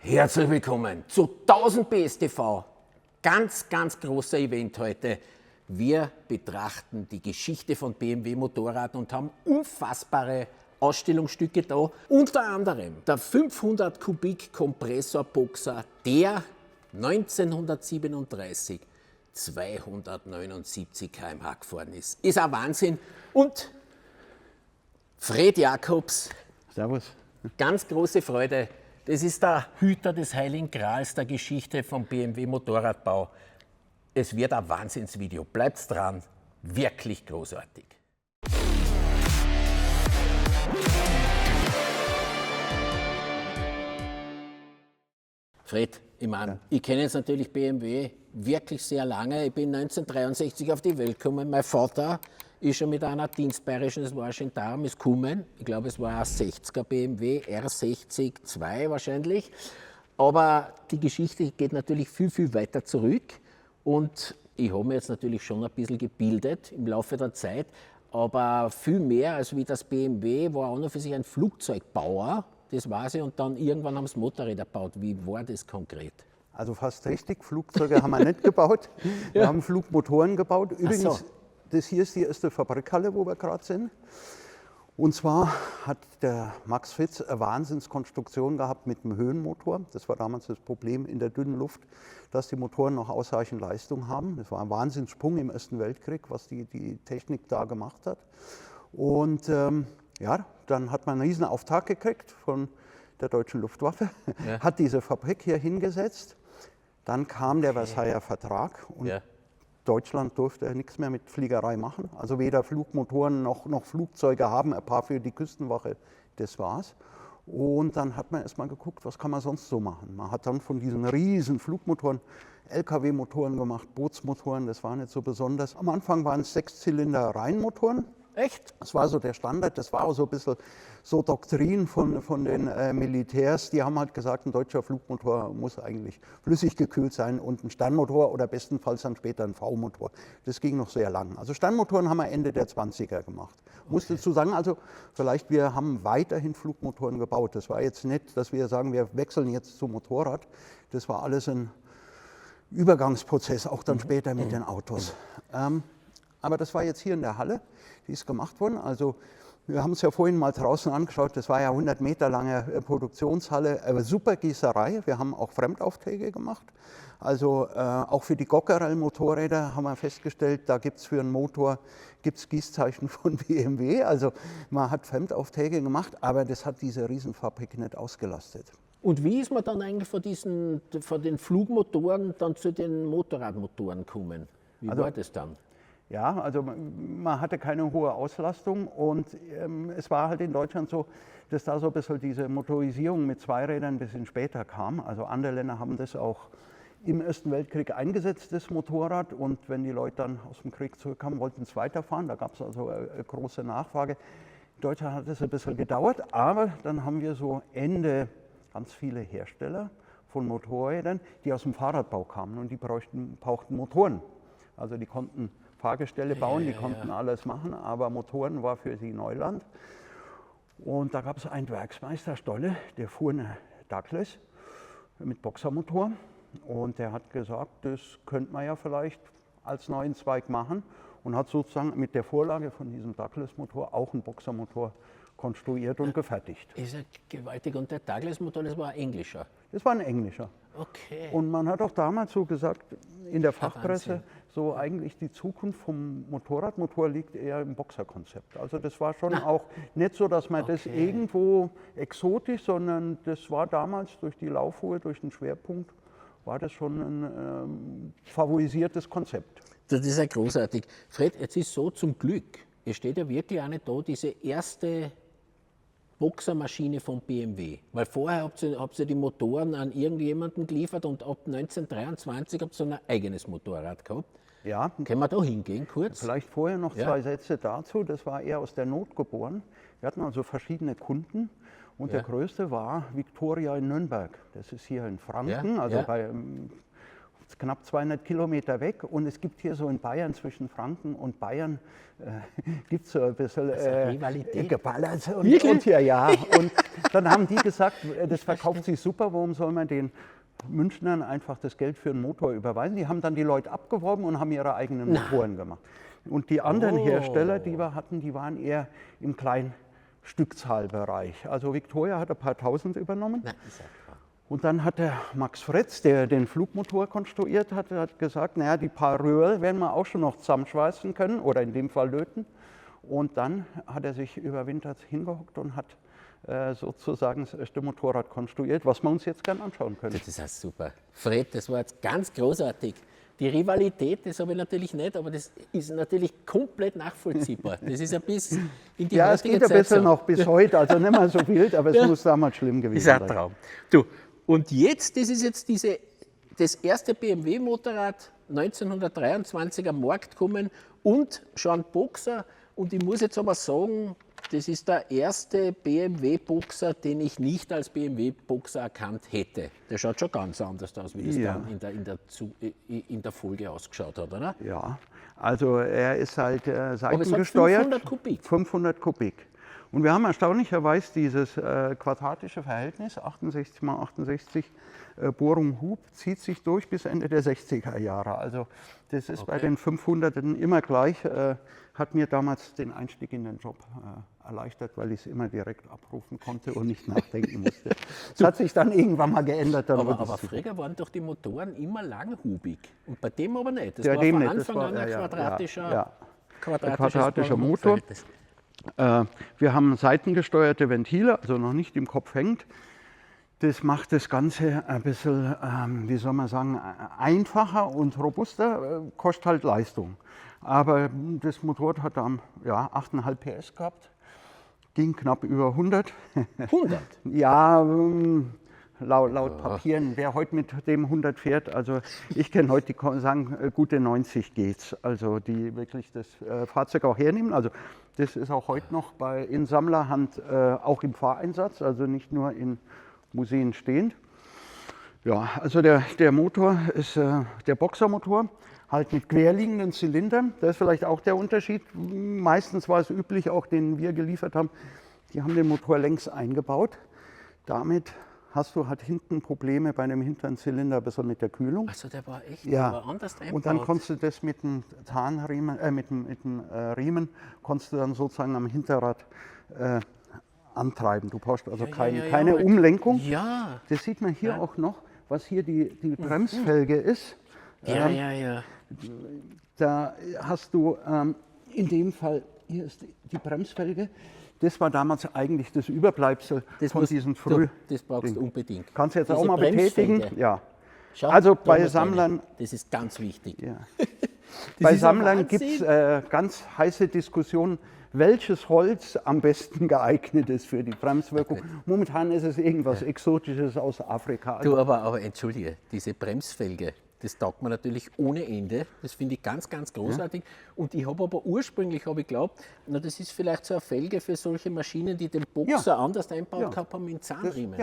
Herzlich willkommen zu 1000 PS TV. Ganz großer Event heute. Wir betrachten die Geschichte von BMW Motorrad und haben unfassbare Ausstellungsstücke da. Unter anderem der 500 Kubik Kompressorboxer, der 1937 279 km/h gefahren ist. Ist ein Wahnsinn. Und Fred Jacobs. Servus. Ganz große Freude. Das ist der Hüter des Heiligen Grals der Geschichte vom BMW Motorradbau. Es wird ein Wahnsinnsvideo. Bleibt dran. Wirklich großartig. Fred, ich kenne jetzt natürlich BMW wirklich sehr lange. Ich bin 1963 auf die Welt gekommen. Mein Vater ist schon mit einer dienstbayerischen, das war schon da, ist gekommen. Ich glaube, es war ein 60er BMW, R60-2 wahrscheinlich. Aber die Geschichte geht natürlich viel weiter zurück. Und ich habe mich jetzt natürlich schon ein bisschen gebildet im Laufe der Zeit. Aber viel mehr als wie das BMW war auch noch für sich ein Flugzeugbauer. Das war sie. Und dann irgendwann haben sie Motorräder gebaut. Wie war das konkret? Also fast richtig, Flugzeuge haben wir nicht gebaut. Wir haben Flugmotoren gebaut. Übrigens, das hier ist die erste Fabrikhalle, wo wir gerade sind. Und zwar hat der Max Fitz eine Wahnsinnskonstruktion gehabt mit dem Höhenmotor. Das war damals das Problem in der dünnen Luft, dass die Motoren noch ausreichend Leistung haben. Das war ein Wahnsinnssprung im Ersten Weltkrieg, was die Technik da gemacht hat. Und ja, dann hat man einen riesen Auftrag gekriegt von der deutschen Luftwaffe, hat diese Fabrik hier hingesetzt. Dann kam der Versailler Vertrag und Deutschland durfte nichts mehr mit Fliegerei machen. Also weder Flugmotoren noch Flugzeuge haben, ein paar für die Küstenwache, das war's. Und dann hat man erstmal geguckt, was kann man sonst so machen. Man hat dann von diesen riesen Flugmotoren LKW-Motoren gemacht, Bootsmotoren, das war nicht so besonders. Am Anfang waren es 6-Zylinder-Reihenmotoren. Echt? Das war so der Standard, das war auch so ein bisschen so Doktrin von den Militärs. Die haben halt gesagt, ein deutscher Flugmotor muss eigentlich flüssig gekühlt sein und ein Sternmotor oder bestenfalls dann später ein V-Motor. Das ging noch sehr lang. Also Sternmotoren haben wir Ende der 20er gemacht. Okay. Muss dazu sagen, also vielleicht wir haben weiterhin Flugmotoren gebaut. Das war jetzt nicht, dass wir sagen, wir wechseln jetzt zum Motorrad. Das war alles ein Übergangsprozess, auch dann später mit den Autos. Aber das war jetzt hier in der Halle, die ist gemacht worden. Also wir haben es ja vorhin mal draußen angeschaut, das war ja 100 Meter lange Produktionshalle, aber super Gießerei. Wir haben auch Fremdaufträge gemacht. Also auch für die Gockerell-Motorräder haben wir festgestellt, da gibt es für einen Motor Gießzeichen von BMW. Also man hat Fremdaufträge gemacht, aber das hat diese Riesenfabrik nicht ausgelastet. Und wie ist man dann eigentlich von den Flugmotoren dann zu den Motorradmotoren gekommen? Wie war das dann? Ja, also man hatte keine hohe Auslastung und es war halt in Deutschland so, dass da so ein bisschen diese Motorisierung mit Zweirädern ein bisschen später kam. Also andere Länder haben das auch im Ersten Weltkrieg eingesetzt, das Motorrad. Und wenn die Leute dann aus dem Krieg zurückkamen, wollten es weiterfahren. Da gab es also eine große Nachfrage. In Deutschland hat es ein bisschen gedauert, aber dann haben wir so Ende ganz viele Hersteller von Motorrädern, die aus dem Fahrradbau kamen und die brauchten Motoren. Also die konnten Fahrgestelle bauen, die konnten alles machen, aber Motoren war für sie Neuland. Und da gab es einen Werksmeister, Stolle, der fuhr eine Douglas mit Boxermotor und der hat gesagt, das könnte man ja vielleicht als neuen Zweig machen und hat sozusagen mit der Vorlage von diesem Douglas-Motor auch einen Boxermotor konstruiert und gefertigt. Ist ja gewaltig. Und der Douglas-Motor, das war ein englischer? Das war ein englischer. Okay. Und man hat auch damals so gesagt, in der Fachpresse, so eigentlich die Zukunft vom Motorradmotor liegt eher im Boxerkonzept. Also das war schon auch nicht so, dass man das irgendwo exotisch, sondern das war damals durch die Laufruhe, durch den Schwerpunkt, war das schon ein favorisiertes Konzept. Das ist ja großartig. Fred, jetzt ist so zum Glück, es steht ja wirklich auch nicht da, diese erste Boxermaschine von BMW. Weil vorher habt ihr die Motoren an irgendjemanden geliefert und ab 1923 habt ihr ein eigenes Motorrad gehabt. Ja. Können wir da hingehen kurz? Vielleicht vorher noch zwei Sätze dazu. Das war eher aus der Not geboren. Wir hatten also verschiedene Kunden und der größte war Victoria in Nürnberg. Das ist hier in Franken, also bei knapp 200 Kilometer weg. Und es gibt hier so in Bayern, zwischen Franken und Bayern, gibt es so ein bisschen Rivalität. Geballert. Und hier, ja. Und dann haben die gesagt, das verkauft sich super, warum soll man den Münchnern einfach das Geld für einen Motor überweisen? Die haben dann die Leute abgeworben und haben ihre eigenen Motoren gemacht. Und die anderen Hersteller, die wir hatten, die waren eher im kleinen Stückzahlbereich. Also Victoria hat ein paar Tausend übernommen. Na, ist ja klar. Und dann hat der Max Fretz, der den Flugmotor konstruiert hat, hat gesagt, naja, die paar Röhrl werden wir auch schon noch zusammenschweißen können oder in dem Fall löten. Und dann hat er sich über Winter hingehockt und hat sozusagen das erste Motorrad konstruiert, was wir uns jetzt gerne anschauen können. Das ist auch super. Fred, das war jetzt ganz großartig. Die Rivalität, das habe ich natürlich nicht, aber das ist natürlich komplett nachvollziehbar. Das ist ein bisschen in die ja, es geht ein bisschen noch bis heute, also nicht mehr so wild, aber es muss damals schlimm gewesen sein. Das ist ein Traum. Du, und jetzt, das ist jetzt das erste BMW-Motorrad 1923 am Markt gekommen und schon ein Boxer. Und ich muss jetzt aber sagen, das ist der erste BMW-Boxer, den ich nicht als BMW-Boxer erkannt hätte. Der schaut schon ganz anders aus, wie das dann in der Folge ausgeschaut hat, oder? Ja, also er ist halt seitengesteuert. Aber es hat 500 Kubik. 500 Kubik. Und wir haben erstaunlicherweise dieses quadratische Verhältnis, 68 mal 68 Bohrung Hub, zieht sich durch bis Ende der 60er Jahre. Also das ist bei den 500ern immer gleich. Hat mir damals den Einstieg in den Job erleichtert, weil ich es immer direkt abrufen konnte und nicht nachdenken musste. Das hat sich dann irgendwann mal geändert. Aber früher waren doch die Motoren immer langhubig und bei dem aber nicht. Das war von Anfang an ein quadratischer Motor. Wir haben seitengesteuerte Ventile, also noch nicht im Kopf hängt. Das macht das Ganze ein bisschen, wie soll man sagen, einfacher und robuster, kostet halt Leistung. Aber das Motorrad hat dann 8,5 PS gehabt, ging knapp über 100. 100? Ja, laut Papieren, wer heute mit dem 100 fährt, also ich kenne heute, die sagen, gute 90 geht's, also die wirklich das Fahrzeug auch hernehmen. Also das ist auch heute noch in Sammlerhand auch im Fahreinsatz, also nicht nur in Museen stehend. Ja, also der Motor ist der Boxermotor, halt mit querliegenden Zylindern. Das ist vielleicht auch der Unterschied. Meistens war es üblich, auch den wir geliefert haben, die haben den Motor längs eingebaut. Damit hast du halt hinten Probleme bei dem hinteren Zylinder, besser mit der Kühlung. Also der war echt der war anders eingebaut. Und dann konntest du das mit dem Zahnriemen, mit dem Riemen, konntest du dann sozusagen am Hinterrad antreiben. Du brauchst also keine Umlenkung. Ja. Das sieht man hier auch noch, was hier die Bremsfelge ist. Ja. Da hast du in dem Fall, hier ist die Bremsfelge. Das war damals eigentlich das Überbleibsel von diesem Früh. Das brauchst du unbedingt. Kannst du jetzt auch mal betätigen? Ja. Schau, also bei Sammlern. Das ist ganz wichtig. Ja. Bei Sammlern gibt es ganz heiße Diskussionen, welches Holz am besten geeignet ist für die Bremswirkung. Okay. Momentan ist es irgendwas Exotisches aus Afrika. Du, aber entschuldige, diese Bremsfelge, das taugt mir natürlich ohne Ende. Das finde ich ganz, ganz großartig. Ja. Und ich habe aber ursprünglich geglaubt, das ist vielleicht so eine Felge für solche Maschinen, die den Boxer anders einbaut gehabt haben mit Zahnriemen.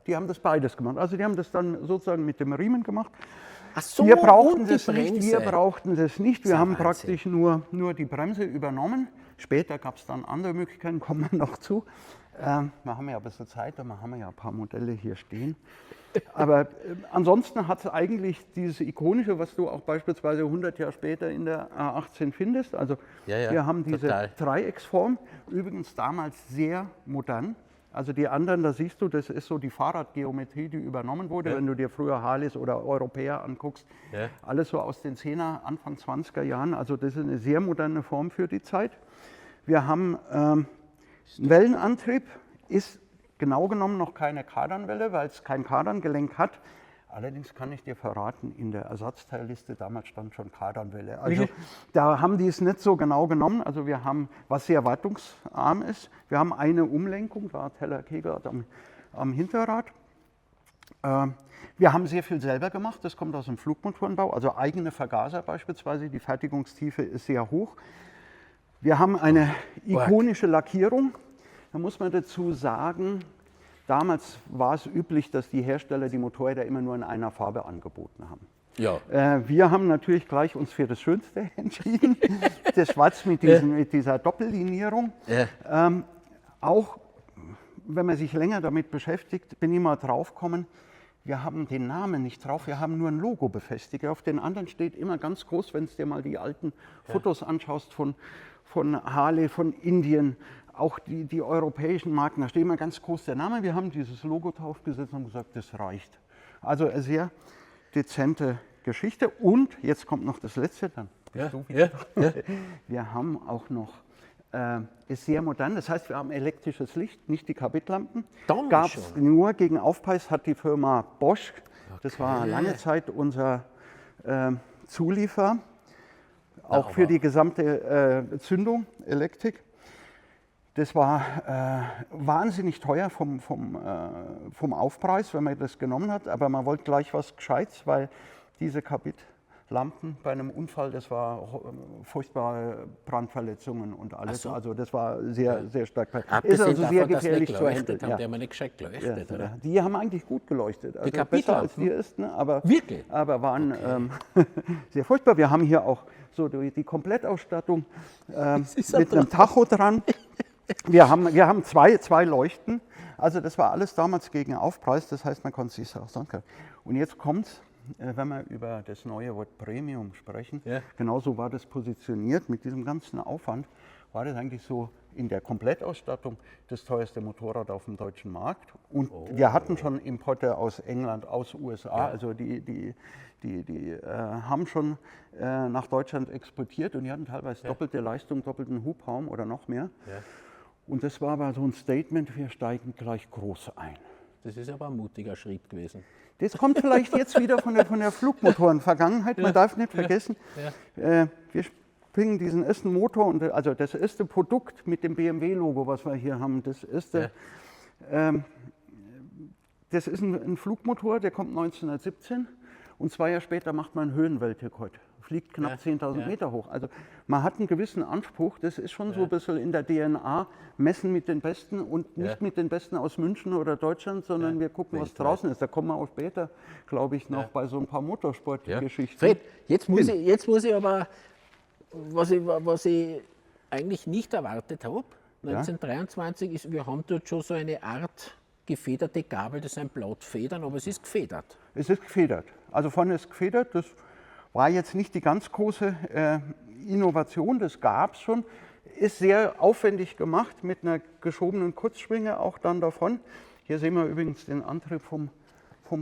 Die haben das beides gemacht. Also die haben das dann sozusagen mit dem Riemen gemacht. Ach so, wir brauchten das nicht. Wir haben praktisch nur die Bremse übernommen. Später gab es dann andere Möglichkeiten, kommen wir noch zu. Wir haben ja ein bisschen Zeit, da haben wir ja ein paar Modelle hier stehen. Aber ansonsten hat es eigentlich dieses Ikonische, was du auch beispielsweise 100 Jahre später in der A18 findest. Also wir haben diese Dreiecksform, übrigens damals sehr modern. Also die anderen, da siehst du, das ist so die Fahrradgeometrie, die übernommen wurde, wenn du dir früher Harleys oder Europäer anguckst. Ja. Alles so aus den 10er, Anfang 20er Jahren. Also das ist eine sehr moderne Form für die Zeit. Wir haben einen Wellenantrieb, ist genau genommen noch keine Kardanwelle, weil es kein Kardangelenk hat. Allerdings kann ich dir verraten, in der Ersatzteilliste damals stand schon Kardanwelle. Also da haben die es nicht so genau genommen. Also wir haben, was sehr wartungsarm ist, wir haben eine Umlenkung, da hat Heller Kegert am Hinterrad. Wir haben sehr viel selber gemacht, das kommt aus dem Flugmotorenbau, also eigene Vergaser beispielsweise, die Fertigungstiefe ist sehr hoch. Wir haben eine ikonische Lackierung, da muss man dazu sagen, damals war es üblich, dass die Hersteller die Motorräder immer nur in einer Farbe angeboten haben. Ja. Wir haben natürlich gleich uns für das Schönste entschieden, das Schwarz mit dieser Doppellinierung. Ja. Auch wenn man sich länger damit beschäftigt, bin ich mal draufgekommen, wir haben den Namen nicht drauf, wir haben nur ein Logo befestigt. Auf den anderen steht immer ganz groß, wenn du dir mal die alten Fotos anschaust von Harley, von Indien, auch die europäischen Marken, da steht immer ganz groß der Name. Wir haben dieses Logo draufgesetzt und gesagt, das reicht. Also eine sehr dezente Geschichte. Und jetzt kommt noch das Letzte, dann bist du wieder dran. Wir haben auch noch, ist sehr modern, das heißt, wir haben elektrisches Licht, nicht die Kabitlampen. Gab es nur gegen Aufpreis, hat die Firma Bosch, das war lange Zeit unser Zulieferer, auch für die gesamte Zündung, Elektrik. Das war wahnsinnig teuer vom Aufpreis, wenn man das genommen hat, aber man wollte gleich was Gescheites, weil diese Kabitlampen bei einem Unfall, das war furchtbare Brandverletzungen und alles. So. Also das war sehr, sehr stark. Ist also sehr gefährlich zu handeln. Haben die haben nicht gescheit geleuchtet, oder? Die haben eigentlich gut geleuchtet, also die besser als die ersten, aber waren sehr furchtbar. Wir haben hier auch so die Komplettausstattung mit einem Tacho dran. Wir haben zwei Leuchten, also das war alles damals gegen Aufpreis, das heißt, man konnte es sich auch sagen. Und jetzt kommt es, wenn wir über das neue Wort Premium sprechen, genauso war das positioniert, mit diesem ganzen Aufwand, war das eigentlich so in der Komplettausstattung das teuerste Motorrad auf dem deutschen Markt. Und wir hatten schon Importe aus England, aus USA, also die haben schon nach Deutschland exportiert und die hatten teilweise doppelte Leistung, doppelten Hubraum oder noch mehr. Ja. Und das war aber so ein Statement, wir steigen gleich groß ein. Das ist aber ein mutiger Schritt gewesen. Das kommt vielleicht jetzt wieder von der Flugmotoren-Vergangenheit. Man darf nicht vergessen, wir bringen diesen ersten Motor, also das erste Produkt mit dem BMW-Logo, was wir hier haben, das ist ein Flugmotor, der kommt 1917 und 2 Jahre später macht man einen Höhenweltrekord. Fliegt knapp 10.000 Meter hoch. Also man hat einen gewissen Anspruch, das ist schon so ein bisschen in der DNA, messen mit den Besten und nicht mit den Besten aus München oder Deutschland, sondern wir gucken, was draußen ist. Da kommen wir auch später, glaube ich, noch bei so ein paar Motorsportgeschichten. Fred, jetzt muss ich aber, was ich eigentlich nicht erwartet habe, 1923 ist, wir haben dort schon so eine Art gefederte Gabel, das sind Blattfedern, aber es ist gefedert. Es ist gefedert. Also vorne ist gefedert, das war jetzt nicht die ganz große Innovation, das gab es schon. Ist sehr aufwendig gemacht mit einer geschobenen Kurzschwinge auch dann davon. Hier sehen wir übrigens den Antrieb vom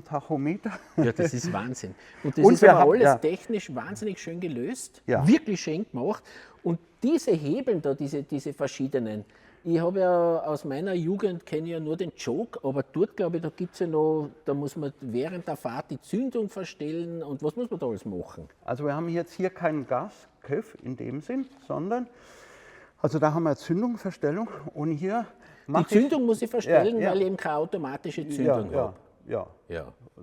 Tachometer. Ja, das ist Wahnsinn. Und das ist aber alles technisch wahnsinnig schön gelöst, wirklich schön gemacht. Und diese Hebeln da, diese verschiedenen, ich habe ja aus meiner Jugend, kenne ja nur den Choke, aber dort, glaube ich, da gibt es ja noch, da muss man während der Fahrt die Zündung verstellen und was muss man da alles machen? Also wir haben jetzt hier keinen Gasgriff in dem Sinn, sondern, also da haben wir Zündung, Verstellung und hier die Zündung muss ich verstellen, weil ich eben keine automatische Zündung habe. Ja.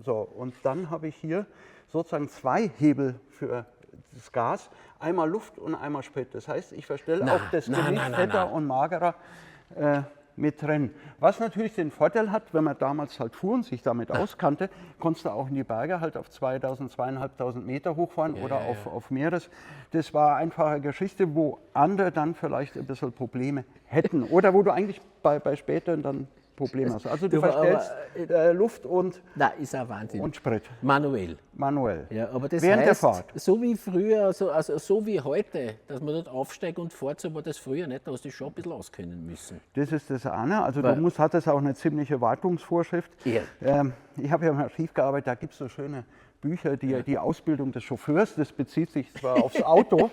So, und dann habe ich hier sozusagen 2 Hebel für das Gas, einmal Luft und einmal Sprit. Das heißt, ich verstelle auch das Gewicht fetter und magerer mit drin. Was natürlich den Vorteil hat, wenn man damals halt fuhr und sich damit auskannte, konntest du auch in die Berge halt auf 2.000, 2.500 Meter hochfahren oder auf Meeres. Das war einfach eine Geschichte, wo andere dann vielleicht ein bisschen Probleme hätten oder wo du eigentlich bei späteren dann Probleme hast. Also du verstellst Luft und Sprit. Manuell. Ja, aber das während heißt, der Fahrt. So wie früher, also so wie heute, dass man dort aufsteigt und fährt, so war das früher nicht, da hast du schon ein bisschen auskennen müssen. Das ist das eine, also hat das auch eine ziemliche Wartungsvorschrift. Ja. Ich habe ja im Archiv gearbeitet, da gibt es so schöne Bücher, die Ausbildung des Chauffeurs, das bezieht sich zwar aufs Auto,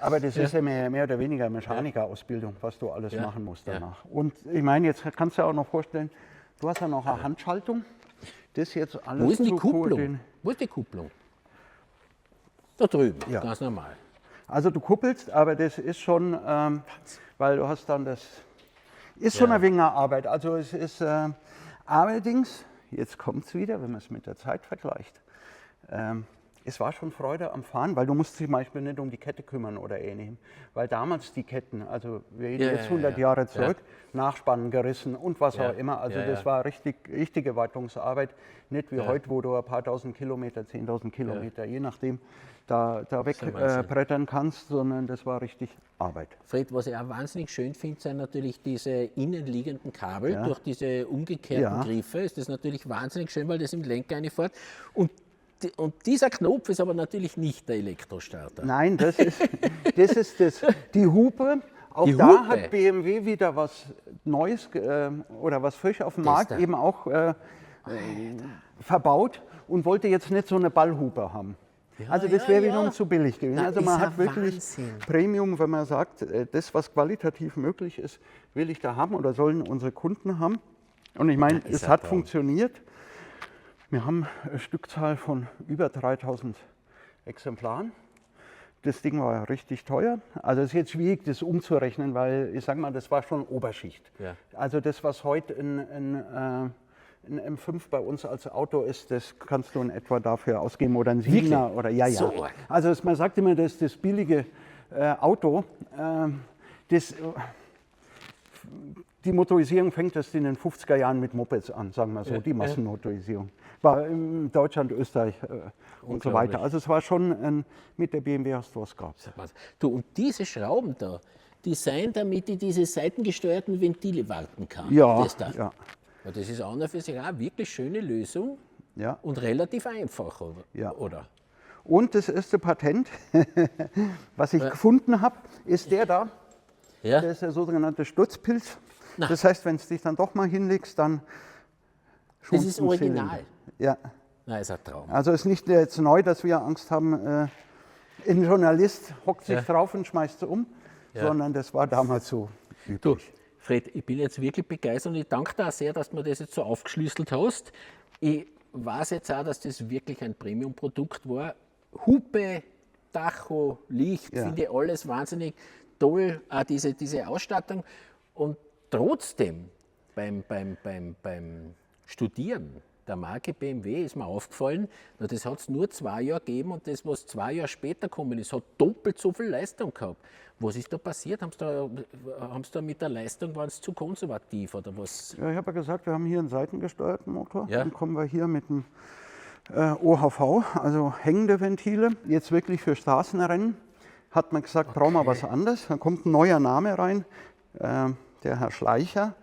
aber das ist ja mehr oder weniger Mechanikerausbildung, was du alles machen musst danach. Und ich meine, jetzt kannst du dir auch noch vorstellen, du hast ja noch eine Handschaltung. Das jetzt alles Wo ist denn die Kupplung? Wo ist die Kupplung? Da drüben, ganz normal. Also du kuppelst, aber das ist schon, weil du hast dann das, ist schon ein wenig Arbeit. Also es ist allerdings, jetzt kommt es wieder, wenn man es mit der Zeit vergleicht, es war schon Freude am Fahren, weil du musst dich zum Beispiel nicht um die Kette kümmern oder ähnlichem. Weil damals die Ketten, also wir gehen jetzt 100 Jahre zurück, Nachspannen gerissen und was auch immer. Also das war richtige Wartungsarbeit, nicht wie heute, wo du ein paar tausend Kilometer, 10.000 Kilometer, je nachdem, da wegbrettern kannst, sondern das war richtig Arbeit. Fred, was ich auch wahnsinnig schön finde, sind natürlich diese innenliegenden Kabel durch diese umgekehrten Griffe. Ist das natürlich wahnsinnig schön, weil das im Lenker reinfährt. Und dieser Knopf ist aber natürlich nicht der Elektrostarter. Nein, das ist die Hupe. Auch Die da Hupe. hat BMW wieder was Neues oder was frisch auf dem Markt eben auch verbaut und wollte jetzt nicht so eine Ballhupe haben. Also das wäre wiederum zu billig gewesen. Also man hat wirklich Premium, wenn man sagt, das, was qualitativ möglich ist, will ich da haben oder sollen unsere Kunden haben. Und ich meine, es hat funktioniert. Wir haben eine Stückzahl von über 3000 Exemplaren. Das Ding war richtig teuer. Also es ist jetzt schwierig, das umzurechnen, weil ich sage mal, das war schon Oberschicht. Ja. Also das, was heute ein M5 bei uns als Auto ist, das kannst du in etwa dafür ausgeben oder ein 7er oder So. Also man sagt immer, das ist das billige Auto. Die Motorisierung fängt erst in den 50er Jahren mit Mopeds an, sagen wir so, die Massenmotorisierung. War in Deutschland, Österreich und so weiter. Also es war schon mit der BMW hast du was gehabt. Du, und diese Schrauben da, die seien, damit ich diese seitengesteuerten Ventile warten kann. Ja, Das ist auch für sich auch eine wirklich schöne Lösung und relativ einfach, oder? Und das erste Patent, was ich gefunden habe, ist der da. Das ist der sogenannte Stutzpilz. Das heißt, wenn du dich dann doch mal hinlegst, dann das ist original. Zylinder. Ja. Na, ist ein Traum. Also ist nicht jetzt neu, dass wir Angst haben, ein Journalist hockt sich drauf und schmeißt sie um, sondern das war damals so üblich. Du, Fred, ich bin jetzt wirklich begeistert und ich danke dir auch sehr, dass du mir das jetzt so aufgeschlüsselt hast. Ich weiß jetzt auch, dass das wirklich ein Premium-Produkt war. Hupe, Tacho, Licht, finde ich alles wahnsinnig toll, auch diese Ausstattung. Und trotzdem beim Studieren der Marke BMW ist mir aufgefallen, das hat es nur 2 Jahre gegeben und das, was 2 Jahre später gekommen ist, hat doppelt so viel Leistung gehabt. Was ist da passiert? Haben Sie da mit der Leistung, waren Sie zu konservativ oder was? Ja, ich habe ja gesagt, wir haben hier einen seitengesteuerten Motor. Dann kommen wir hier mit dem OHV, also hängende Ventile. Jetzt wirklich für Straßenrennen hat man gesagt, brauchen wir was anderes. Dann kommt ein neuer Name rein, der Herr Schleicher.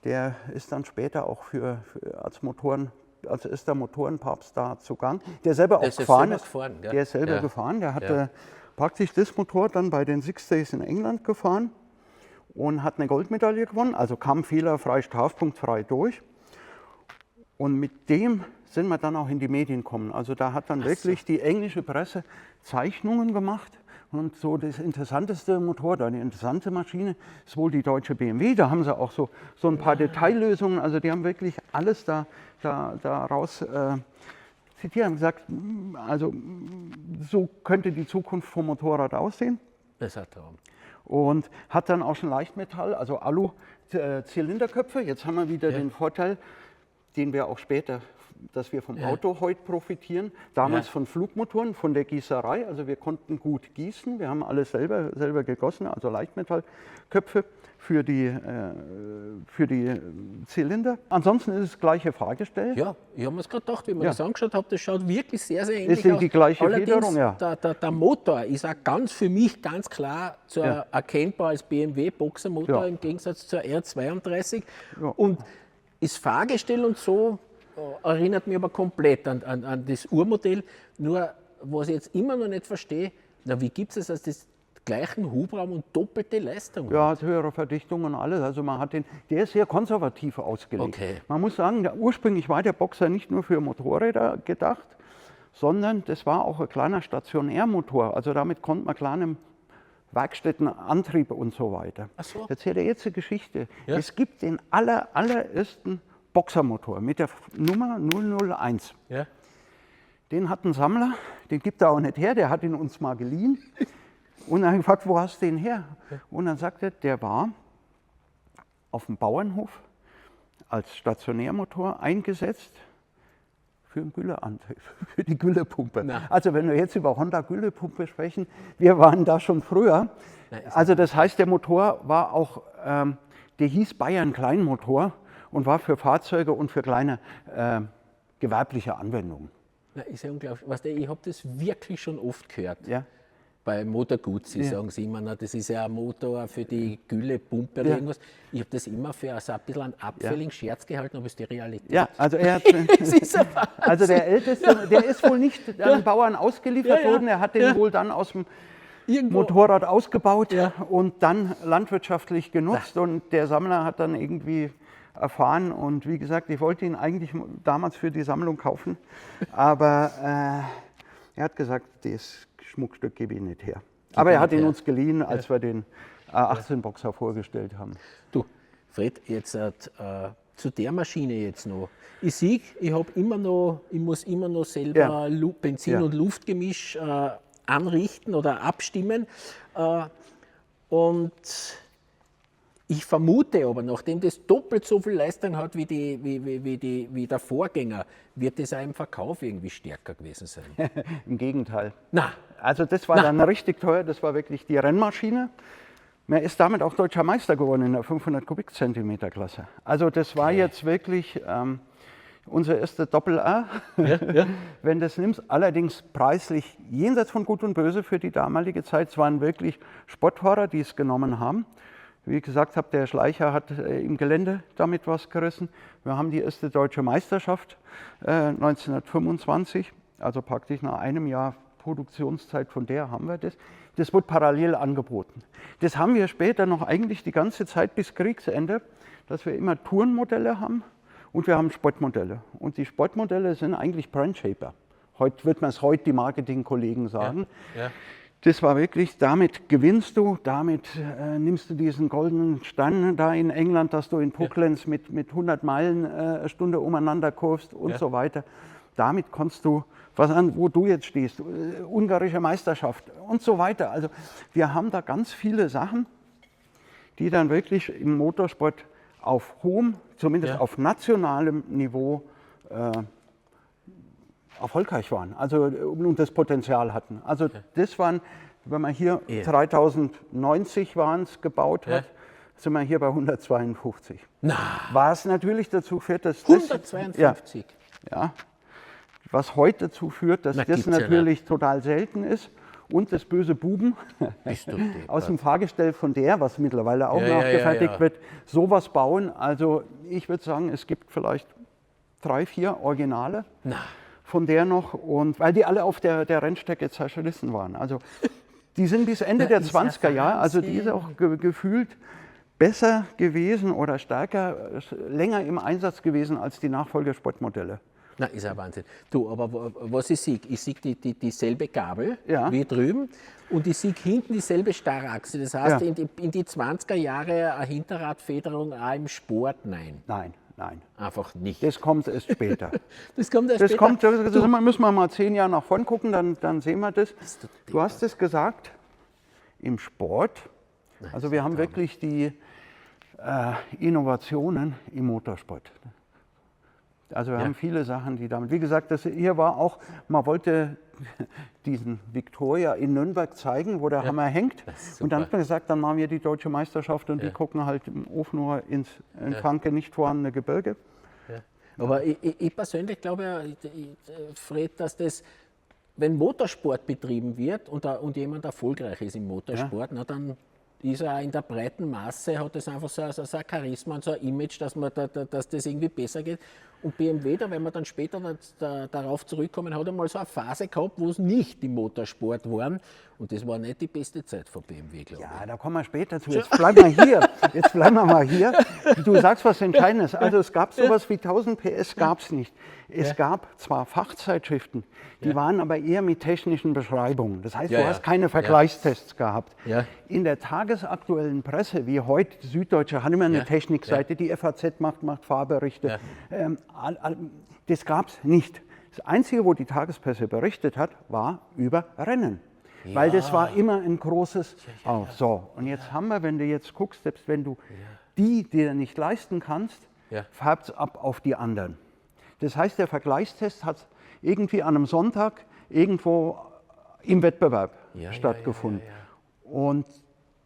Der ist dann später auch als ist der Motorenpapst da zugang. Der selber auch gefahren ist. Der ist selber gefahren. Der hatte praktisch das Motorrad dann bei den Six Days in England gefahren und hat eine Goldmedaille gewonnen. Also kam fehlerfrei, strafpunktfrei durch. Und mit dem sind wir dann auch in die Medien gekommen. Also da hat dann wirklich die englische Presse Zeichnungen gemacht. Und so das interessanteste Motorrad, eine interessante Maschine, ist wohl die deutsche BMW. Da haben sie auch so ein paar Detaillösungen. Also die haben wirklich alles daraus zitiert und gesagt, also so könnte die Zukunft vom Motorrad aussehen. Besser Traum. Und hat dann auch schon Leichtmetall, also Alu-Zylinderköpfe. Jetzt haben wir wieder den Vorteil, den wir auch später, dass wir vom Auto heute profitieren. Damals von Flugmotoren, von der Gießerei. Also wir konnten gut gießen. Wir haben alles selber gegossen, also Leichtmetallköpfe für die Zylinder. Ansonsten ist das gleiche Fahrgestell. Ja, ich habe mir gerade gedacht, wie man das angeschaut hat, das schaut wirklich sehr, sehr ähnlich aus. Es ist die gleiche Allerdings, Federung, der Motor ist auch für mich ganz klar erkennbar als BMW-Boxermotor im Gegensatz zur R32. Ja. Und das Fahrgestell und so erinnert mich aber komplett an das Urmodell. Nur, was ich jetzt immer noch nicht verstehe, wie gibt es das gleichen Hubraum und doppelte Leistung? Ja, höhere Verdichtung und alles. Also man hat der ist sehr konservativ ausgelegt. Okay. Man muss sagen, ursprünglich war der Boxer nicht nur für Motorräder gedacht, sondern das war auch ein kleiner Stationärmotor. Also damit konnte man kleinen Werkstättenantrieb und so weiter. Ach so. Erzähle dir jetzt eine Geschichte. Ja? Es gibt den allerersten Boxermotor mit der Nummer 001. Ja. Den hat ein Sammler, den gibt er auch nicht her, der hat ihn uns mal geliehen. Und dann habe ich gefragt, wo hast du den her? Und dann sagte er, der war auf dem Bauernhof als Stationärmotor eingesetzt für den Gülleantrieb, für die Güllepumpe. Na. Also wenn wir jetzt über Honda Güllepumpe sprechen, wir waren da schon früher. Also das heißt, der Motor war auch, der hieß Bayern Kleinmotor und war für Fahrzeuge und für kleine gewerbliche Anwendungen. Na, ist ja unglaublich. Weißt du, ich habe das wirklich schon oft gehört. Ja. Bei Motorguzzi sagen sie immer, na, das ist ja ein Motor für die Güllepumpe oder irgendwas. Ich habe das immer für so ein bisschen einen abfälligen Scherz gehalten, aber es ist die Realität. Ja, also er hat, ist ein also der Älteste, der ist wohl nicht an Bauern ausgeliefert worden, er hat den wohl dann aus dem Motorrad ausgebaut und dann landwirtschaftlich genutzt und der Sammler hat dann irgendwie erfahren und wie gesagt, ich wollte ihn eigentlich damals für die Sammlung kaufen, aber er hat gesagt, das Schmuckstück gebe ich nicht her. Aber er hat ihn uns geliehen, als wir den A18-Boxer vorgestellt haben. Du, Fred, jetzt zu der Maschine jetzt noch. Ich sehe, ich muss immer noch selber Benzin- und Luftgemisch anrichten oder abstimmen. Und ich vermute aber, nachdem das doppelt so viel Leistung hat wie der Vorgänger, wird das auch im Verkauf irgendwie stärker gewesen sein. Im Gegenteil. Na. Also das war dann richtig teuer, das war wirklich die Rennmaschine. Man ist damit auch deutscher Meister geworden in der 500 Kubikzentimeter Klasse. Also das war jetzt wirklich unser erste Doppel-A, wenn du das nimmst. Allerdings preislich jenseits von Gut und Böse für die damalige Zeit. Es waren wirklich Sportfahrer, die es genommen haben. Wie ich gesagt habe, der Schleicher hat im Gelände damit was gerissen. Wir haben die erste deutsche Meisterschaft 1925, also praktisch nach einem Jahr Produktionszeit von der haben wir das. Das wird parallel angeboten. Das haben wir später noch eigentlich die ganze Zeit bis Kriegsende, dass wir immer Tourenmodelle haben und wir haben Sportmodelle. Und die Sportmodelle sind eigentlich Brandshaper. Heute wird man es die Marketingkollegen sagen. Ja. Das war wirklich, damit gewinnst du, damit nimmst du diesen goldenen Stern da in England, dass du in Pucklands mit 100 Meilen Stunde umeinander kurvst und so weiter. Damit kannst du, was an, wo du jetzt stehst, ungarische Meisterschaft und so weiter. Also wir haben da ganz viele Sachen, die dann wirklich im Motorsport auf hohem, zumindest auf nationalem Niveau erfolgreich waren, also und das Potenzial hatten. Also das waren, wenn man hier 3090 waren es gebaut hat, sind wir hier bei 152. Na. Was natürlich dazu führt, dass 152? Ja, was heute dazu führt, dass das natürlich total selten ist und das böse Buben aus dem Fahrgestell von der, was mittlerweile auch nachgefertigt wird, sowas bauen. Also ich würde sagen, es gibt vielleicht 3, 4 Originale. Na. Von der noch, und weil die alle auf der Rennstrecke zerschlissen waren. Also die sind bis Ende der 20er Jahre, also die ist auch gefühlt besser gewesen oder stärker, länger im Einsatz gewesen als die Nachfolger-Sportmodelle. Na, ist ja Wahnsinn. Du, aber was ich sehe dieselbe Gabel wie drüben und ich sehe hinten dieselbe Starrachse. Das heißt, in die 20er Jahre eine Hinterradfederung auch im Sport, nein. Nein. Einfach nicht. Das kommt erst später. Das müssen wir mal 10 Jahre nach vorn gucken, dann sehen wir das. Du hast es gesagt, im Sport. Also wir haben wirklich die Innovationen im Motorsport. Also wir haben viele Sachen, die damit, wie gesagt, das hier war auch, man wollte diesen Victoria in Nürnberg zeigen, wo der Hammer hängt. Und dann hat man gesagt, dann machen wir die deutsche Meisterschaft und die gucken halt im Ofenrohr in Franke nicht vorhandene Gebirge. Ja. Aber ich persönlich glaube, Fred, dass das, wenn Motorsport betrieben wird und jemand erfolgreich ist im Motorsport, na, dann ist er in der breiten Masse, hat das einfach so ein Charisma und so ein Image, dass das irgendwie besser geht. Und BMW, da wenn wir dann später darauf zurückkommen, hat einmal so eine Phase gehabt, wo es nicht im Motorsport waren. Und das war nicht die beste Zeit von BMW, glaube ich. Ja, da kommen wir später zu. Jetzt bleiben wir hier. Jetzt bleiben wir mal hier. Du sagst was Entscheidendes. Also es gab sowas wie 1000 PS, gab es nicht. Es gab zwar Fachzeitschriften, die waren aber eher mit technischen Beschreibungen. Das heißt, du hast keine Vergleichstests gehabt. Ja. In der tagesaktuellen Presse, wie heute, die Süddeutsche hat immer eine Technikseite, die FAZ macht Fahrberichte. Das gab es nicht. Das Einzige, wo die Tagespresse berichtet hat, war über Rennen. Ja. Weil das war immer ein großes. So, und jetzt haben wir, wenn du jetzt guckst, selbst wenn du die dir nicht leisten kannst, färbt es ab auf die anderen. Das heißt, der Vergleichstest hat irgendwie an einem Sonntag irgendwo im Wettbewerb stattgefunden. Und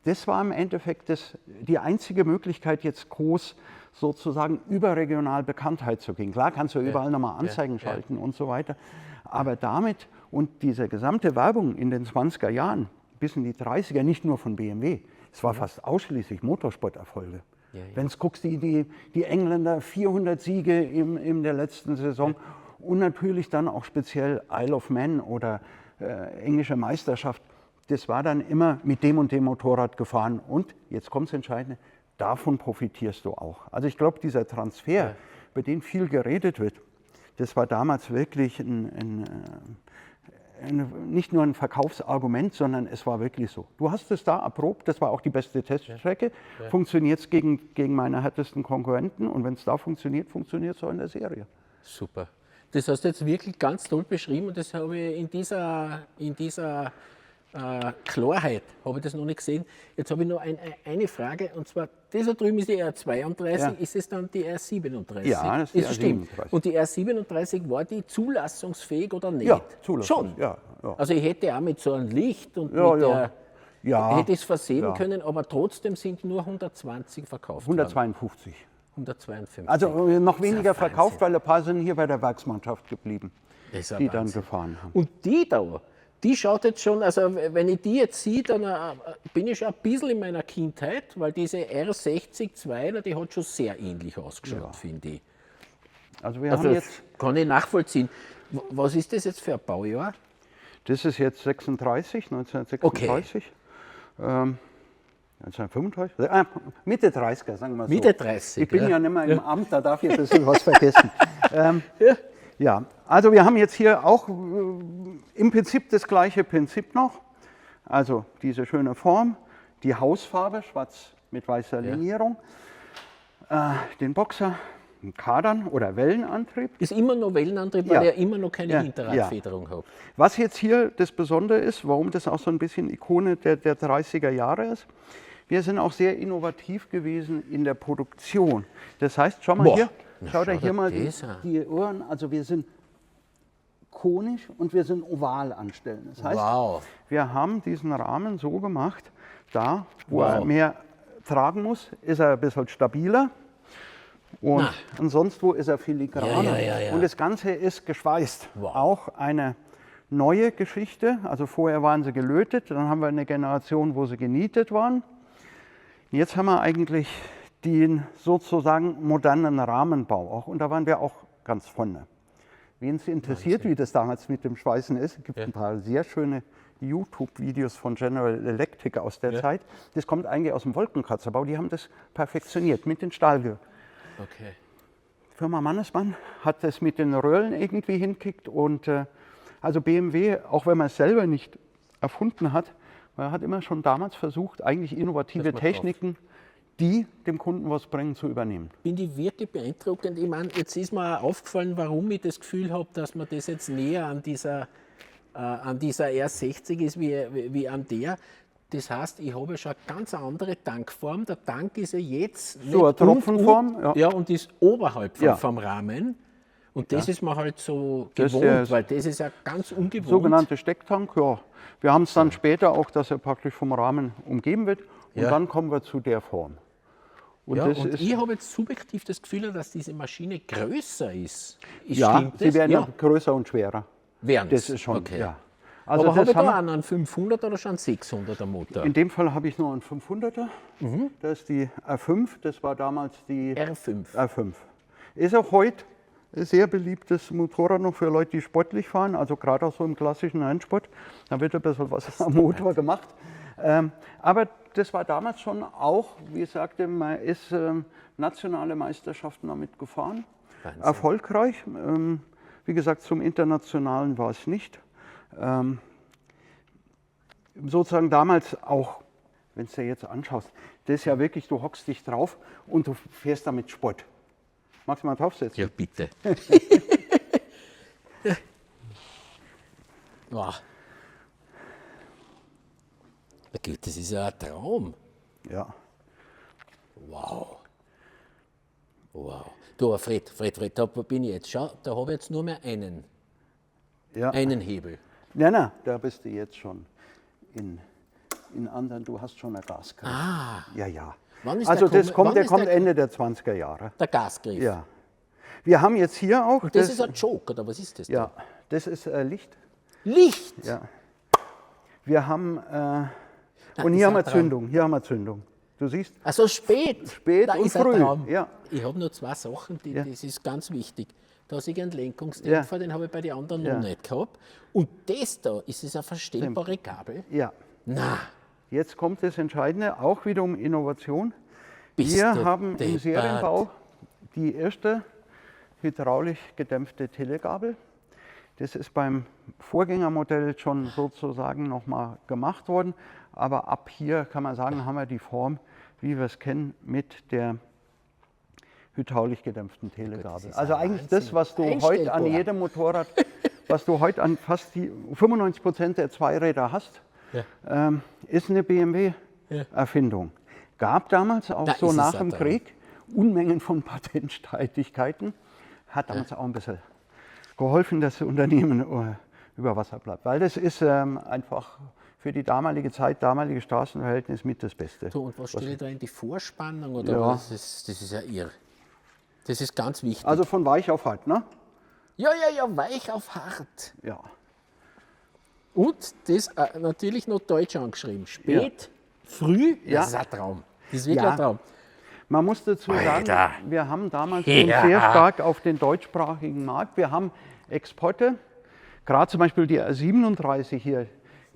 das war im Endeffekt die einzige Möglichkeit, jetzt groß sozusagen überregional Bekanntheit zu kriegen. Klar kannst du überall nochmal Anzeigen schalten und so weiter, aber damit und diese gesamte Werbung in den 20er Jahren bis in die 30er, nicht nur von BMW, es war fast ausschließlich Motorsporterfolge. Wenn du guckst, die Engländer 400 Siege in der letzten Saison und natürlich dann auch speziell Isle of Man oder englische Meisterschaft. Das war dann immer mit dem und dem Motorrad gefahren. Und jetzt kommt das Entscheidende, davon profitierst du auch. Also ich glaube, dieser Transfer, über den viel geredet wird, das war damals wirklich nicht nur ein Verkaufsargument, sondern es war wirklich so. Du hast es da erprobt, das war auch die beste Teststrecke, funktioniert es gegen meine härtesten Konkurrenten und wenn es da funktioniert, funktioniert es auch in der Serie. Super. Das hast du jetzt wirklich ganz toll beschrieben und das habe ich in dieser Klarheit habe ich das noch nicht gesehen. Jetzt habe ich noch eine Frage und zwar, das da drüben ist die R32, ist es dann die R37? Ja, das ist die R37. Und die R37, war die zulassungsfähig oder nicht? Ja, zulassungsfähig. Schon? Ja. Also ich hätte auch mit so einem Licht und hätte es versehen können, aber trotzdem sind nur 120 verkauft 152. worden. 152. Also noch weniger verkauft, weil ein paar sind hier bei der Werksmannschaft geblieben, die dann gefahren haben. Und die schaut jetzt schon, also wenn ich die jetzt sehe, dann bin ich schon ein bisschen in meiner Kindheit, weil diese R60-2, die hat schon sehr ähnlich ausgeschaut, finde ich. Also wir haben jetzt... Kann ich nachvollziehen. Was ist das jetzt für ein Baujahr? Das ist jetzt 1936. Okay. 1935? Mitte 30er, sagen wir mal so. Mitte 30. Ich bin ja nicht mehr im Amt, da darf ich ein bisschen was vergessen. Ja, also wir haben jetzt hier auch im Prinzip das gleiche Prinzip noch. Also diese schöne Form, die Hausfarbe, schwarz mit weißer Linierung, den Boxer, einen Kardan oder Wellenantrieb. Ist immer noch Wellenantrieb, weil er immer noch keine Hinterradfederung hat. Was jetzt hier das Besondere ist, warum das auch so ein bisschen Ikone der 30er Jahre ist, wir sind auch sehr innovativ gewesen in der Produktion. Das heißt, schau mal hier. Schau dir hier mal die Ohren, also wir sind konisch und wir sind oval anstellen. Das heißt, wir haben diesen Rahmen so gemacht, da wo er mehr tragen muss, ist er ein bisschen stabiler und ansonsten wo ist er filigraner. Und das Ganze ist geschweißt. Auch eine neue Geschichte, also vorher waren sie gelötet, dann haben wir eine Generation, wo sie genietet waren. Jetzt haben wir eigentlich den sozusagen modernen Rahmenbau auch. Und da waren wir auch ganz vorne. Wen es interessiert, wie das damals mit dem Schweißen ist, es gibt ein paar sehr schöne YouTube-Videos von General Electric aus der Zeit. Das kommt eigentlich aus dem Wolkenkratzerbau. Die haben das perfektioniert mit den Stahlgehören. Okay. Firma Mannesmann hat das mit den Röhren irgendwie hingekriegt. Und also BMW, auch wenn man es selber nicht erfunden hat, man hat immer schon damals versucht, eigentlich innovative Techniken, die dem Kunden was bringen, zu übernehmen. Bin ich wirklich beeindruckend. Ich meine, jetzt ist mir auch aufgefallen, warum ich das Gefühl habe, dass man das jetzt näher an dieser R60 ist wie an der. Das heißt, ich habe schon eine ganz andere Tankform. Der Tank ist ja jetzt so eine Tropfenform. Und ist oberhalb vom Rahmen. Und das ist mir halt so gewohnt, weil das ist ja ganz ungewohnt. Sogenannte Stecktank, ja. Wir haben es dann später auch, dass er praktisch vom Rahmen umgeben wird. Und dann kommen wir zu der Form. Und ich habe jetzt subjektiv das Gefühl, dass diese Maschine größer ist. Sie werden ja größer und schwerer. Werden das ist schon, Also aber habe ich da einen 500er oder schon einen 600er Motor? In dem Fall habe ich nur einen 500er. Das ist die R5, das war damals die R5. Ist auch heute ein sehr beliebtes Motorrad noch für Leute, die sportlich fahren, also gerade auch so im klassischen Rennsport. Da wird ein bisschen was am Motor gemacht. Aber das war damals schon auch, wie ich sagte, man ist nationale Meisterschaften damit gefahren. Wahnsinn. Erfolgreich. Wie gesagt, zum Internationalen war es nicht. Sozusagen damals auch, wenn du dir jetzt anschaust, das ist ja wirklich, du hockst dich drauf und du fährst damit Sport. Magst du mal draufsetzen? Ja, bitte. Wow. Das ist ja ein Traum. Ja. Wow. Du, aber Fred, da bin ich jetzt. Schau, da habe ich jetzt nur mehr einen Hebel. Nein, da bist du jetzt schon in anderen, du hast schon eine Gasgriff. Ja. Wann ist Also der der kommt Ende der 20er Jahre. Der Gasgriff. Ja. Wir haben jetzt hier auch... Und das ist ein Joke, oder was ist das? Ja, das ist Licht. Licht? Ja. Wir haben... und hier haben wir Zündung. Du siehst? Also spät. Spät da und ist früh. Ein Traum. Ja. Ich habe nur zwei Sachen, das ist ganz wichtig. Da ist ein Lenkungsdämpfer, den habe ich bei den anderen noch nicht gehabt. Und das da, ist es eine verstellbare Gabel? Ja. Na. Jetzt kommt das Entscheidende, auch wieder um Innovation. Bist Wir du haben im deppert. Serienbau die erste hydraulisch gedämpfte Telegabel. Das ist beim Vorgängermodell schon sozusagen nochmal gemacht worden. Aber ab hier kann man sagen, haben wir die Form, wie wir es kennen, mit der hydraulisch gedämpften Telegabel. Also eigentlich das, was du heute an jedem Motorrad, was du heute an fast die 95% der Zweiräder hast, ist eine BMW-Erfindung. Gab damals auch so nach dem Krieg Unmengen von Patentstreitigkeiten. Hat damals auch ein bisschen geholfen, dass das Unternehmen über Wasser bleibt. Weil das ist einfach für die damalige Zeit, damalige Straßenverhältnis mit das Beste. Du, und was stelle ich da in die Vorspannung? Oder das ist ja irr. Das ist ganz wichtig. Also von weich auf hart, ne? Ja, weich auf hart. Ja. Und das natürlich noch deutsch angeschrieben. Spät, früh, das ist ein Traum. Das ist wirklich ein Traum. Man muss dazu sagen, wir haben damals schon sehr stark auf den deutschsprachigen Markt. Wir haben Exporte, gerade zum Beispiel die R37 hier,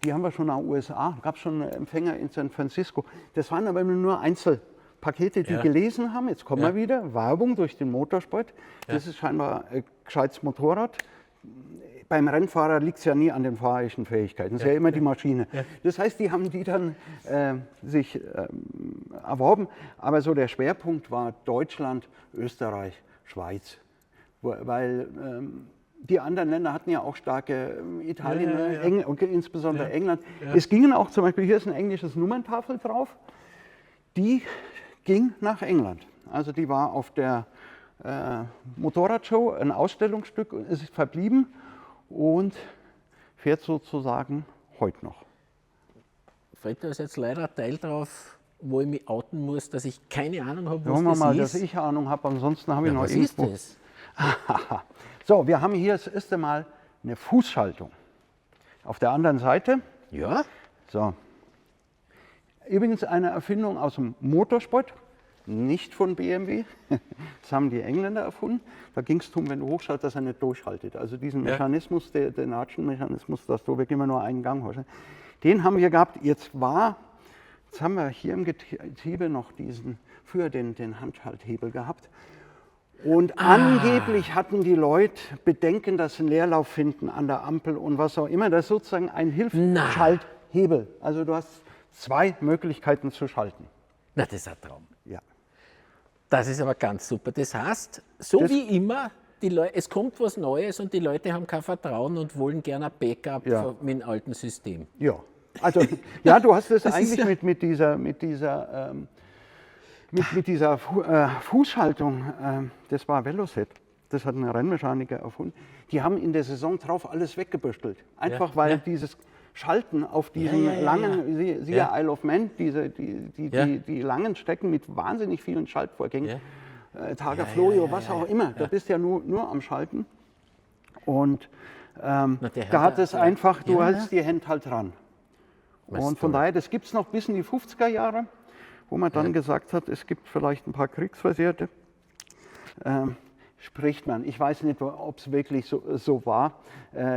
die haben wir schon nach den USA. Es gab schon einen Empfänger in San Francisco. Das waren aber nur Einzelpakete, die gelesen haben. Jetzt kommen wir wieder, Werbung durch den Motorsport. Das ist scheinbar ein gescheites Motorrad. Beim Rennfahrer liegt es ja nie an den fahrerischen Fähigkeiten, es ist ja immer die Maschine. Das heißt, die haben die dann sich erworben, aber so der Schwerpunkt war Deutschland, Österreich, Schweiz, weil die anderen Länder hatten ja auch starke, Italien, insbesondere England. Es gingen auch zum Beispiel, hier ist ein englisches Nummerntafel drauf, die ging nach England. Also die war auf der Motorradshow, ein Ausstellungsstück, ist verblieben und fährt sozusagen heute noch. Fred, da ist jetzt leider ein Teil drauf, wo ich mich outen muss, dass ich keine Ahnung habe, was Sagen wir das mal, ist. dass ich Ahnung habe, ansonsten habe ich noch was irgendwo... ist das? So, wir haben hier das erste Mal eine Fußschaltung. Auf der anderen Seite... Ja? So. Übrigens eine Erfindung aus dem Motorsport. Nicht von BMW, das haben die Engländer erfunden. Da ging es darum, wenn du hochschaltest, dass er nicht durchhaltet. Also diesen Mechanismus, den Latschen-Mechanismus, dass du wirklich immer nur einen Gang hast. Den haben wir gehabt. Jetzt haben wir hier im Getriebe noch früher den Handschalthebel gehabt. Und angeblich hatten die Leute Bedenken, dass sie einen Leerlauf finden an der Ampel und was auch immer. Das ist sozusagen ein Hilfsschalthebel. Also du hast zwei Möglichkeiten zu schalten. Na, das ist ein Traum. Ja. Das ist aber ganz super. Das heißt, wie immer, es kommt was Neues und die Leute haben kein Vertrauen und wollen gerne ein Backup mit dem alten System. Ja, also du hast es eigentlich mit dieser Fußschaltung, das war Velocet, das hat ein Rennmechaniker erfunden. Die haben in der Saison drauf alles weggebüstelt. Einfach weil dieses Schalten auf diesen langen, siehe Isle of Man, die langen Strecken mit wahnsinnig vielen Schaltvorgängen, Targa-Florio, was auch immer, da bist du ja nur am Schalten. Und da hat es einfach, du hältst die Hände halt dran. Und von daher, das gibt es noch bis in die 50er Jahre, wo man dann gesagt hat, es gibt vielleicht ein paar Kriegsversehrte. Spricht man. Ich weiß nicht, ob es wirklich so war.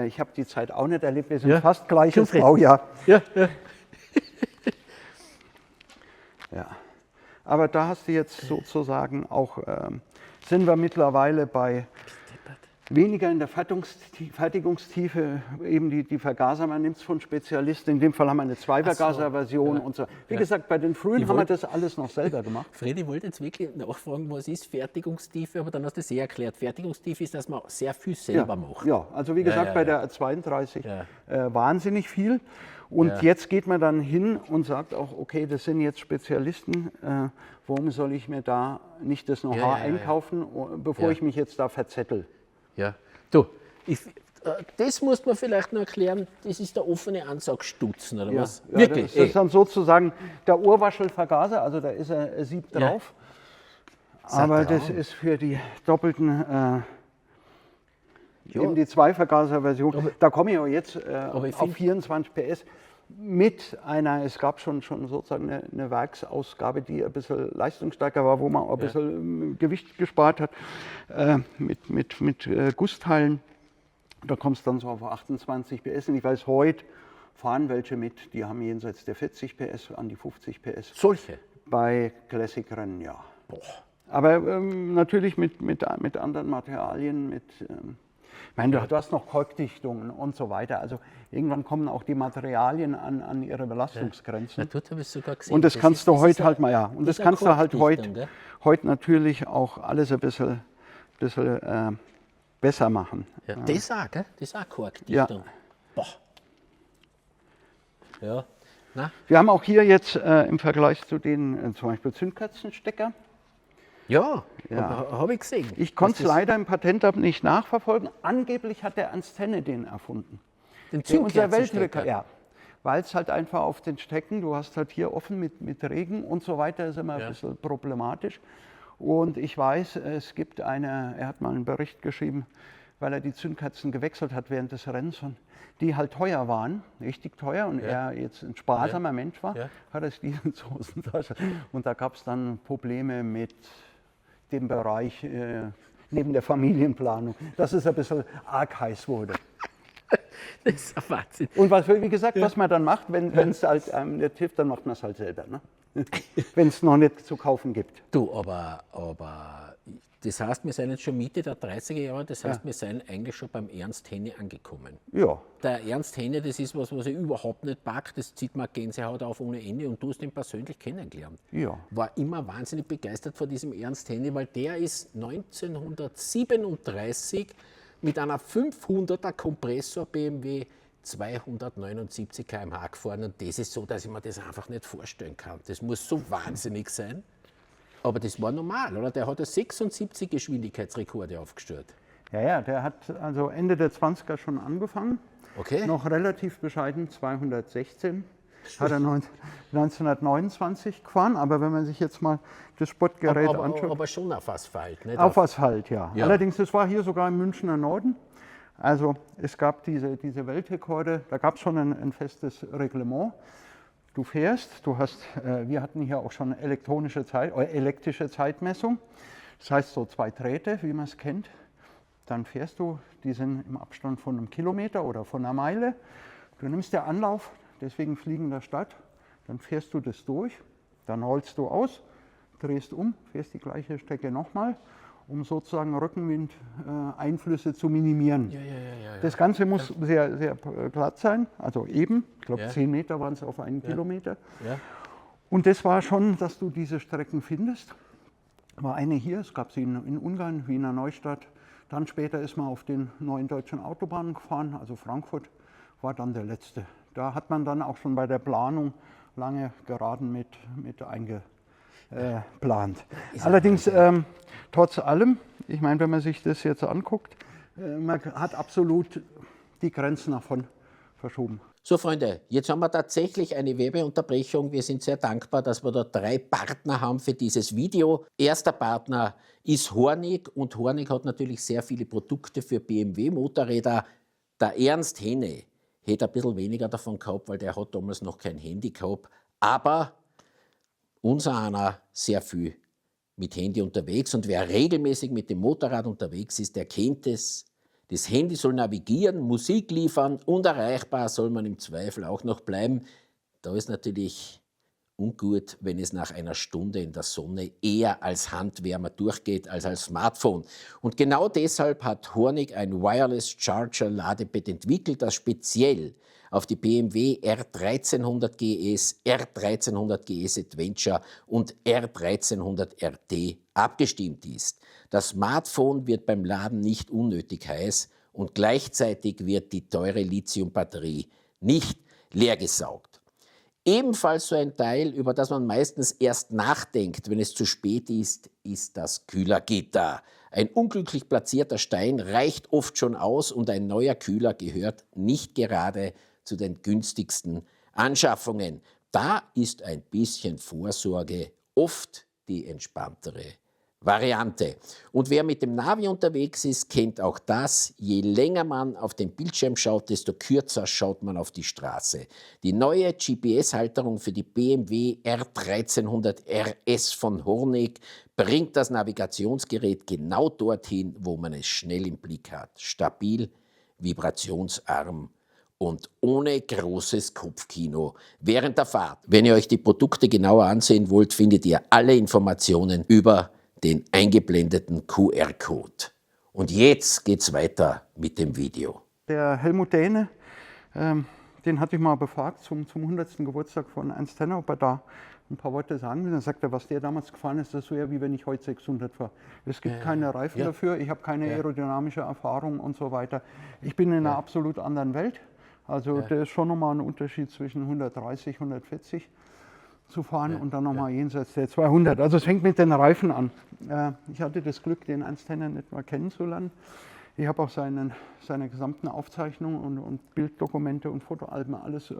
Ich habe die Zeit auch nicht erlebt. Wir sind fast gleiches Baujahr. Ja. Aber da hast du jetzt sozusagen auch, sind wir mittlerweile bei weniger in der Fertigungstiefe, eben die Vergaser, man nimmt es von Spezialisten. In dem Fall haben wir eine Zwei-Vergaser-Version und so. Wie gesagt, bei den frühen haben wir das alles noch selber gemacht. Freddy, ich wollte jetzt wirklich nachfragen, was ist Fertigungstiefe, aber dann hast du es erklärt. Fertigungstiefe ist, dass man sehr viel selber macht. Ja, also wie gesagt, bei der 32 wahnsinnig viel. Und jetzt geht man dann hin und sagt auch, okay, das sind jetzt Spezialisten, warum soll ich mir da nicht das Know-how einkaufen, bevor ich mich jetzt da verzettel? Ja, du, das muss man vielleicht noch erklären, das ist der offene Ansaugstutzen, oder was? Ja, wirklich? Das ist dann sozusagen der Ohrwaschelvergaser, also da ist ein Sieb drauf. Aber das ist für die doppelten, eben die Zwei-Vergaser-Version. Da komme ich auch jetzt auf 24 PS mit einer, es gab schon sozusagen eine Werksausgabe, die ein bisschen leistungsstärker war, wo man auch ein bisschen Gewicht gespart hat, mit Gussteilen. Da kommst du dann so auf 28 PS. Und ich weiß, heute fahren welche mit, die haben jenseits der 40 PS, an die 50 PS. Solche? Bei Classic-Rennen, ja. Boah. Aber natürlich mit anderen Materialien, ich meine, du hast noch Kalkdichtungen und so weiter. Also irgendwann kommen auch die Materialien an ihre Belastungsgrenzen. Ja, dort habe ich sogar gesehen. Und das kannst du heute halt mal, und das kannst du halt heute natürlich auch alles ein bisschen besser machen. Ja. Das auch, gell? Das ist auch Kalkdichtung. Ja. Boah. Ja. Na? Wir haben auch hier jetzt im Vergleich zu den zum Beispiel Zündkerzenstecker. Ja, habe ich gesehen. Ich konnte es leider im Patentamt nicht nachverfolgen. Angeblich hat der Ernst Henne den erfunden. Den Zündkerzenstecker? Ja, weil es halt einfach auf den Stecken, du hast halt hier offen mit Regen und so weiter, ist immer ein bisschen problematisch. Und ich weiß, es gibt er hat mal einen Bericht geschrieben, weil er die Zündkerzen gewechselt hat während des Rennens, und die halt teuer waren, richtig teuer, und er jetzt ein sparsamer Mensch war, hat er die ins Hosentasche. Und da gab es dann Probleme mit dem Bereich neben der Familienplanung, dass es ein bisschen arg heiß wurde. Das ist ein Wahnsinn. Und wie gesagt, was man dann macht, wenn es halt nicht hilft, dann macht man es halt selber, ne? Wenn es noch nicht zu kaufen gibt. Du, aber das heißt, wir sind jetzt schon Mitte der 30er Jahre, das heißt, wir sind eigentlich schon beim Ernst Henne angekommen. Ja. Der Ernst Henne, das ist was ich überhaupt nicht packt, das zieht mir Gänsehaut auf ohne Ende, und du hast ihn persönlich kennengelernt. Ja. War immer wahnsinnig begeistert von diesem Ernst Henne, weil der ist 1937 mit einer 500er Kompressor BMW 279 km/h gefahren, und das ist so, dass ich mir das einfach nicht vorstellen kann. Das muss so wahnsinnig sein. Aber das war normal, oder? Der hat ja 76 Geschwindigkeitsrekorde aufgestellt. Ja, der hat also Ende der 20er schon angefangen. Okay. Noch relativ bescheiden, 216. Hat er 1929 gefahren, aber wenn man sich jetzt mal das Sportgerät anschaut. Aber schon auf Asphalt, nicht? Auf Asphalt, ja. Allerdings, das war hier sogar im Münchner Norden. Also es gab diese Weltrekorde, da gab es schon ein festes Reglement. Du fährst, wir hatten hier auch schon elektrische Zeitmessung. Das heißt so 2 Drähte, wie man es kennt. Dann fährst du, die sind im Abstand von einem Kilometer oder von einer Meile. Du nimmst den Anlauf, deswegen Fliegen der Stadt, dann fährst du das durch, dann rollst du aus, drehst um, fährst die gleiche Strecke nochmal, um sozusagen Rückenwindeinflüsse zu minimieren. Das Ganze muss sehr, sehr glatt sein, also eben, ich glaube 10 Meter waren es auf einen Kilometer. Ja. Und das war schon, dass du diese Strecken findest. War eine hier, es gab sie in Ungarn, Wiener Neustadt. Dann später ist man auf den neuen deutschen Autobahnen gefahren, also Frankfurt war dann der letzte. Da hat man dann auch schon bei der Planung lange Geraden mit eingeplant. Allerdings, trotz allem, ich meine, wenn man sich das jetzt anguckt, man hat absolut die Grenzen davon verschoben. So, Freunde, jetzt haben wir tatsächlich eine Werbeunterbrechung. Wir sind sehr dankbar, dass wir da 3 Partner haben für dieses Video. Erster Partner ist Hornig, und Hornig hat natürlich sehr viele Produkte für BMW-Motorräder. Der Ernst Henne hätte ein bisschen weniger davon gehabt, weil der hat damals noch kein Handy gehabt. Aber unser einer sehr viel mit Handy unterwegs, und wer regelmäßig mit dem Motorrad unterwegs ist, der kennt es. Das Handy soll navigieren, Musik liefern, und erreichbar soll man im Zweifel auch noch bleiben. Da ist natürlich ungut, wenn es nach einer Stunde in der Sonne eher als Handwärmer durchgeht als als Smartphone. Und genau deshalb hat Hornig ein Wireless Charger Ladepad entwickelt, das speziell auf die BMW R1300 GS, R1300 GS Adventure und R1300 RT abgestimmt ist. Das Smartphone wird beim Laden nicht unnötig heiß und gleichzeitig wird die teure Lithiumbatterie nicht leergesaugt. Ebenfalls so ein Teil, über das man meistens erst nachdenkt, wenn es zu spät ist, ist das Kühlergitter. Ein unglücklich platzierter Stein reicht oft schon aus und ein neuer Kühler gehört nicht gerade zu den günstigsten Anschaffungen. Da ist ein bisschen Vorsorge oft die entspanntere Variante. Und wer mit dem Navi unterwegs ist, kennt auch das. Je länger man auf den Bildschirm schaut, desto kürzer schaut man auf die Straße. Die neue GPS-Halterung für die BMW R1300 RS von Hornig bringt das Navigationsgerät genau dorthin, wo man es schnell im Blick hat. Stabil, vibrationsarm und ohne großes Kopfkino während der Fahrt. Wenn ihr euch die Produkte genauer ansehen wollt, findet ihr alle Informationen über den eingeblendeten QR-Code. Und jetzt geht's weiter mit dem Video. Der Helmut Dähne, den hatte ich mal befragt zum 100. Geburtstag von Ernst Tenner, ob er da ein paar Worte sagen will. Dann sagt er, was der damals gefahren ist, das ist so ja wie wenn ich heute 600 fahre. Es gibt keine Reifen dafür, ich habe keine aerodynamische Erfahrung und so weiter. Ich bin in einer absolut anderen Welt. Also der ist schon nochmal ein Unterschied zwischen 130, 140 zu fahren und dann nochmal jenseits der 200. Also es fängt mit den Reifen an. Ich hatte das Glück, den Ernst Tenner nicht mal kennenzulernen. Ich habe auch seine gesamten Aufzeichnungen und Bilddokumente und Fotoalben alles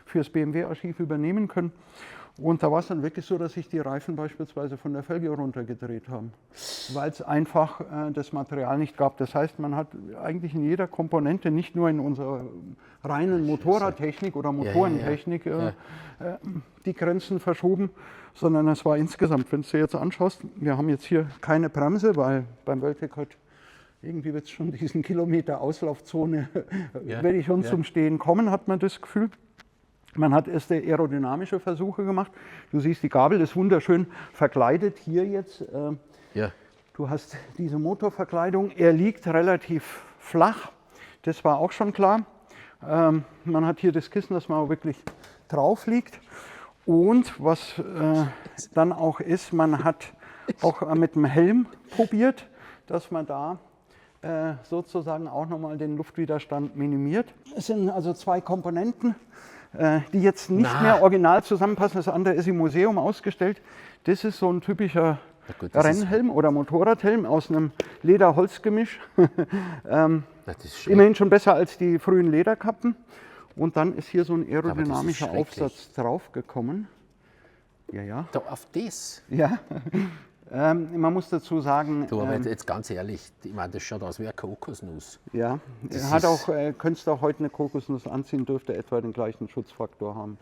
fürs BMW-Archiv übernehmen können. Und da war es dann wirklich so, dass sich die Reifen beispielsweise von der Felge runtergedreht haben, weil es einfach das Material nicht gab. Das heißt, man hat eigentlich in jeder Komponente, nicht nur in unserer reinen Motorradtechnik oder Motorentechnik, die Grenzen verschoben, sondern es war insgesamt, wenn du dir jetzt anschaust, wir haben jetzt hier keine Bremse, weil beim Weltrekord irgendwie wird es schon diesen Kilometer Auslaufzone, werde ich schon zum Stehen kommen, hat man das Gefühl. Man hat erste aerodynamische Versuche gemacht. Du siehst, die Gabel ist wunderschön verkleidet hier jetzt. Du hast diese Motorverkleidung. Er liegt relativ flach. Das war auch schon klar. Man hat hier das Kissen, dass man auch wirklich drauf liegt. Und was dann auch ist, man hat auch mit dem Helm probiert, dass man da sozusagen auch nochmal den Luftwiderstand minimiert. Es sind also zwei Komponenten, die jetzt nicht mehr original zusammenpassen. Das andere ist im Museum ausgestellt. Das ist so ein typischer Rennhelm oder Motorradhelm aus einem Leder-Holz-Gemisch. Immerhin schon besser als die frühen Lederkappen. Und dann ist hier so ein aerodynamischer Aufsatz draufgekommen. Ja. Da auf das? Ja. Man muss dazu sagen. Du, aber jetzt ganz ehrlich, ich meine, das schaut aus wie eine Kokosnuss. Ja, hat auch, könntest du auch heute eine Kokosnuss anziehen, dürfte etwa den gleichen Schutzfaktor haben.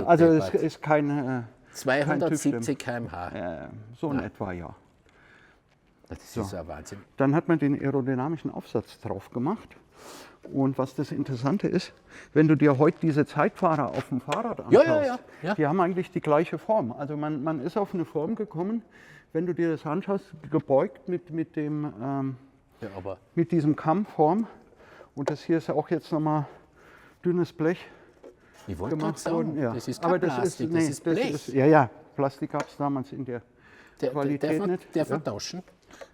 Also es ist kein 270 km/h. So in etwa, ja. Das ist ein Wahnsinn. Dann hat man den aerodynamischen Aufsatz drauf gemacht. Und was das Interessante ist, wenn du dir heute diese Zeitfahrer auf dem Fahrrad anschaust, die haben eigentlich die gleiche Form. Also man ist auf eine Form gekommen, wenn du dir das anschaust, gebeugt mit diesem Kammform. Und das hier ist auch jetzt nochmal dünnes Blech. Ich wollte gerade sagen, das ist kein Plastik, das ist Blech. Plastik gab es damals in der Qualität nicht. Darf man tauschen?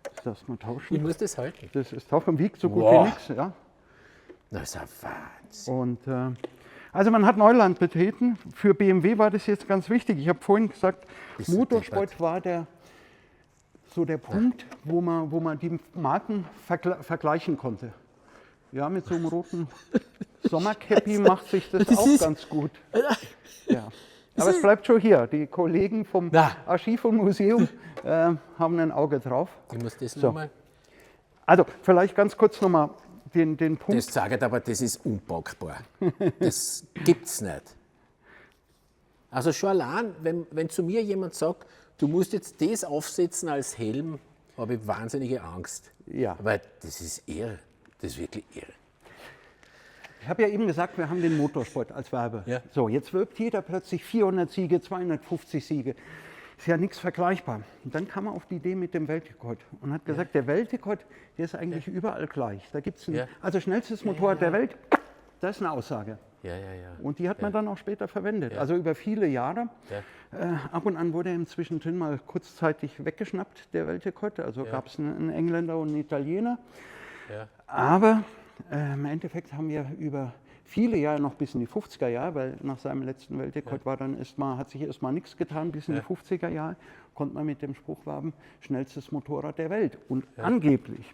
Das darf man tauschen. Ich muss das halten. Das ist tauschen, wiegt so gut wie nichts. Ja. Das ist ein Wahnsinn. Und, also man hat Neuland betreten. Für BMW war das jetzt ganz wichtig. Ich habe vorhin gesagt, Motorsport war der Punkt, wo man die Marken vergleichen konnte. Ja, mit so einem roten Sommercappy macht sich das auch ganz gut. Ja. Aber es bleibt schon hier. Die Kollegen vom Archiv und Museum haben ein Auge drauf. Ich muss das nochmal. Also vielleicht ganz kurz nochmal den Punkt. Das sagt aber, das ist unpackbar. Das gibt's nicht. Also schon allein, wenn zu mir jemand sagt, du musst jetzt das aufsetzen als Helm, habe ich wahnsinnige Angst. Ja. Weil das ist irre. Das ist wirklich irre. habe ja eben gesagt, wir haben den Motorsport als Werbe. Ja. So, jetzt wirbt jeder plötzlich 400 Siege, 250 Siege. Ist ja nichts vergleichbar. Und dann kam er auf die Idee mit dem Weltrekord und hat gesagt, der Weltrekord, der ist eigentlich überall gleich. Da gibt's also schnellstes Motorrad der Welt, das ist eine Aussage. Ja. Und die hat man dann auch später verwendet. Also über viele Jahre. Ab und an wurde er inzwischen mal kurzzeitig weggeschnappt, der Weltrekord. Also gab es einen Engländer und einen Italiener. Aber im Endeffekt haben wir über viele Jahre, noch bis in die 50er Jahre, weil nach seinem letzten Weltrekord hat sich erstmal nichts getan, bis in die 50er Jahre, konnte man mit dem Spruch werben, schnellstes Motorrad der Welt. Und angeblich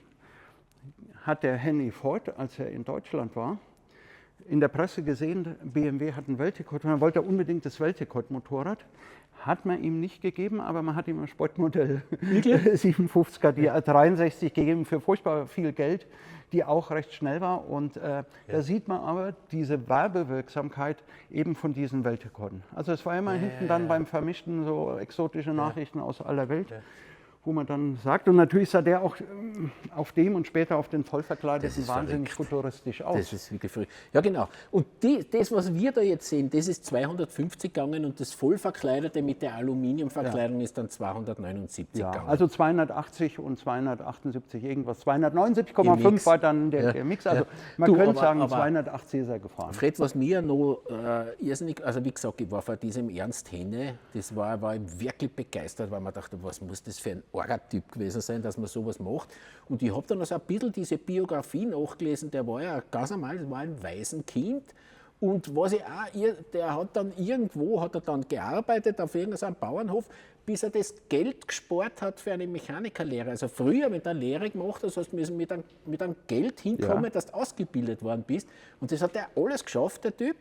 hat der Henry Ford, als er in Deutschland war, in der Presse gesehen, BMW hat einen Weltrekord, und dann wollte er unbedingt das Weltrekordmotorrad. Hat man ihm nicht gegeben, aber man hat ihm ein Sportmodell 57er, die 63 gegeben für furchtbar viel Geld, die auch recht schnell war. Und da sieht man aber diese Werbewirksamkeit eben von diesen Weltrekorden. Also es war immer hinten dann beim Vermischten so exotische Nachrichten aus aller Welt. Wo man dann sagt, und natürlich sah der auch auf dem und später auf den vollverkleideten wahnsinnig futuristisch aus. Das ist wirklich verrückt. Ja, genau. Und das, was wir da jetzt sehen, das ist 250 gegangen und das vollverkleidete mit der Aluminiumverkleidung ist dann 279 gegangen. Also 280 und 278 irgendwas. 279,5 war dann der Mix. Also man könnte sagen, 280 ist er gefahren. Fred, was mir noch irrsinnig, also wie gesagt, ich war vor diesem Ernst Henne, war ich wirklich begeistert, weil man dachte, was muss das für ein Orga-Typ gewesen sein, dass man sowas macht. Und ich habe dann also ein bisschen diese Biografie nachgelesen, der war ja ganz normal, das war ein Waisenkind. Und was ich auch, der hat dann gearbeitet auf irgendeinem Bauernhof, bis er das Geld gespart hat für eine Mechanikerlehre. Also früher, wenn du eine Lehre gemacht hast, hast du mit einem Geld hinkommen, dass du ausgebildet worden bist. Und das hat er alles geschafft, der Typ.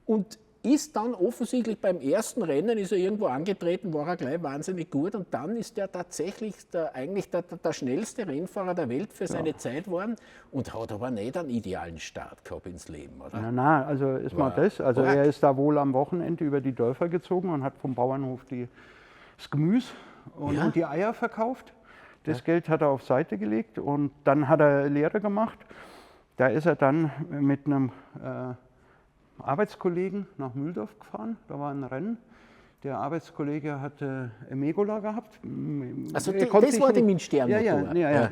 Und ist dann offensichtlich beim ersten Rennen, ist er irgendwo angetreten, war er gleich wahnsinnig gut und dann ist er tatsächlich der schnellste Rennfahrer der Welt für seine Zeit geworden und hat aber nicht einen idealen Start gehabt ins Leben, oder? Nein, also erstmal das. Also er ist da wohl am Wochenende über die Dörfer gezogen und hat vom Bauernhof das Gemüse und die Eier verkauft. Das Geld hat er auf Seite gelegt und dann hat er Lehre gemacht. Da ist er dann mit einem Arbeitskollegen nach Mühldorf gefahren, da war ein Rennen. Der Arbeitskollege hatte Megola gehabt. Also das war die Münstern-Motor? Ja.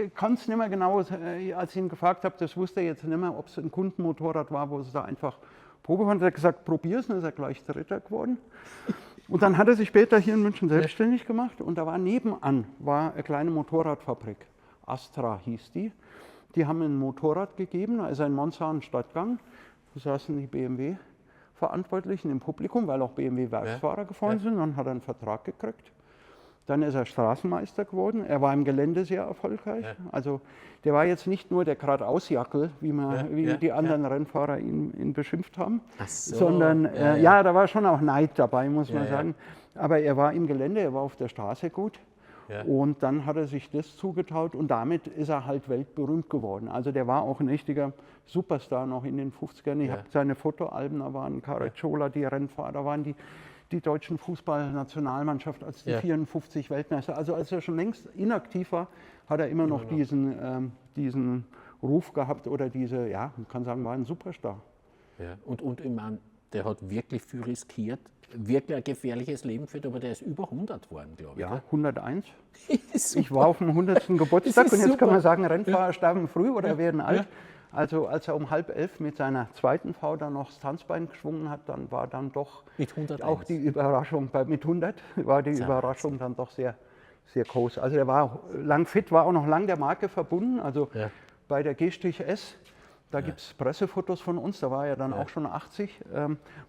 Ich kann es nicht mehr genau, als ich ihn gefragt habe, das wusste er jetzt nicht mehr, ob es ein Kundenmotorrad war, wo es da einfach Probe hat. Er hat gesagt, probier's, dann ist er gleich Dritter geworden. Und dann hat er sich später hier in München selbstständig gemacht und da war nebenan eine kleine Motorradfabrik. Astra hieß die. Die haben ein Motorrad gegeben, da ist er in Monza in Stadtgang. Da saßen die BMW-Verantwortlichen im Publikum, weil auch BMW-Werksfahrer gefahren sind. Dann hat er einen Vertrag gekriegt. Dann ist er Straßenmeister geworden. Er war im Gelände sehr erfolgreich. Also der war jetzt nicht nur der Geradeausjackel, wie die anderen Rennfahrer ihn beschimpft haben, sondern da war schon auch Neid dabei, muss man sagen. Aber er war im Gelände, er war auf der Straße gut. Und dann hat er sich das zugetraut und damit ist er halt weltberühmt geworden. Also der war auch ein richtiger Superstar noch in den 50ern. Ich habe seine Fotoalben, da waren Caracciola, die Rennfahrer, da waren die deutschen Fußballnationalmannschaft als die 54 Weltmeister. Also als er schon längst inaktiv war, hat er immer noch diesen Ruf gehabt oder man kann sagen, war ein Superstar. Ja. Und ich meine, der hat wirklich viel riskiert, wirklich ein gefährliches Leben geführt, aber der ist über 100 geworden, glaube ich. Ja, 101. Ich war auf dem 100. Geburtstag und jetzt kann man sagen, Rennfahrer sterben früh oder werden alt. Also als er um 10:30 mit seiner zweiten Frau dann noch das Tanzbein geschwungen hat, dann war dann doch auch die Überraschung, mit 100 war die Überraschung dann doch sehr, sehr groß. Also er war lang fit, war auch noch lang der Marke verbunden, also bei der G-S. Da gibt es Pressefotos von uns, da war er dann auch schon 80,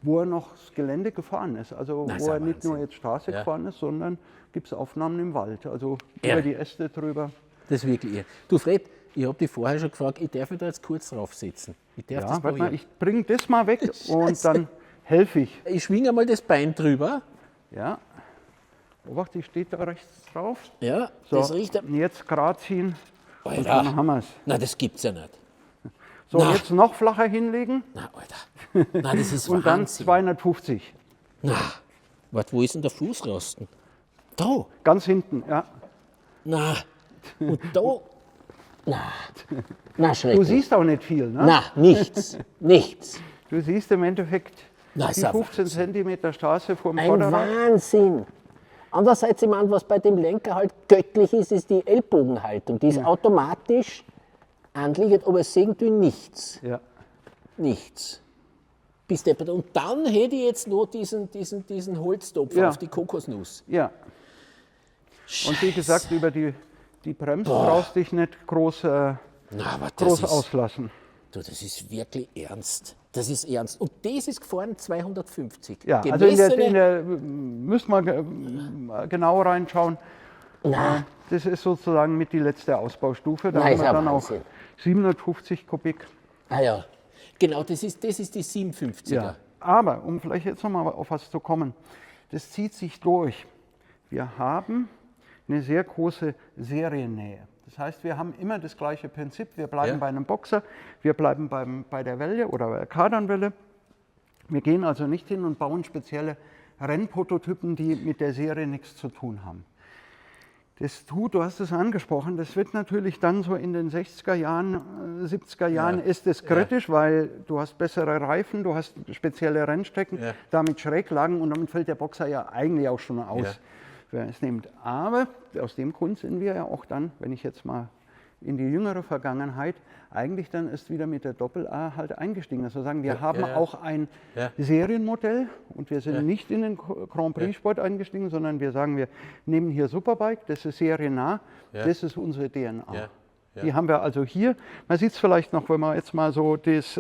wo er noch das Gelände gefahren ist. Also wo er nicht nur jetzt Straße gefahren ist, sondern gibt es Aufnahmen im Wald, also über die Äste drüber. Das ist wirklich irre. Du Fred, ich habe dich vorher schon gefragt, ich darf da jetzt kurz drauf sitzen. Warte mal, ich bringe das mal weg und dann helfe ich. Ich schwinge einmal das Bein drüber. Ja. Obacht, die steht da rechts drauf. Ja, so, das riecht. Jetzt gerade ziehen Alter. Und dann haben wir es. Nein, das gibt's ja nicht. So, jetzt noch flacher hinlegen. Na, Alter. Nein, das ist und Wahnsinn. Dann 250. Na, warte, wo ist denn der Fußrasten? Da. Ganz hinten, ja. Na, und da. Na, schrecklich. Du siehst auch nicht viel, ne? Na, nichts, nichts. Du siehst im Endeffekt Na, die ist ein 15 Zentimeter Straße vor dem Ein Vorderrad. Wahnsinn. Andererseits, ich meine, was bei dem Lenker halt göttlich ist, ist die Ellbogenhaltung. Die ist automatisch anliegend, aber sehen tue nichts. Ja. Nichts. Bis deppert. Und dann hätte ich jetzt noch diesen Holztopf auf die Kokosnuss. Ja. Und wie gesagt, über die Bremse brauchst du dich nicht groß auslassen. Du, das ist wirklich ernst. Das ist ernst. Und das ist gefahren 250. Ja, also in der müssen wir genau reinschauen. Das ist sozusagen mit die letzte Ausbaustufe. Da haben wir dann auch 750 Kubik. Ah ja, genau, das ist die 57er. Ja. Aber um vielleicht jetzt nochmal auf was zu kommen, das zieht sich durch. Wir haben eine sehr große Seriennähe. Das heißt, wir haben immer das gleiche Prinzip. Wir bleiben bei einem Boxer, wir bleiben bei der Welle oder bei der Kardanwelle. Wir gehen also nicht hin und bauen spezielle Rennprototypen, die mit der Serie nichts zu tun haben. Du hast es angesprochen, das wird natürlich dann so in den 60er Jahren, 70er Jahren ist es kritisch, weil du hast bessere Reifen, du hast spezielle Rennstrecken, damit Schräglagen und damit fällt der Boxer ja eigentlich auch schon aus, wer es nimmt. Aber aus dem Grund sind wir ja auch dann, wenn ich jetzt mal in die jüngere Vergangenheit, eigentlich dann erst wieder mit der Doppel-A halt eingestiegen. Also sagen, wir haben auch ein Serienmodell und wir sind nicht in den Grand Prix-Sport eingestiegen, sondern wir sagen, wir nehmen hier Superbike, das ist seriennah, das ist unsere DNA. Die haben wir also hier. Man sieht es vielleicht noch, wenn wir jetzt mal so das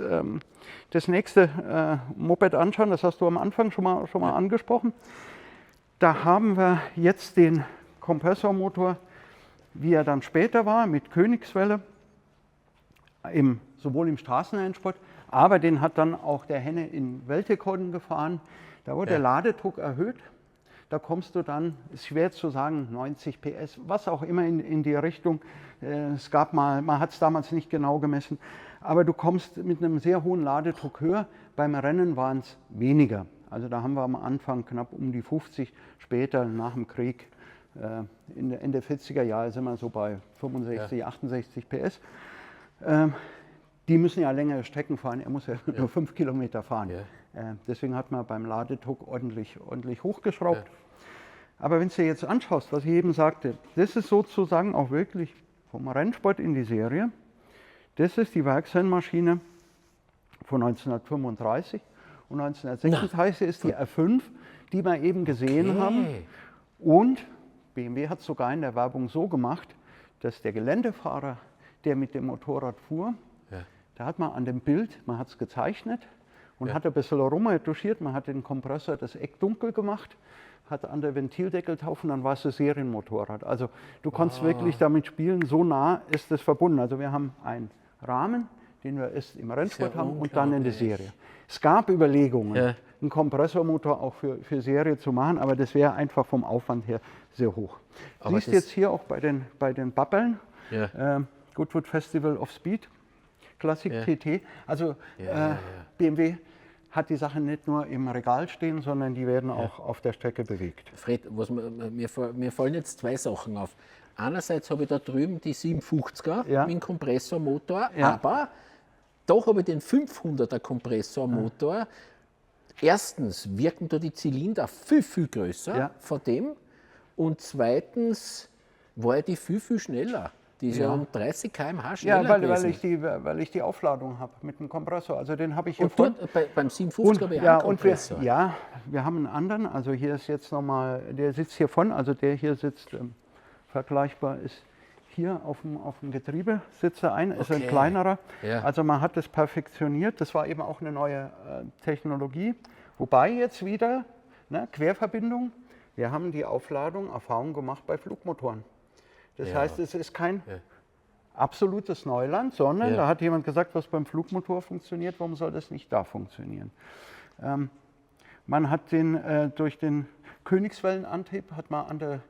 nächste Moped anschauen, das hast du am Anfang schon mal angesprochen. Da haben wir jetzt den Kompressormotor, wie er dann später war, mit Königswelle, sowohl im Straßenrennsport, aber den hat dann auch der Henne in Weltrekorden gefahren. Da wurde der Ladedruck erhöht. Da kommst du dann, ist schwer zu sagen, 90 PS, was auch immer in die Richtung. Es gab man hat es damals nicht genau gemessen, aber du kommst mit einem sehr hohen Ladedruck höher. Beim Rennen waren es weniger. Also da haben wir am Anfang knapp um die 50, später nach dem Krieg in der 40er Jahre sind wir so bei 65, 68 PS. Die müssen ja längere Strecken fahren, er muss ja nur 5 Kilometer fahren. Deswegen hat man beim Ladedruck ordentlich hochgeschraubt. Aber wenn du dir jetzt anschaust, was ich eben sagte, das ist sozusagen auch wirklich vom Rennsport in die Serie. Das ist die Werksrennmaschine von 1935 und 1936 ist die R5, die wir eben gesehen haben. Und BMW hat es sogar in der Werbung so gemacht, dass der Geländefahrer, der mit dem Motorrad fuhr, da hat man an dem Bild, man hat es gezeichnet und hat ein bisschen rumretuschiert, man hat den Kompressor das Eck dunkel gemacht, hat an der Ventildeckeltaufe und dann war es ein Serienmotorrad. Also du kannst wirklich damit spielen, so nah ist es verbunden. Also wir haben einen Rahmen, den wir erst im Rennsport haben und dann in der Serie. Es gab Überlegungen, einen Kompressormotor auch für Serie zu machen, aber das wäre einfach vom Aufwand her sehr hoch. Du siehst jetzt hier auch bei den Bappeln, Goodwood Festival of Speed, Classic TT. Also BMW hat die Sachen nicht nur im Regal stehen, sondern die werden auch auf der Strecke bewegt. Fred, mir fallen jetzt zwei Sachen auf. Einerseits habe ich da drüben die 750er mit dem Kompressormotor, aber doch habe ich den 500er Kompressormotor. Erstens wirken da die Zylinder viel, viel größer von dem und zweitens war die viel, viel schneller. Die ist ja um 30 km/h schneller gewesen. Weil ich die Aufladung habe mit dem Kompressor. Also den habe ich hier und beim 750 habe ich auch einen Kompressor. Wir haben einen anderen. Also hier ist jetzt nochmal, der sitzt hier vorne, also der hier sitzt, vergleichbar ist hier auf dem Getriebe, sitzt er ein, ist ein kleinerer. Also man hat das perfektioniert. Das war eben auch eine neue Technologie. Wobei jetzt wieder, Querverbindung, wir haben die Aufladung, Erfahrung gemacht bei Flugmotoren. Das heißt, es ist kein absolutes Neuland, sondern da hat jemand gesagt, was beim Flugmotor funktioniert, warum soll das nicht da funktionieren? Man hat durch den Königswellenantrieb hat man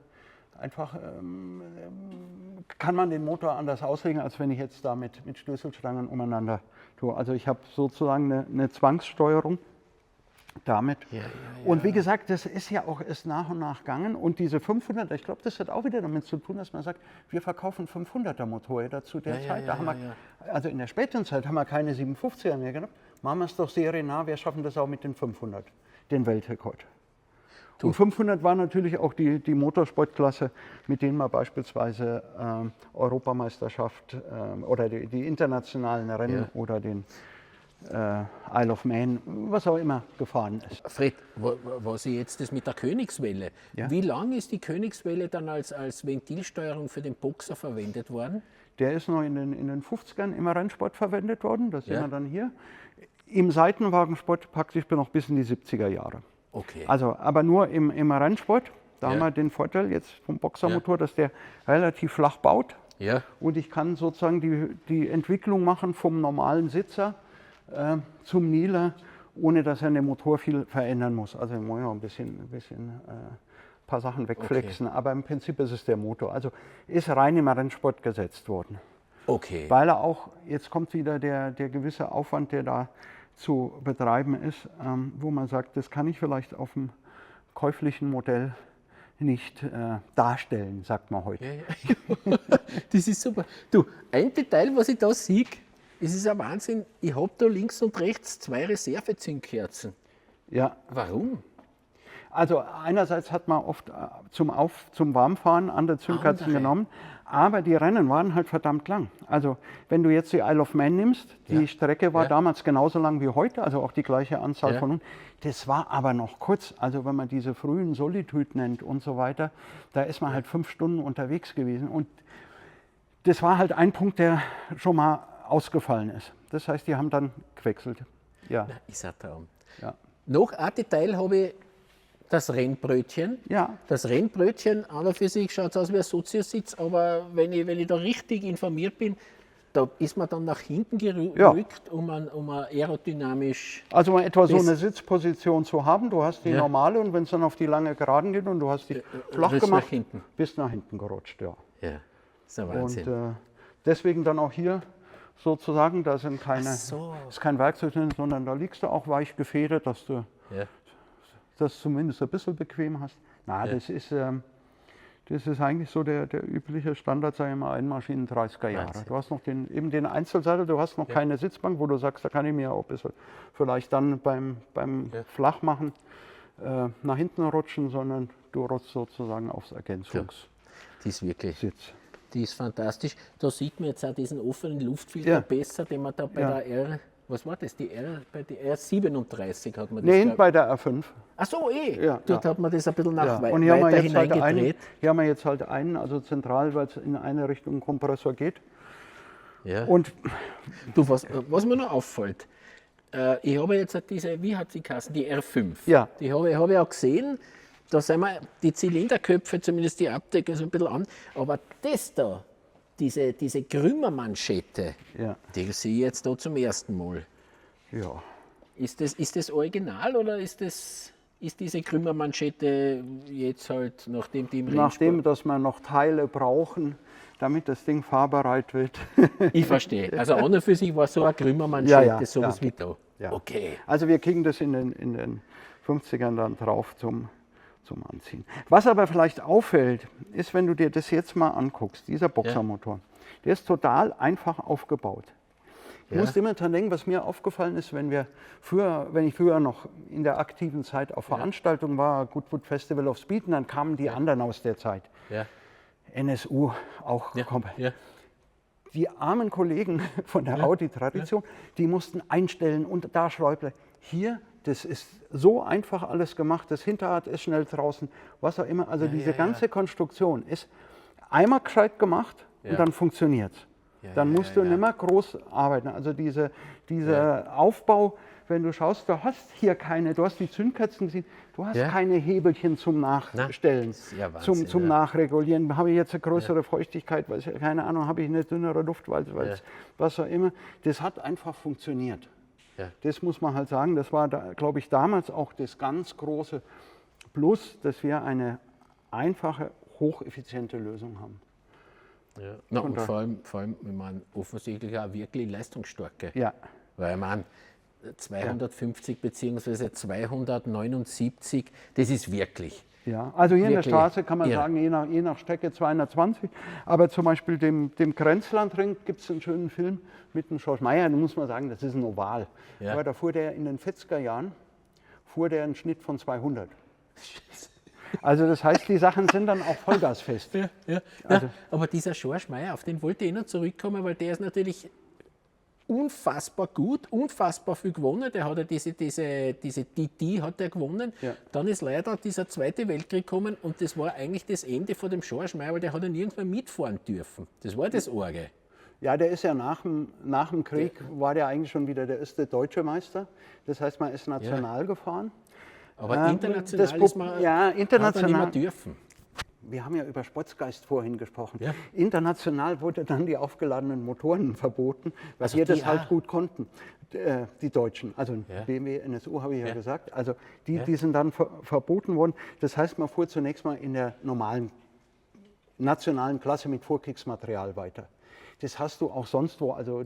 kann man den Motor anders auslegen, als wenn ich jetzt da mit Stößelstangen umeinander tue. Also ich habe sozusagen eine Zwangssteuerung. damit. Und wie gesagt, das ist ja auch erst nach und nach gegangen. Und diese 500, ich glaube, das hat auch wieder damit zu tun, dass man sagt, wir verkaufen 500er Motorräder zu der Zeit. Da haben wir, also in der späten Zeit haben wir keine 750er mehr gehabt. Machen wir es doch seriennah, wir schaffen das auch mit den 500, den Weltrekord. Und 500 war natürlich auch die Motorsportklasse, mit denen man beispielsweise Europameisterschaft oder die internationalen Rennen oder den Isle of Man, was auch immer gefahren ist. Fred, was ich jetzt das mit der Königswelle, wie lange ist die Königswelle dann als Ventilsteuerung für den Boxer verwendet worden? Der ist noch in den 50ern im Rennsport verwendet worden, das sehen wir dann hier. Im Seitenwagensport praktisch noch bis in die 70er Jahre. Okay. Also, aber nur im Rennsport, da haben wir den Vorteil jetzt vom Boxermotor, dass der relativ flach baut. Ja. Und ich kann sozusagen die Entwicklung machen vom normalen Sitzer zum Kneeler, ohne dass er an dem Motor viel verändern muss. Also ich muss noch ein paar Sachen wegflexen, aber im Prinzip ist es der Motor. Also ist rein im Rennsport gesetzt worden. Okay. Weil er auch, jetzt kommt wieder der gewisse Aufwand, der da zu betreiben ist, wo man sagt, das kann ich vielleicht auf dem käuflichen Modell nicht darstellen, sagt man heute. Ja. Das ist super. Du, ein Detail, was ich da sehe, es ist ein Wahnsinn, ich habe da links und rechts 2 Reservezündkerzen. Ja. Warum? Also einerseits hat man oft zum Warmfahren andere Zündkerzen genommen, aber die Rennen waren halt verdammt lang. Also wenn du jetzt die Isle of Man nimmst, die Strecke war damals genauso lang wie heute, also auch die gleiche Anzahl von Hunden. Das war aber noch kurz. Also wenn man diese frühen Solitude nennt und so weiter, da ist man halt 5 Stunden unterwegs gewesen. Und das war halt ein Punkt, der schon mal ausgefallen ist. Das heißt, die haben dann gewechselt. Ja. Na, ist ein Traum. Ja. Noch ein Detail habe ich, das Rennbrötchen. Ja. Das Rennbrötchen, an und für sich schaut es aus wie ein Soziositz, aber wenn ich da richtig informiert bin, da ist man dann nach hinten gerückt, um ein aerodynamisch... Also etwa so eine Sitzposition zu haben, du hast die normale und wenn es dann auf die lange Geraden geht und du hast die flach gemacht, bist nach hinten gerutscht. Ja, das ist ein Wahnsinn. Und deswegen dann auch hier sozusagen, da sind ist kein Werkzeug drin, sondern da liegst du auch weich gefedert, dass du das zumindest ein bisschen bequem hast. Na, das ist eigentlich so der übliche Standard, sagen wir mal, Einmaschinen 30er Jahre. Wahnsinn. Du hast noch den Einzelsattel, du hast noch keine Sitzbank, wo du sagst, da kann ich mir auch ein bisschen vielleicht dann beim Flachmachen nach hinten rutschen, sondern du rutschst sozusagen aufs Ergänzungssitz. Die ist wirklich, die ist fantastisch. Da sieht man jetzt auch diesen offenen Luftfilter besser, den man da bei der R... Was war das? Bei der R37 hat man das. Nein, bei der R5. Ach so, dort hat man das ein bisschen und hier weiter hineingedreht. Hier haben wir jetzt halt einen, also zentral, weil es in eine Richtung Kompressor geht. Ja. Und du, was mir noch auffällt, ich habe jetzt diese, wie hat sie geheißen, die R5. Ja. Die habe ich auch gesehen. Da sind wir die Zylinderköpfe, zumindest die Abdeckung, so ein bisschen an. Aber das da, diese Krümmermanschette, die sehe ich jetzt da zum ersten Mal. Ja. Ist das original oder ist diese Krümmermanschette jetzt halt, nachdem die im Rennsport... Nachdem, dass wir noch Teile brauchen, damit das Ding fahrbereit wird. Ich verstehe. Also an und für sich war so eine Krümmermanschette sowas wie da. Ja. Okay. Also wir kriegen das in den 50ern dann drauf zum Anziehen. Was aber vielleicht auffällt, ist, wenn du dir das jetzt mal anguckst, dieser Boxermotor, der ist total einfach aufgebaut. Du musst immer dran denken, was mir aufgefallen ist, wenn ich früher noch in der aktiven Zeit auf Veranstaltungen war, Goodwood Festival of Speed, und dann kamen die anderen aus der Zeit. Ja. NSU auch gekommen. Ja. Die armen Kollegen von der Audi-Tradition, die mussten einstellen und da Schräubler. Hier, das ist so einfach alles gemacht, das Hinterrad ist schnell draußen, was auch immer. Also diese ganze Konstruktion ist einmal gescheit gemacht und dann funktioniert es. Dann musst du nicht mehr groß arbeiten. Also dieser Aufbau, wenn du schaust, du hast hier du hast die Zündkerzen gesehen, du hast keine Hebelchen zum Nachstellen, zum Nachregulieren. Habe ich jetzt eine größere Feuchtigkeit, keine Ahnung, habe ich eine dünnere Luft, was auch immer. Das hat einfach funktioniert. Ja. Das muss man halt sagen, das war, glaube ich, damals auch das ganz große Plus, dass wir eine einfache, hocheffiziente Lösung haben. Ja. No, und vor allem, wenn man offensichtlich auch wirklich leistungsstarke. Ja. Weil man, 250 bzw. 279, das ist wirklich. Ja, also hier in der Straße kann man sagen, je nach Strecke 220. Aber zum Beispiel dem Grenzlandring gibt es einen schönen Film mit dem Schorsch Meier. Da muss man sagen, das ist ein Oval. Ja. Aber da fuhr der in den 40er Jahren einen Schnitt von 200. Also das heißt, die Sachen sind dann auch vollgasfest. Ja. Also, aber dieser Schorsch Meier, auf den wollte ich noch zurückkommen, weil der ist natürlich unfassbar gut, unfassbar viel gewonnen. Der hat ja diese TT hat er gewonnen. Ja. Dann ist leider dieser Zweite Weltkrieg gekommen und das war eigentlich das Ende von dem Schorsch Meier, weil der hat ja nirgendwo mitfahren dürfen. Das war das Orge. Ja, der ist ja nach dem Krieg, war der eigentlich schon wieder der erste deutsche Meister. Das heißt, man ist national gefahren. Aber international ist man, international hat man nicht mehr dürfen. Wir haben ja über Sportsgeist vorhin gesprochen. Ja. International wurde dann die aufgeladenen Motoren verboten, weil wir das halt gut konnten, die Deutschen. Also BMW, NSU habe ich ja gesagt. Also die sind dann verboten worden. Das heißt, man fuhr zunächst mal in der normalen nationalen Klasse mit Vorkriegsmaterial weiter. Das hast du auch sonst wo. Also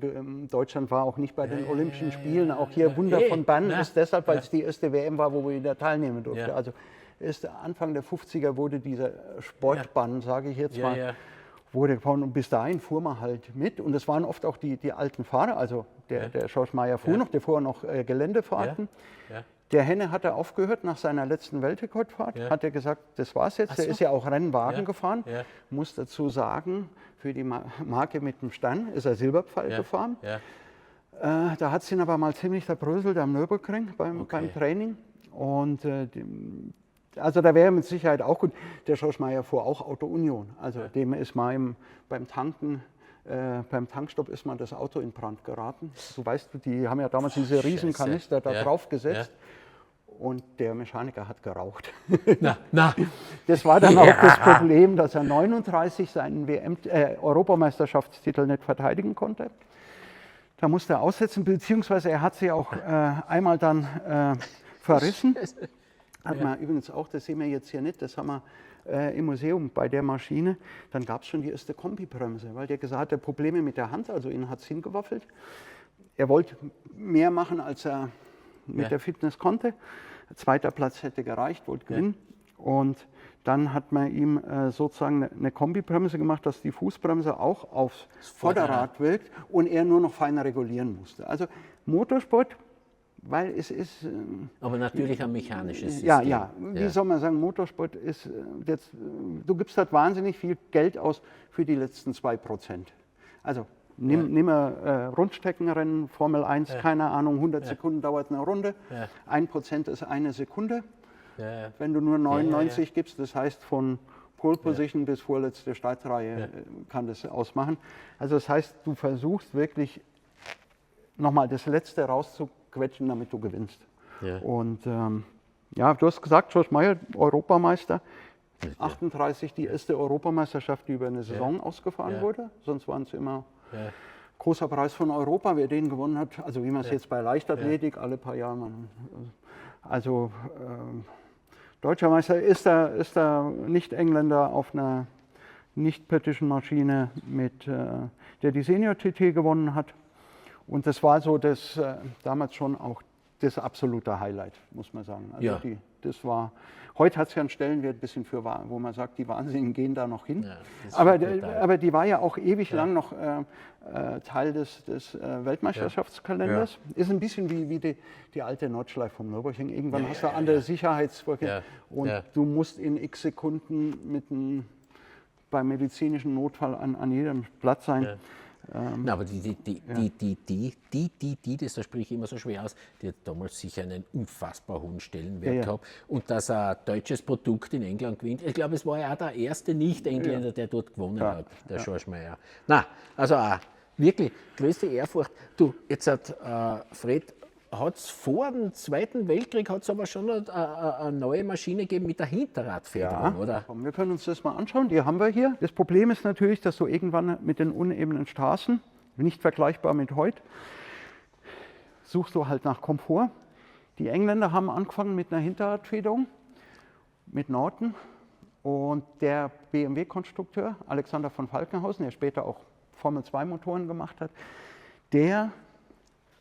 Deutschland war auch nicht bei den Olympischen Spielen. Auch hier Wunder von Bern ist deshalb, weil es die erste WM war, wo wir wieder teilnehmen durften. Ja. Also erst Anfang der 50er wurde dieser Sportbann, sage ich jetzt mal, wurde gefahren. Und bis dahin fuhr man halt mit. Und es waren oft auch die alten Fahrer. Also der Schorsch Meier fuhr noch, der fuhr noch Geländefahrten. Ja. Der Henne hat aufgehört nach seiner letzten Weltrekordfahrt, hat er gesagt, das war's jetzt. Der ist ja auch Rennwagen gefahren. Muss dazu sagen, für die Marke mit dem Stern ist er Silberpfeil gefahren. Da hat es ihn aber mal ziemlich zerbröselt am Nürburgring beim Training. Und also da wäre mit Sicherheit auch gut. Der Schorsch Meier fuhr auch Auto Union. Also dem ist mal beim Tankstopp ist mal das Auto in Brand geraten. Du weißt, die haben ja damals diese riesen Kanister da drauf gesetzt. Und der Mechaniker hat geraucht. Na. Das war dann auch das Problem, dass er 39 seinen Europameisterschaftstitel nicht verteidigen konnte. Da musste er aussetzen, beziehungsweise er hat sie auch einmal dann verrissen. Hat man übrigens auch, das sehen wir jetzt hier nicht, das haben wir im Museum bei der Maschine. Dann gab es schon die erste Kombibremse, weil der gesagt hat, er Probleme mit der Hand, also ihn hat es hingewaffelt. Er wollte mehr machen, als er mit der Fitness konnte. Zweiter Platz hätte gereicht, wollte gewinnen. Und dann hat man ihm sozusagen eine Kombibremse gemacht, dass die Fußbremse auch aufs Vorderrad wirkt und er nur noch feiner regulieren musste. Also Motorsport, weil es ist... aber natürlich ein mechanisches System. Ja. Wie soll man sagen, Motorsport ist jetzt... Du gibst halt wahnsinnig viel Geld aus für die letzten 2%. Also nimm Rundstreckenrennen, Formel 1, keine Ahnung, 100 Sekunden dauert eine Runde, 1% ist eine Sekunde. Wenn du nur 99 gibst, das heißt von Pole Position bis vorletzte Startreihe kann das ausmachen. Also das heißt, du versuchst wirklich nochmal das Letzte rauszuquetschen, damit du gewinnst. Und du hast gesagt, Schorsch Meier, Europameister. 38 die erste Europameisterschaft, die über eine Saison ausgefahren wurde, sonst waren es immer großer Preis von Europa, wer den gewonnen hat, also wie man es jetzt bei Leichtathletik alle paar Jahre, also Deutscher Meister ist der Nicht-Engländer auf einer nicht-britischen Maschine, mit der die Senior-TT gewonnen hat. Und das war so das damals schon auch das absolute Highlight, muss man sagen. Also das war, heute hat es ja einen Stellenwert ein bisschen für, wo man sagt, die Wahnsinnigen gehen da noch hin. Ja, aber die war ja auch ewig lang noch Teil des Weltmeisterschaftskalenders. Ist ein bisschen wie die alte Nordschleife vom Nürburgring. Irgendwann hast du andere Sicherheitsvorkehrungen und du musst in x Sekunden beim medizinischen Notfall an jedem Platz sein. Na, aber das, da spreche ich immer so schwer aus, die hat damals sicher einen unfassbar hohen Stellenwert gehabt. Und dass ein deutsches Produkt in England gewinnt, ich glaube, es war ja auch der erste Nicht-Engländer, der dort gewonnen hat, der Schorsch Meier. Na, also auch wirklich größte Ehrfurcht. Du, jetzt hat Fred, hat es vor dem Zweiten Weltkrieg aber schon eine neue Maschine gegeben mit der Hinterradfederung, oder? Wir können uns das mal anschauen, die haben wir hier. Das Problem ist natürlich, dass du irgendwann mit den unebenen Straßen, nicht vergleichbar mit heute, suchst du halt nach Komfort. Die Engländer haben angefangen mit einer Hinterradfederung, mit Norton. Und der BMW-Konstrukteur, Alexander von Falkenhausen, der später auch Formel-2-Motoren gemacht hat, der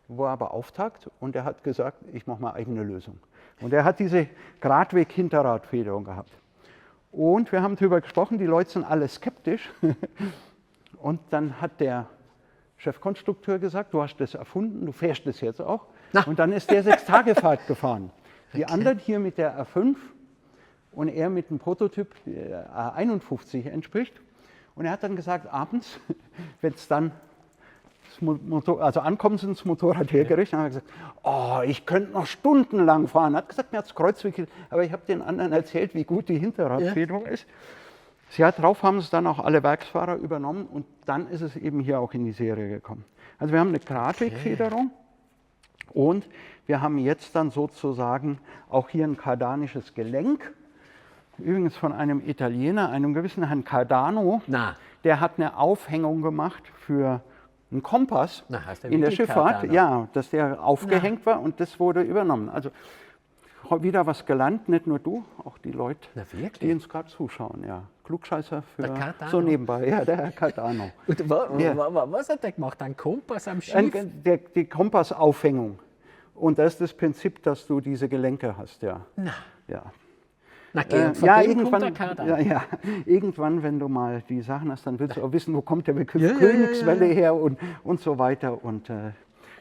war beauftragt und er hat gesagt, ich mache mal eigene Lösung. Und er hat diese Gradweg-Hinterradfederung gehabt. Und wir haben darüber gesprochen, die Leute sind alle skeptisch. Und dann hat der Chefkonstrukteur gesagt, du hast das erfunden, du fährst das jetzt auch. Na. Und dann ist der 6-Tage-Fahrt gefahren. Die anderen hier mit der R5 und er mit dem Prototyp, der A51 entspricht. Und er hat dann gesagt, abends, wenn es dann also ankommen sind, das Motorrad hergerichtet, dann hat er gesagt, oh, ich könnte noch stundenlang fahren. Er hat gesagt, mir hat es Kreuzweg, aber ich habe den anderen erzählt, wie gut die Hinterradfederung ist. Das Jahr darauf haben es dann auch alle Werksfahrer übernommen und dann ist es eben hier auch in die Serie gekommen. Also wir haben eine Gradwegfederung und wir haben jetzt dann sozusagen auch hier ein kardanisches Gelenk. Übrigens von einem Italiener, einem gewissen Herrn Cardano. Der hat eine Aufhängung gemacht für einen Kompass in der Schifffahrt. Cardano? Ja, dass der aufgehängt war und das wurde übernommen. Also wieder was gelernt, nicht nur du, auch die Leute, die uns gerade zuschauen. Ja. Klugscheißer für so nebenbei. Ja, der Herr Cardano. Und was hat der gemacht? Ein Kompass am Schiff? Die Kompassaufhängung. Und das ist das Prinzip, dass du diese Gelenke hast. Ja. Ja. Irgendwann, wenn du mal die Sachen hast, dann willst du auch wissen, wo kommt der Begriff Königswelle her und so weiter. Und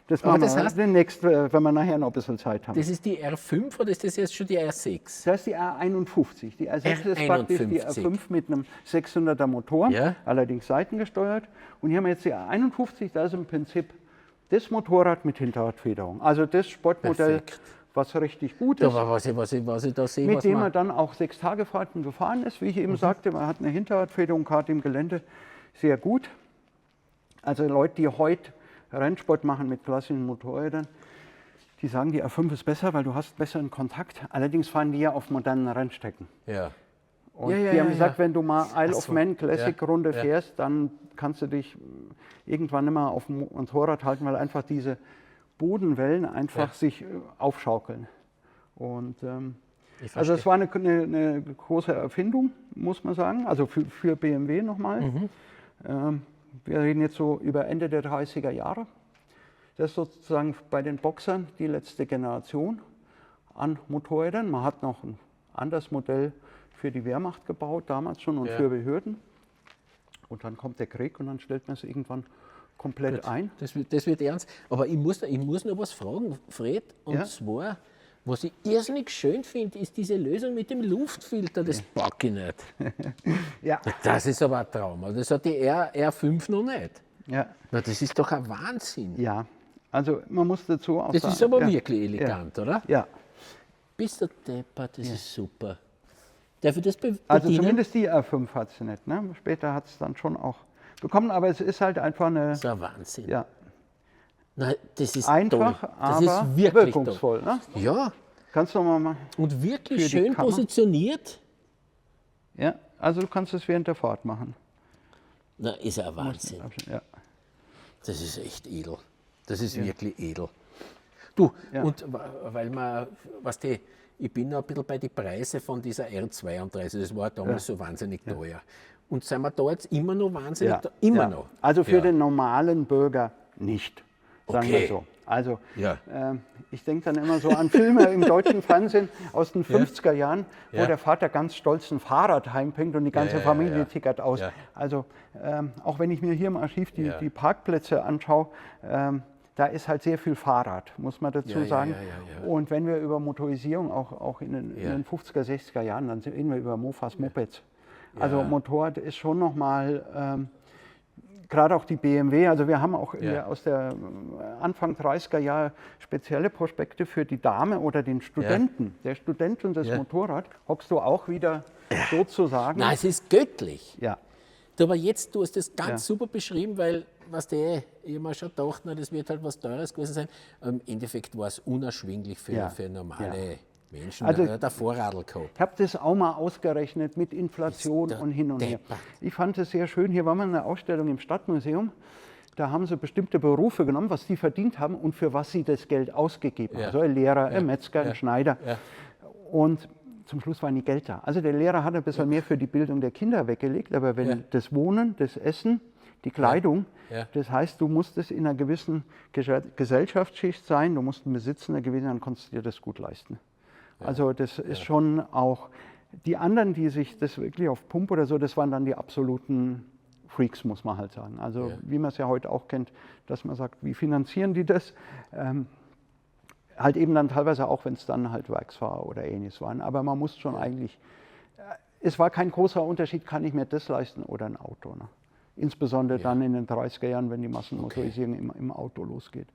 das machen wir demnächst, wenn wir nachher noch ein bisschen Zeit haben. Das ist die R5 oder ist das jetzt schon die R6? Das ist die R51. Die R6 ist praktisch die R5 mit einem 600er Motor, allerdings seitengesteuert. Und hier haben wir jetzt die R51, da ist im Prinzip das Motorrad mit Hinterradfederung. Also das Sportmodell, was richtig gut ist. Aber was ich da sehe, mit dem er dann auch 6-Tage-Fahrten gefahren ist. Wie ich eben sagte, man hat eine Hinterradfederung, gerade im Gelände, sehr gut. Also Leute, die heute Rennsport machen mit klassischen Motorrädern, die sagen, die R5 ist besser, weil du hast besseren Kontakt. Allerdings fahren die ja auf modernen Rennstrecken. Ja. Und die haben gesagt, wenn du mal Isle of Man Classic-Runde fährst, dann kannst du dich irgendwann immer auf dem Motorrad halten, weil einfach diese Bodenwellen einfach sich aufschaukeln. Und also es war eine große Erfindung, muss man sagen, also für BMW nochmal. Wir reden jetzt so über Ende der 30er Jahre. Das ist sozusagen bei den Boxern die letzte Generation an Motorrädern. Man hat noch ein anderes Modell für die Wehrmacht gebaut, damals schon, und für Behörden. Und dann kommt der Krieg und dann stellt man es irgendwann komplett ein. Das wird ernst. Aber ich muss noch was fragen, Fred. Und zwar, was ich irrsinnig schön finde, ist diese Lösung mit dem Luftfilter. Das packe ich nicht. Das ist aber ein Traum. Das hat die R5 noch nicht. Na, das ist doch ein Wahnsinn. Ja, also man muss dazu auch sagen. Das ist aber wirklich elegant, oder? Ja. Bist du deppert, das ist super. Darf ich das bedienen? Also zumindest die R5 hat sie nicht. Ne? Später hat es dann schon auch bekommen, aber es ist halt einfach eine... Das ist ein Wahnsinn. Ja. Nein, das ist einfach, toll. Das aber ist wirklich wirkungsvoll. Ne? Ja. Kannst du mal und wirklich schön positioniert. Ja, also du kannst es während der Fahrt machen. Na, ist ein Wahnsinn. Ja. Das ist echt edel. Das ist wirklich edel. Du, und weil man, ich bin noch ein bisschen bei den Preisen von dieser R32, das war damals so wahnsinnig teuer. Und sind wir da jetzt immer noch wahnsinnig teuer? Immer noch. Also für den normalen Bürger nicht, sagen wir so. Also ich denke dann immer so an Filme im deutschen Fernsehen aus den 50er Jahren, wo der Vater ganz stolz ein Fahrrad heimbringt und die ganze Familie tickert aus. Also auch wenn ich mir hier im Archiv die Parkplätze anschaue, da ist halt sehr viel Fahrrad, muss man dazu sagen. Und wenn wir über Motorisierung auch in den 50er, 60er Jahren, dann reden wir über Mofas, Mopeds. Also Motorrad ist schon nochmal, gerade auch die BMW, also wir haben auch aus der Anfang 30er Jahre spezielle Prospekte für die Dame oder den Studenten. Der Student und das Motorrad, hockst du auch wieder sozusagen. Nein, es ist göttlich. Ja. Aber jetzt, du hast das ganz super beschrieben, weil, ich habe mir schon gedacht, das wird halt was Teures gewesen sein. Im Endeffekt war es unerschwinglich für normale Menschen, also, der Vorradl gehabt. Ich habe das auch mal ausgerechnet mit Inflation und hin und her. Ich fand es sehr schön, hier war mal eine Ausstellung im Stadtmuseum, da haben sie bestimmte Berufe genommen, was die verdient haben und für was sie das Geld ausgegeben haben. Also ein Lehrer, ein Metzger, ein Schneider. Und zum Schluss war nie Geld da. Also der Lehrer hat ein bisschen mehr für die Bildung der Kinder weggelegt, aber wenn das Wohnen, das Essen, die Kleidung. Ja. Das heißt, du musstest in einer gewissen Gesellschaftsschicht sein, du musst einen Besitz einer gewissen, dann konntest du dir das gut leisten. Also das ist schon auch, die anderen, die sich das wirklich auf Pump oder so, das waren dann die absoluten Freaks, muss man halt sagen. Also wie man es ja heute auch kennt, dass man sagt, wie finanzieren die das? Halt eben dann teilweise auch, wenn es dann halt Werksfahrer oder Ähnliches waren. Aber man muss schon eigentlich, es war kein großer Unterschied, kann ich mir das leisten oder ein Auto. Ne? Insbesondere dann in den 30er Jahren, wenn die Massenmotorisierung im Auto losgeht.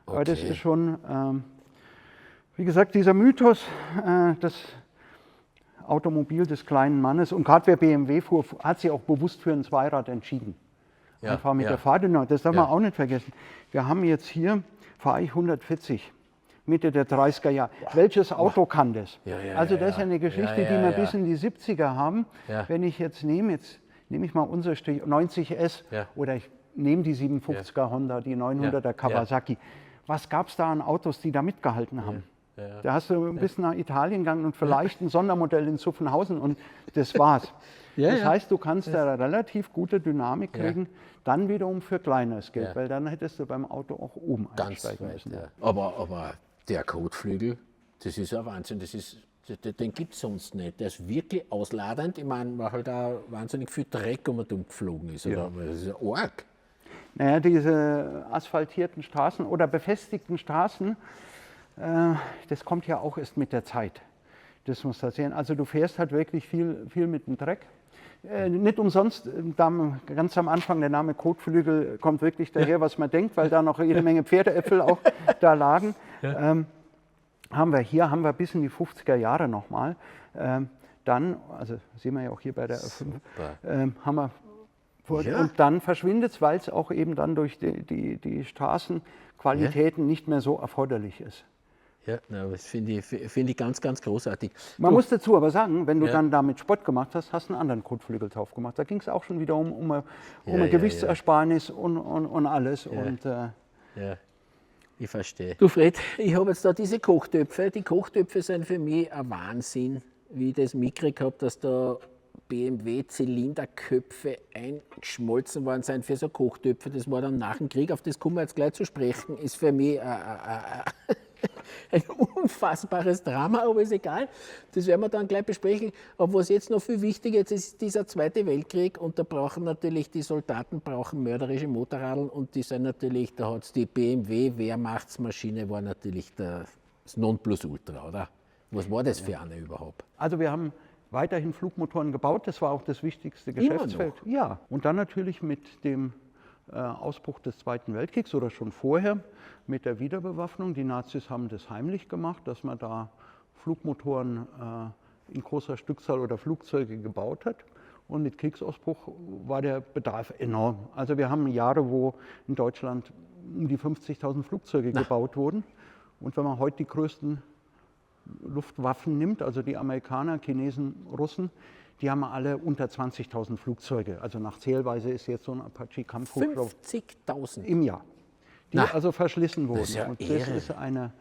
Aber das ist schon, wie gesagt, dieser Mythos, das Automobil des kleinen Mannes. Und gerade wer BMW fuhr, hat sich auch bewusst für ein Zweirad entschieden. Einfach mit der Fahrdynamik. Das darf man auch nicht vergessen. Wir haben jetzt hier, fahre ich 140. Mitte der 30er Jahre. Welches Auto kann das? Also das ist eine Geschichte, die wir bis in die 70er haben. Wenn ich jetzt nehme ich mal unser 90S oder ich nehme die 57er Honda, die 900er Kawasaki. Was gab es da an Autos, die da mitgehalten haben? Da hast du ein bisschen nach Italien gegangen und vielleicht ein Sondermodell in Zuffenhausen und das war's. Das heißt, du kannst da relativ gute Dynamik kriegen, dann wiederum für kleineres Geld, weil dann hättest du beim Auto auch oben einsteigen müssen. Aber der Kotflügel, das ist ein Wahnsinn, den gibt es sonst nicht. Der ist wirklich ausladend. Ich meine, weil halt da wahnsinnig viel Dreck um und um geflogen ist. Oder? Das ist ja arg. Naja, diese asphaltierten Straßen oder befestigten Straßen, das kommt ja auch erst mit der Zeit. Das muss man sehen. Also du fährst halt wirklich viel mit dem Dreck. Nicht umsonst, ganz am Anfang, der Name Kotflügel kommt wirklich daher, was man denkt, weil da noch jede Menge Pferdeäpfel auch da lagen. Haben wir bis in die 50er Jahre nochmal. Dann, also sehen wir ja auch hier bei der F5, haben wir und dann verschwindet es, weil es auch eben dann durch die Straßenqualitäten nicht mehr so erforderlich ist. Ja, das finde ich ganz, ganz großartig. Man muss dazu aber sagen, wenn du dann damit Sport gemacht hast, hast du einen anderen Kotflügel drauf gemacht. Da ging es auch schon wieder um eine Gewichtsersparnis und alles. Ich verstehe. Du Fred, ich habe jetzt da diese Kochtöpfe. Die Kochtöpfe sind für mich ein Wahnsinn, wie ich das mitgekriegt habe, dass da BMW-Zylinderköpfe eingeschmolzen worden sind für so Kochtöpfe. Das war dann nach dem Krieg, auf das kommen wir jetzt gleich zu sprechen, ist für mich ein unfassbares Drama, aber ist egal. Das werden wir dann gleich besprechen. Aber was jetzt noch viel wichtiger ist, ist dieser Zweite Weltkrieg und da brauchen natürlich die Soldaten mörderische Motorradl und die sind natürlich, da hat es die BMW-Wehrmachtsmaschine, war natürlich das Nonplusultra, oder? Was war das für eine überhaupt? Also wir haben weiterhin Flugmotoren gebaut, das war auch das wichtigste Geschäftsfeld. Ja, und dann natürlich mit dem Ausbruch des Zweiten Weltkriegs oder schon vorher mit der Wiederbewaffnung. Die Nazis haben das heimlich gemacht, dass man da Flugmotoren in großer Stückzahl oder Flugzeuge gebaut hat. Und mit Kriegsausbruch war der Bedarf enorm. Also wir haben Jahre, wo in Deutschland um die 50.000 Flugzeuge gebaut wurden. Und wenn man heute die größten Luftwaffen nimmt, also die Amerikaner, Chinesen, Russen, die haben alle unter 20.000 Flugzeuge. Also nach Zählweise ist jetzt so ein Apache-Kampfhubschrauber 50.000 im Jahr, die also verschlissen wurden. Und das ist eine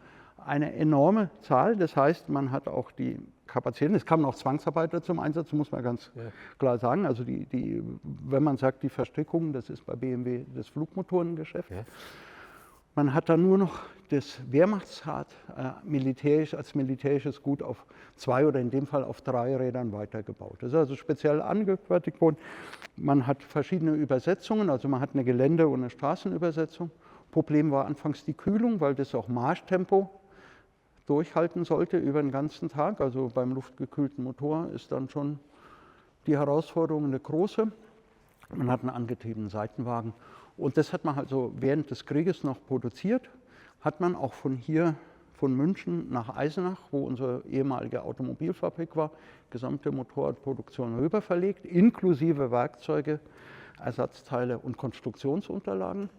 enorme Zahl. Das heißt, man hat auch die Kapazitäten. Es kamen auch Zwangsarbeiter zum Einsatz, muss man ganz klar sagen. Also wenn man sagt, die Verstrickung, das ist bei BMW das Flugmotorengeschäft. Ja. Man hat dann nur noch das Wehrmachtsrad als militärisches Gut auf 2 oder in dem Fall auf 3 Rädern weitergebaut. Das ist also speziell angefertigt worden. Man hat verschiedene Übersetzungen, also man hat eine Gelände- und eine Straßenübersetzung. Problem war anfangs die Kühlung, weil das auch Marschtempo durchhalten sollte über den ganzen Tag. Also beim luftgekühlten Motor ist dann schon die Herausforderung eine große. Man hat einen angetriebenen Seitenwagen. Und das hat man also während des Krieges noch produziert, hat man auch von München nach Eisenach, wo unsere ehemalige Automobilfabrik war, gesamte Motorradproduktion rüber verlegt, inklusive Werkzeuge, Ersatzteile und Konstruktionsunterlagen,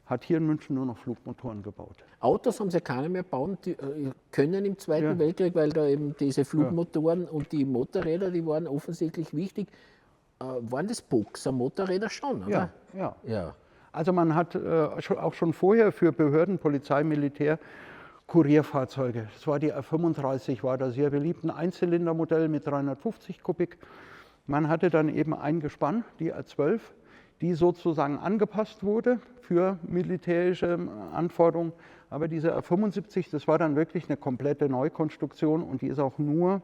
hat hier in München nur noch Flugmotoren gebaut. Autos haben sie ja keine mehr bauen können im Zweiten Weltkrieg, weil da eben diese Flugmotoren und die Motorräder, die waren offensichtlich wichtig. Waren das Boxer-Motorräder schon, oder? Ja. Also man hat auch schon vorher für Behörden, Polizei, Militär Kurierfahrzeuge. Das war die R35, war da sehr beliebt, ein Einzylindermodell mit 350 Kubik. Man hatte dann eben ein Gespann, die R12, die sozusagen angepasst wurde für militärische Anforderungen. Aber diese R75, das war dann wirklich eine komplette Neukonstruktion und die ist auch nur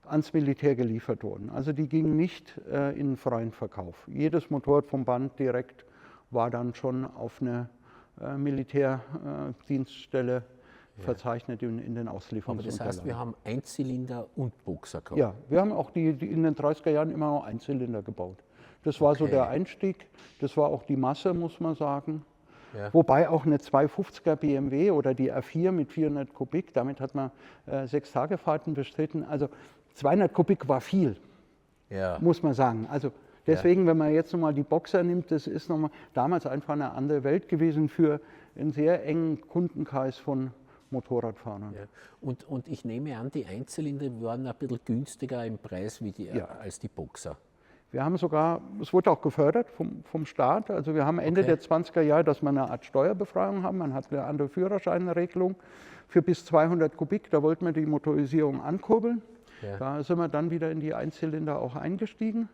ans Militär geliefert worden. Also die ging nicht in den freien Verkauf. Jedes Motorrad vom Band direkt war dann schon auf eine Militärdienststelle verzeichnet in den Auslieferungsunterlagen. Aber das heißt, wir haben Einzylinder und Boxer gehabt? Ja, wir haben auch die in den 30er Jahren immer noch Einzylinder gebaut. Das war so der Einstieg, das war auch die Masse, muss man sagen. Ja. Wobei auch eine 250er BMW oder die R4 mit 400 Kubik, damit hat man 6 Tagefahrten bestritten. Also 200 Kubik war viel, muss man sagen. Also deswegen, wenn man jetzt nochmal die Boxer nimmt, das ist nochmal damals einfach eine andere Welt gewesen für einen sehr engen Kundenkreis von Motorradfahrern. Ja. Und ich nehme an, die Einzylinder waren ein bisschen günstiger im Preis wie als die Boxer. Wir haben sogar, es wurde auch gefördert vom Staat, also wir haben Ende der 20er Jahre, dass wir eine Art Steuerbefreiung haben, man hat eine andere Führerscheinregelung für bis 200 Kubik, da wollten wir die Motorisierung ankurbeln. Ja. Da sind wir dann wieder in die Einzylinder auch eingestiegen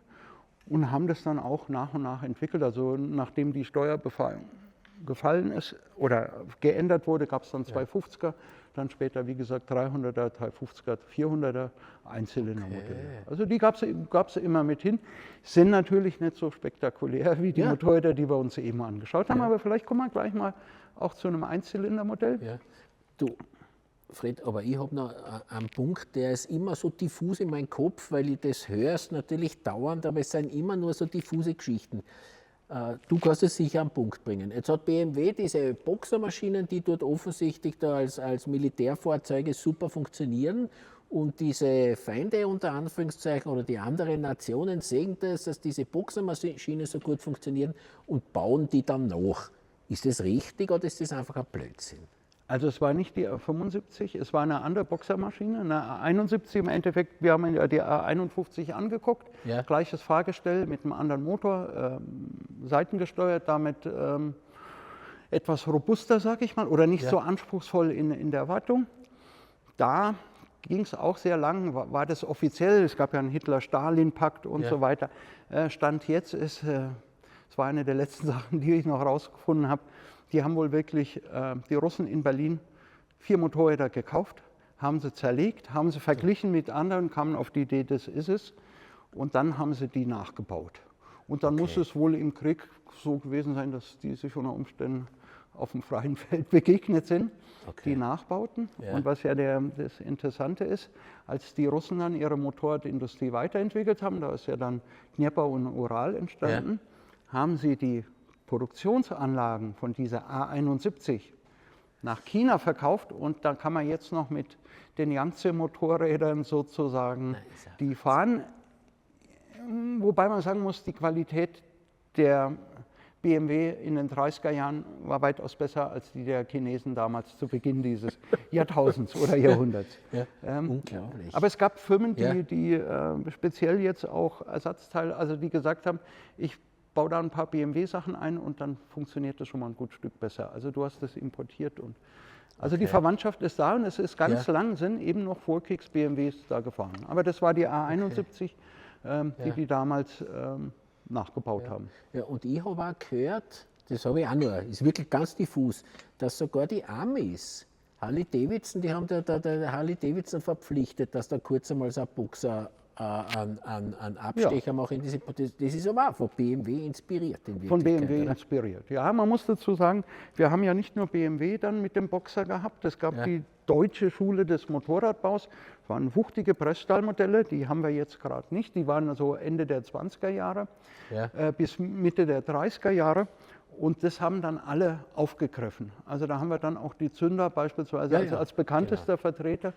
und haben das dann auch nach und nach entwickelt. Also nachdem die Steuerbefreiung gefallen ist oder geändert wurde, gab es dann 250er, dann später, wie gesagt, 300er, 350er, 400er Einzylindermodelle. Also die gab es immer mit hin. Sind natürlich nicht so spektakulär wie die Motorräder, die wir uns eben angeschaut haben, aber vielleicht kommen wir gleich mal auch zu einem Einzylindermodell. Ja. Du, Fred, aber ich habe noch einen Punkt, der ist immer so diffus in meinem Kopf, weil ich das höre natürlich dauernd, aber es sind immer nur so diffuse Geschichten. Du kannst es sicher am Punkt bringen. Jetzt hat BMW diese Boxermaschinen, die dort offensichtlich da als Militärfahrzeuge super funktionieren. Und diese Feinde unter Anführungszeichen oder die anderen Nationen sehen das, dass diese Boxermaschinen so gut funktionieren und bauen die dann nach. Ist das richtig oder ist das einfach ein Blödsinn? Also es war nicht die R75, es war eine andere Boxermaschine, eine R71 im Endeffekt. Wir haben ja die R51 angeguckt, gleiches Fahrgestell mit einem anderen Motor, seitengesteuert, damit etwas robuster, sag ich mal, oder nicht so anspruchsvoll in der Wartung. Da ging es auch sehr lang, war das offiziell, es gab ja einen Hitler-Stalin-Pakt und so weiter. Stand jetzt ist, es war eine der letzten Sachen, die ich noch rausgefunden habe, die haben wohl wirklich, die Russen in Berlin, 4 Motorräder gekauft, haben sie zerlegt, haben sie verglichen mit anderen, kamen auf die Idee, das ist es. Und dann haben sie die nachgebaut. Und dann muss es wohl im Krieg so gewesen sein, dass die sich unter Umständen auf dem freien Feld begegnet sind, die Nachbauten. Und was ja das Interessante ist, als die Russen dann ihre Motorradindustrie weiterentwickelt haben, da ist ja dann Dnieper und Ural entstanden, haben sie die Produktionsanlagen von dieser A71 nach China verkauft und da kann man jetzt noch mit den Yangtze-Motorrädern sozusagen die fahren. Wobei man sagen muss, die Qualität der BMW in den 30er Jahren war weitaus besser als die der Chinesen damals zu Beginn dieses Jahrtausends oder Jahrhunderts. Unglaublich. Aber es gab Firmen, die speziell jetzt auch Ersatzteile, also die gesagt haben, ich baue da ein paar BMW-Sachen ein und dann funktioniert das schon mal ein gut Stück besser. Also du hast das importiert und also die Verwandtschaft ist da und es ist ganz lang, sind eben noch Vorkriegs-BMWs da gefahren. Aber das war die A71, die damals nachgebaut haben. Ja, und ich habe auch gehört, das habe ich auch nur, ist wirklich ganz diffus, dass sogar die Amis, Harley Davidson, die haben der Harley Davidson verpflichtet, dass da kurz einmal so ein Boxer einen Abstecher machen. Das ist aber auch von BMW inspiriert. Von BMW inspiriert. Ja, man muss dazu sagen, wir haben ja nicht nur BMW dann mit dem Boxer gehabt, es gab die deutsche Schule des Motorradbaus, das waren wuchtige Pressstahlmodelle, die haben wir jetzt gerade nicht, die waren so Ende der 20er Jahre bis Mitte der 30er Jahre. Und das haben dann alle aufgegriffen. Also da haben wir dann auch die Zünder beispielsweise als bekanntester Vertreter.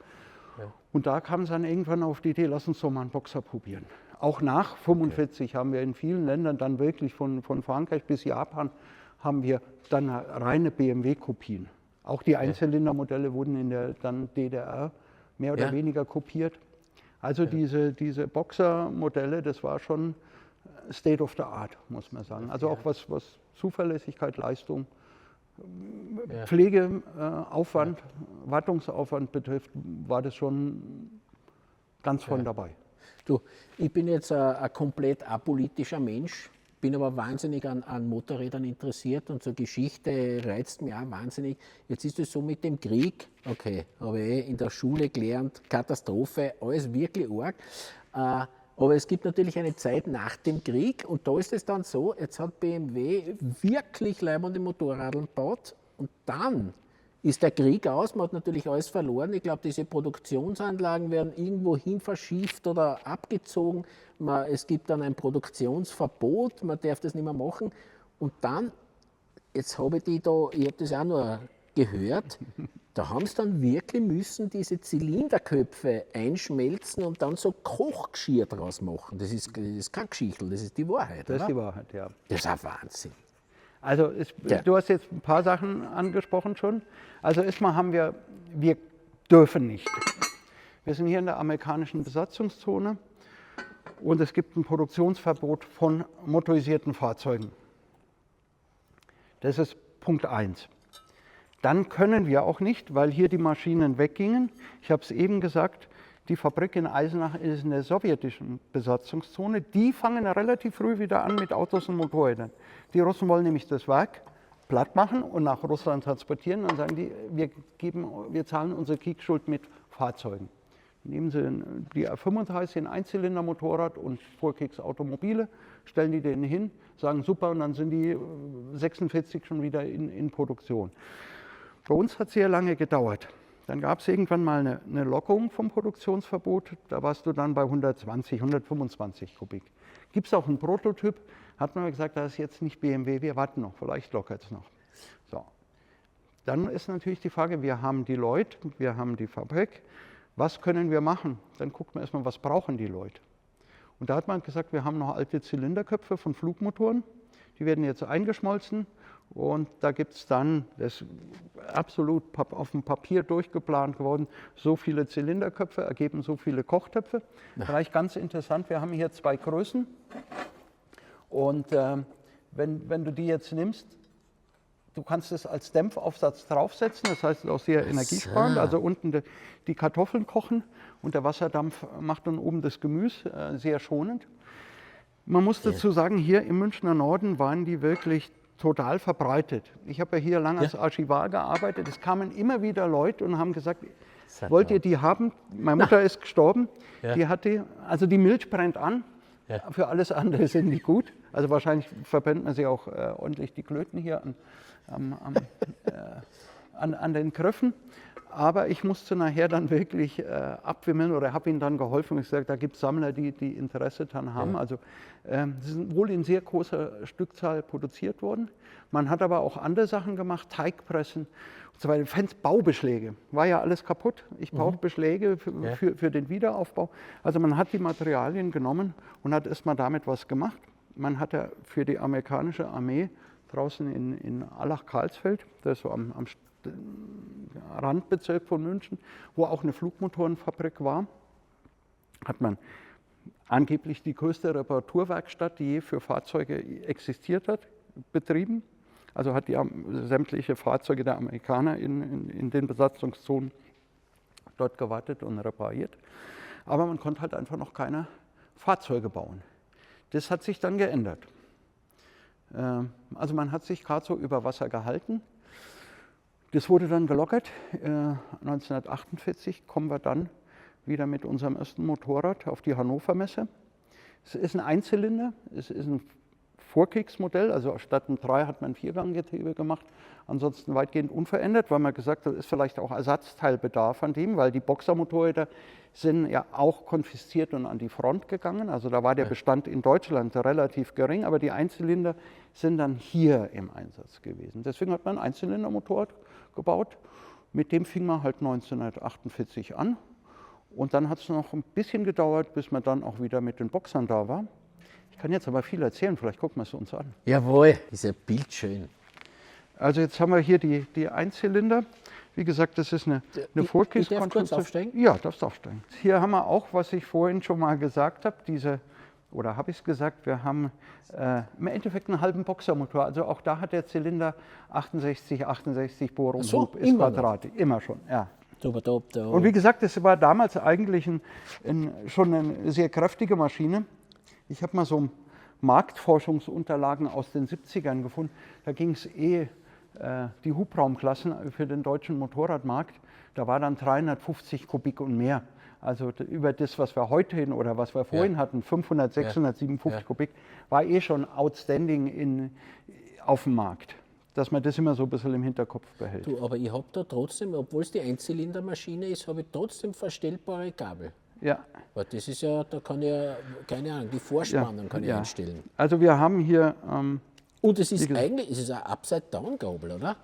Und da kam es dann irgendwann auf die Idee, lass uns doch mal einen Boxer probieren. Auch nach 1945 haben wir in vielen Ländern dann wirklich von Frankreich bis Japan haben wir dann reine BMW-Kopien. Auch die Einzylindermodelle wurden in der dann DDR mehr oder weniger kopiert. Also diese Boxer-Modelle, das war schon State of the Art, muss man sagen. Also auch was Zuverlässigkeit, Leistung, Pflegeaufwand, Wartungsaufwand betrifft, war das schon ganz vorn dabei. Du, ich bin jetzt ein komplett apolitischer Mensch, bin aber wahnsinnig an Motorrädern interessiert und so Geschichte reizt mich auch wahnsinnig. Jetzt ist es so mit dem Krieg, okay, habe ich in der Schule gelernt, Katastrophe, alles wirklich arg. Aber es gibt natürlich eine Zeit nach dem Krieg und da ist es dann so, jetzt hat BMW wirklich leibende Motorradl gebaut und dann ist der Krieg aus, man hat natürlich alles verloren. Ich glaube, diese Produktionsanlagen werden irgendwo hin verschifft oder abgezogen. Es gibt dann ein Produktionsverbot, man darf das nicht mehr machen. Und dann, jetzt habe ich habe das auch noch gehört, da haben sie dann wirklich müssen diese Zylinderköpfe einschmelzen und dann so Kochgeschirr draus machen. Das ist kein Geschichtel, das ist die Wahrheit. Das ist die Wahrheit, ja. Das ist ein Wahnsinn. Also du hast jetzt ein paar Sachen angesprochen schon. Also erstmal wir dürfen nicht. Wir sind hier in der amerikanischen Besatzungszone und es gibt ein Produktionsverbot von motorisierten Fahrzeugen. Das ist Punkt 1. Dann können wir auch nicht, weil hier die Maschinen weggingen. Ich habe es eben gesagt, die Fabrik in Eisenach ist in der sowjetischen Besatzungszone. Die fangen relativ früh wieder an mit Autos und Motorrädern. Die Russen wollen nämlich das Werk platt machen und nach Russland transportieren. Dann sagen die, wir zahlen unsere Kriegsschuld mit Fahrzeugen. Nehmen sie die R35, ein Einzylindermotorrad und Vorkriegsautomobile, stellen die denen hin, sagen super und dann sind die 46 schon wieder in Produktion. Bei uns hat es sehr lange gedauert. Dann gab es irgendwann mal eine Lockerung vom Produktionsverbot. Da warst du dann bei 120, 125 Kubik. Gibt es auch einen Prototyp, hat man gesagt, das ist jetzt nicht BMW, wir warten noch, vielleicht lockert es noch. So. Dann ist natürlich die Frage, wir haben die Leute, wir haben die Fabrik, was können wir machen? Dann guckt man erstmal, was brauchen die Leute? Und da hat man gesagt, wir haben noch alte Zylinderköpfe von Flugmotoren, die werden jetzt eingeschmolzen. Und da gibt es dann, das ist absolut auf dem Papier durchgeplant geworden, so viele Zylinderköpfe ergeben so viele Kochtöpfe. Ja. Vielleicht ganz interessant, wir haben hier 2 Größen. Und wenn du die jetzt nimmst, du kannst es als Dämpfaufsatz draufsetzen, das heißt auch sehr energiesparend. Also unten die Kartoffeln kochen und der Wasserdampf macht dann oben das Gemüse sehr schonend. Man muss dazu sagen, hier im Münchner Norden waren die wirklich total verbreitet. Ich habe ja hier lange als Archivar gearbeitet. Es kamen immer wieder Leute und haben gesagt, wollt ihr die haben? Meine Mutter ist gestorben. Ja. Die hatte, also die Milch brennt an. Ja. Für alles andere sind die gut. Also wahrscheinlich verbrennt man sie auch ordentlich die Klöten hier an den Kröpfen. Aber ich musste nachher dann wirklich abwimmeln oder habe ihnen dann geholfen und gesagt, da gibt es Sammler, die Interesse daran haben. Ja. Also sie sind wohl in sehr großer Stückzahl produziert worden. Man hat aber auch andere Sachen gemacht, Teigpressen und so weiter. Baubeschläge, war ja alles kaputt. Ich brauche Beschläge für den Wiederaufbau. Also man hat die Materialien genommen und hat erstmal damit was gemacht. Man hat ja für die amerikanische Armee draußen in Allach-Karlsfeld, das ist so am Randbezirk von München, wo auch eine Flugmotorenfabrik war, hat man angeblich die größte Reparaturwerkstatt, die je für Fahrzeuge existiert hat, betrieben. Also hat die sämtliche Fahrzeuge der Amerikaner in den Besatzungszonen dort gewartet und repariert. Aber man konnte halt einfach noch keine Fahrzeuge bauen. Das hat sich dann geändert. Also man hat sich gerade so über Wasser gehalten. Das wurde dann gelockert. 1948 kommen wir dann wieder mit unserem ersten Motorrad auf die Hannover Messe. Es ist ein Einzylinder, es ist ein Vorkriegsmodell, also statt einem 3 hat man ein 4-Gang-Getriebe gemacht, ansonsten weitgehend unverändert, weil man gesagt hat, da ist vielleicht auch Ersatzteilbedarf an dem, weil die Boxermotorräder sind ja auch konfisziert und an die Front gegangen, also da war der Bestand in Deutschland relativ gering, aber die Einzylinder sind dann hier im Einsatz gewesen. Deswegen hat man ein Einzylindermotorrad gebaut, mit dem fing man halt 1948 an und dann hat es noch ein bisschen gedauert, bis man dann auch wieder mit den Boxern da war. Ich kann jetzt aber viel erzählen, vielleicht gucken wir es uns an. Jawohl, ist ja bildschön. Also jetzt haben wir hier die Einzylinder. Wie gesagt, das ist eine Vorkriegskonstruktion. Darf ich kurz aufsteigen? Ja, darfst du aufsteigen. Hier haben wir auch, was ich vorhin schon mal gesagt habe, habe ich es gesagt, wir haben im Endeffekt einen halben Boxermotor. Also auch da hat der Zylinder 68 Bohr und Hub, ist Quadrat, immer schon, ja. Und wie gesagt, das war damals eigentlich schon eine sehr kräftige Maschine. Ich habe mal so Marktforschungsunterlagen aus den 70ern gefunden. Da ging es die Hubraumklassen für den deutschen Motorradmarkt. Da war dann 350 Kubik und mehr. Also über das, was wir heute hin oder was wir vorhin hatten, 500, 600, 750 Kubik, war schon outstanding auf dem Markt. Dass man das immer so ein bisschen im Hinterkopf behält. Du, aber ich habe da trotzdem, obwohl es die Einzylindermaschine ist, habe ich trotzdem verstellbare Gabel. Ja. Weil das ist ja, da kann ich ja, keine Ahnung, die Vorspannung kann ich einstellen. Also wir haben hier... Und es ist eigentlich, es ist eine Upside-Down-Gabel, oder?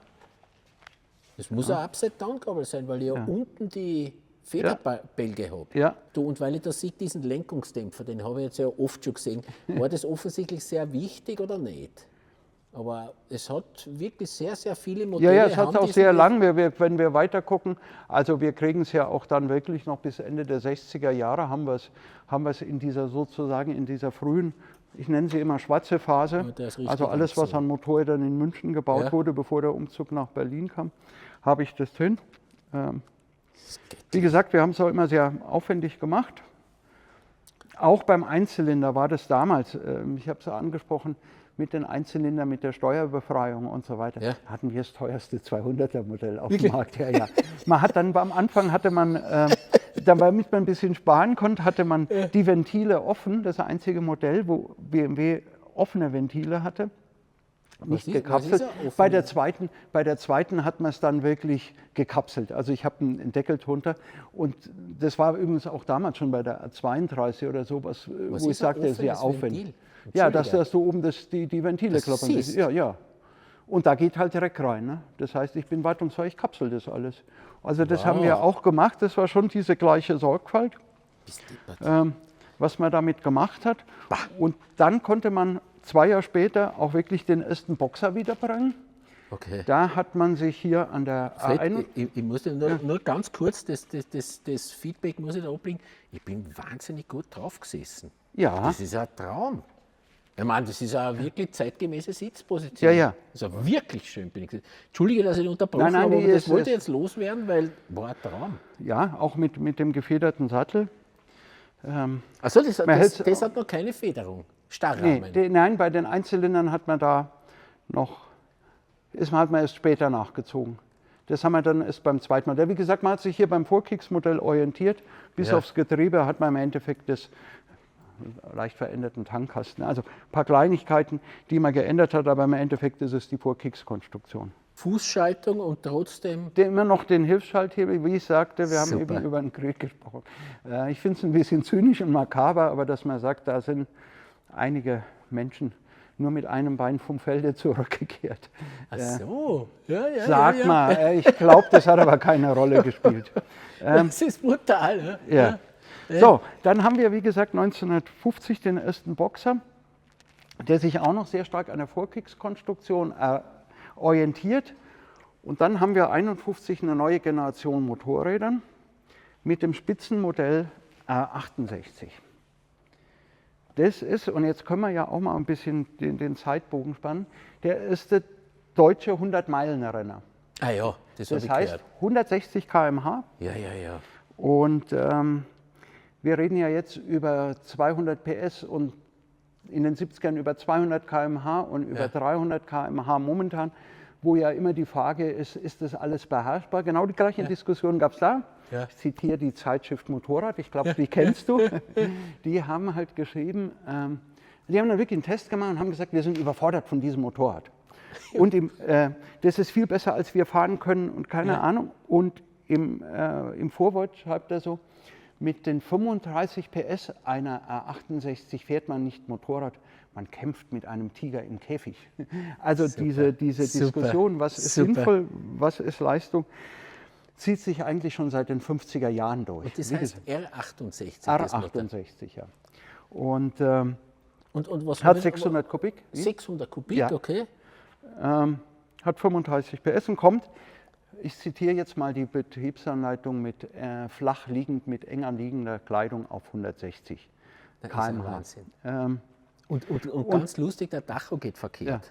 Es muss eine Upside-Down-Gabel sein, weil ich ja unten die Federbälge habe. Ja. Du, und weil ich da sehe, diesen Lenkungsdämpfer, den habe ich jetzt ja oft schon gesehen, war das offensichtlich sehr wichtig oder nicht? Aber es hat wirklich sehr, sehr viele Modelle. Ja, es hat auch sehr lang, wenn wir weiter gucken. Also wir kriegen es ja auch dann wirklich noch bis Ende der 60er Jahre, haben wir es in dieser sozusagen, in dieser frühen, ich nenne sie immer schwarze Phase. Also alles, was an Motorrädern in München gebaut wurde, bevor der Umzug nach Berlin kam, habe ich das drin. Wie gesagt, wir haben es auch immer sehr aufwendig gemacht. Auch beim Einzylinder war das damals, ich habe es ja angesprochen, mit den Einzylindern, mit der Steuerbefreiung und so weiter, hatten wir das teuerste 200er Modell auf dem Markt. Ja. Man hat dann am Anfang damit man ein bisschen sparen konnte, hatte man die Ventile offen, das einzige Modell, wo BMW offene Ventile hatte. Nicht gekapselt. Bei der zweiten hat man es dann wirklich gekapselt. Also ich habe einen Deckel drunter und das war übrigens auch damals schon bei der A32 oder sowas, wo ich sagte, sehr aufwendig. Ja, dass du oben die Ventile klappern siehst. Ja. Und da geht halt direkt rein. Ne? Das heißt, ich bin wartungsfrei, ich kapsel das alles. Also das haben wir auch gemacht. Das war schon diese gleiche Sorgfalt, was man damit gemacht hat. Und dann konnte man 2 Jahre später auch wirklich den ersten Boxer wiederbringen. Okay. Da hat man sich hier an der A1... Ich muss nur ganz kurz, das Feedback muss ich da ablegen. Ich bin wahnsinnig gut drauf gesessen. Ja. Das ist ein Traum. Ich meine, das ist eine wirklich zeitgemäße Sitzposition. Ja. Also wirklich schön bin ich gesessen. Entschuldige, dass ich unterbrochen habe, aber das wollte ich jetzt loswerden, weil war ein Traum. Ja, auch mit dem gefederten Sattel. Also das hat noch keine Federung. Starrrahmen. Nein, bei den Einzylindern hat man da noch, hat man erst später nachgezogen. Das haben wir dann erst beim zweiten Modell. Wie gesagt, man hat sich hier beim Vorkriegsmodell orientiert. Bis aufs Getriebe hat man im Endeffekt das leicht veränderten Tankkasten. Also ein paar Kleinigkeiten, die man geändert hat, aber im Endeffekt ist es die Vorkriegskonstruktion. Fußschaltung und trotzdem... Immer noch den Hilfsschalthebel, wie ich sagte, wir haben eben über den Krieg gesprochen. Ich finde es ein bisschen zynisch und makaber, aber dass man sagt, da sind einige Menschen nur mit einem Bein vom Felde zurückgekehrt. Ach so, sagt man, ich glaube, das hat aber keine Rolle gespielt. Das ist brutal. Ja. So, dann haben wir, wie gesagt, 1950 den ersten Boxer, der sich auch noch sehr stark an der Vorkriegskonstruktion orientiert. Und dann haben wir 1951 eine neue Generation Motorrädern mit dem Spitzenmodell R68. Das ist, und jetzt können wir ja auch mal ein bisschen den Zeitbogen spannen, der erste deutsche 100-Meilen-Renner. Ah ja, das heißt gehört. 160 km/h. Ja. Und wir reden ja jetzt über 200 PS und in den 70ern über 200 km/h und über 300 km/h momentan, wo ja immer die Frage ist das alles beherrschbar? Genau die gleiche Diskussion gab es da. Ja. Ich zitiere die Zeitschrift Motorrad, ich glaube, die kennst du. Die haben halt geschrieben, die haben dann wirklich einen Test gemacht und haben gesagt, wir sind überfordert von diesem Motorrad. Und das ist viel besser, als wir fahren können und keine Ahnung. Und im Vorwort schreibt er so, mit den 35 PS einer R68 fährt man nicht Motorrad, man kämpft mit einem Tiger im Käfig. Also diese Diskussion, was ist sinnvoll, was ist Leistung, zieht sich eigentlich schon seit den 50er Jahren durch. Und das heißt R68? R68, ja. Und was hat 600 Kubik. 600 Kubik, okay. Hat 35 PS und kommt, ich zitiere jetzt mal die Betriebsanleitung, mit flach liegend, mit eng anliegender Kleidung auf 160 km/h. Und ganz lustig, der Tacho geht verkehrt. Ja.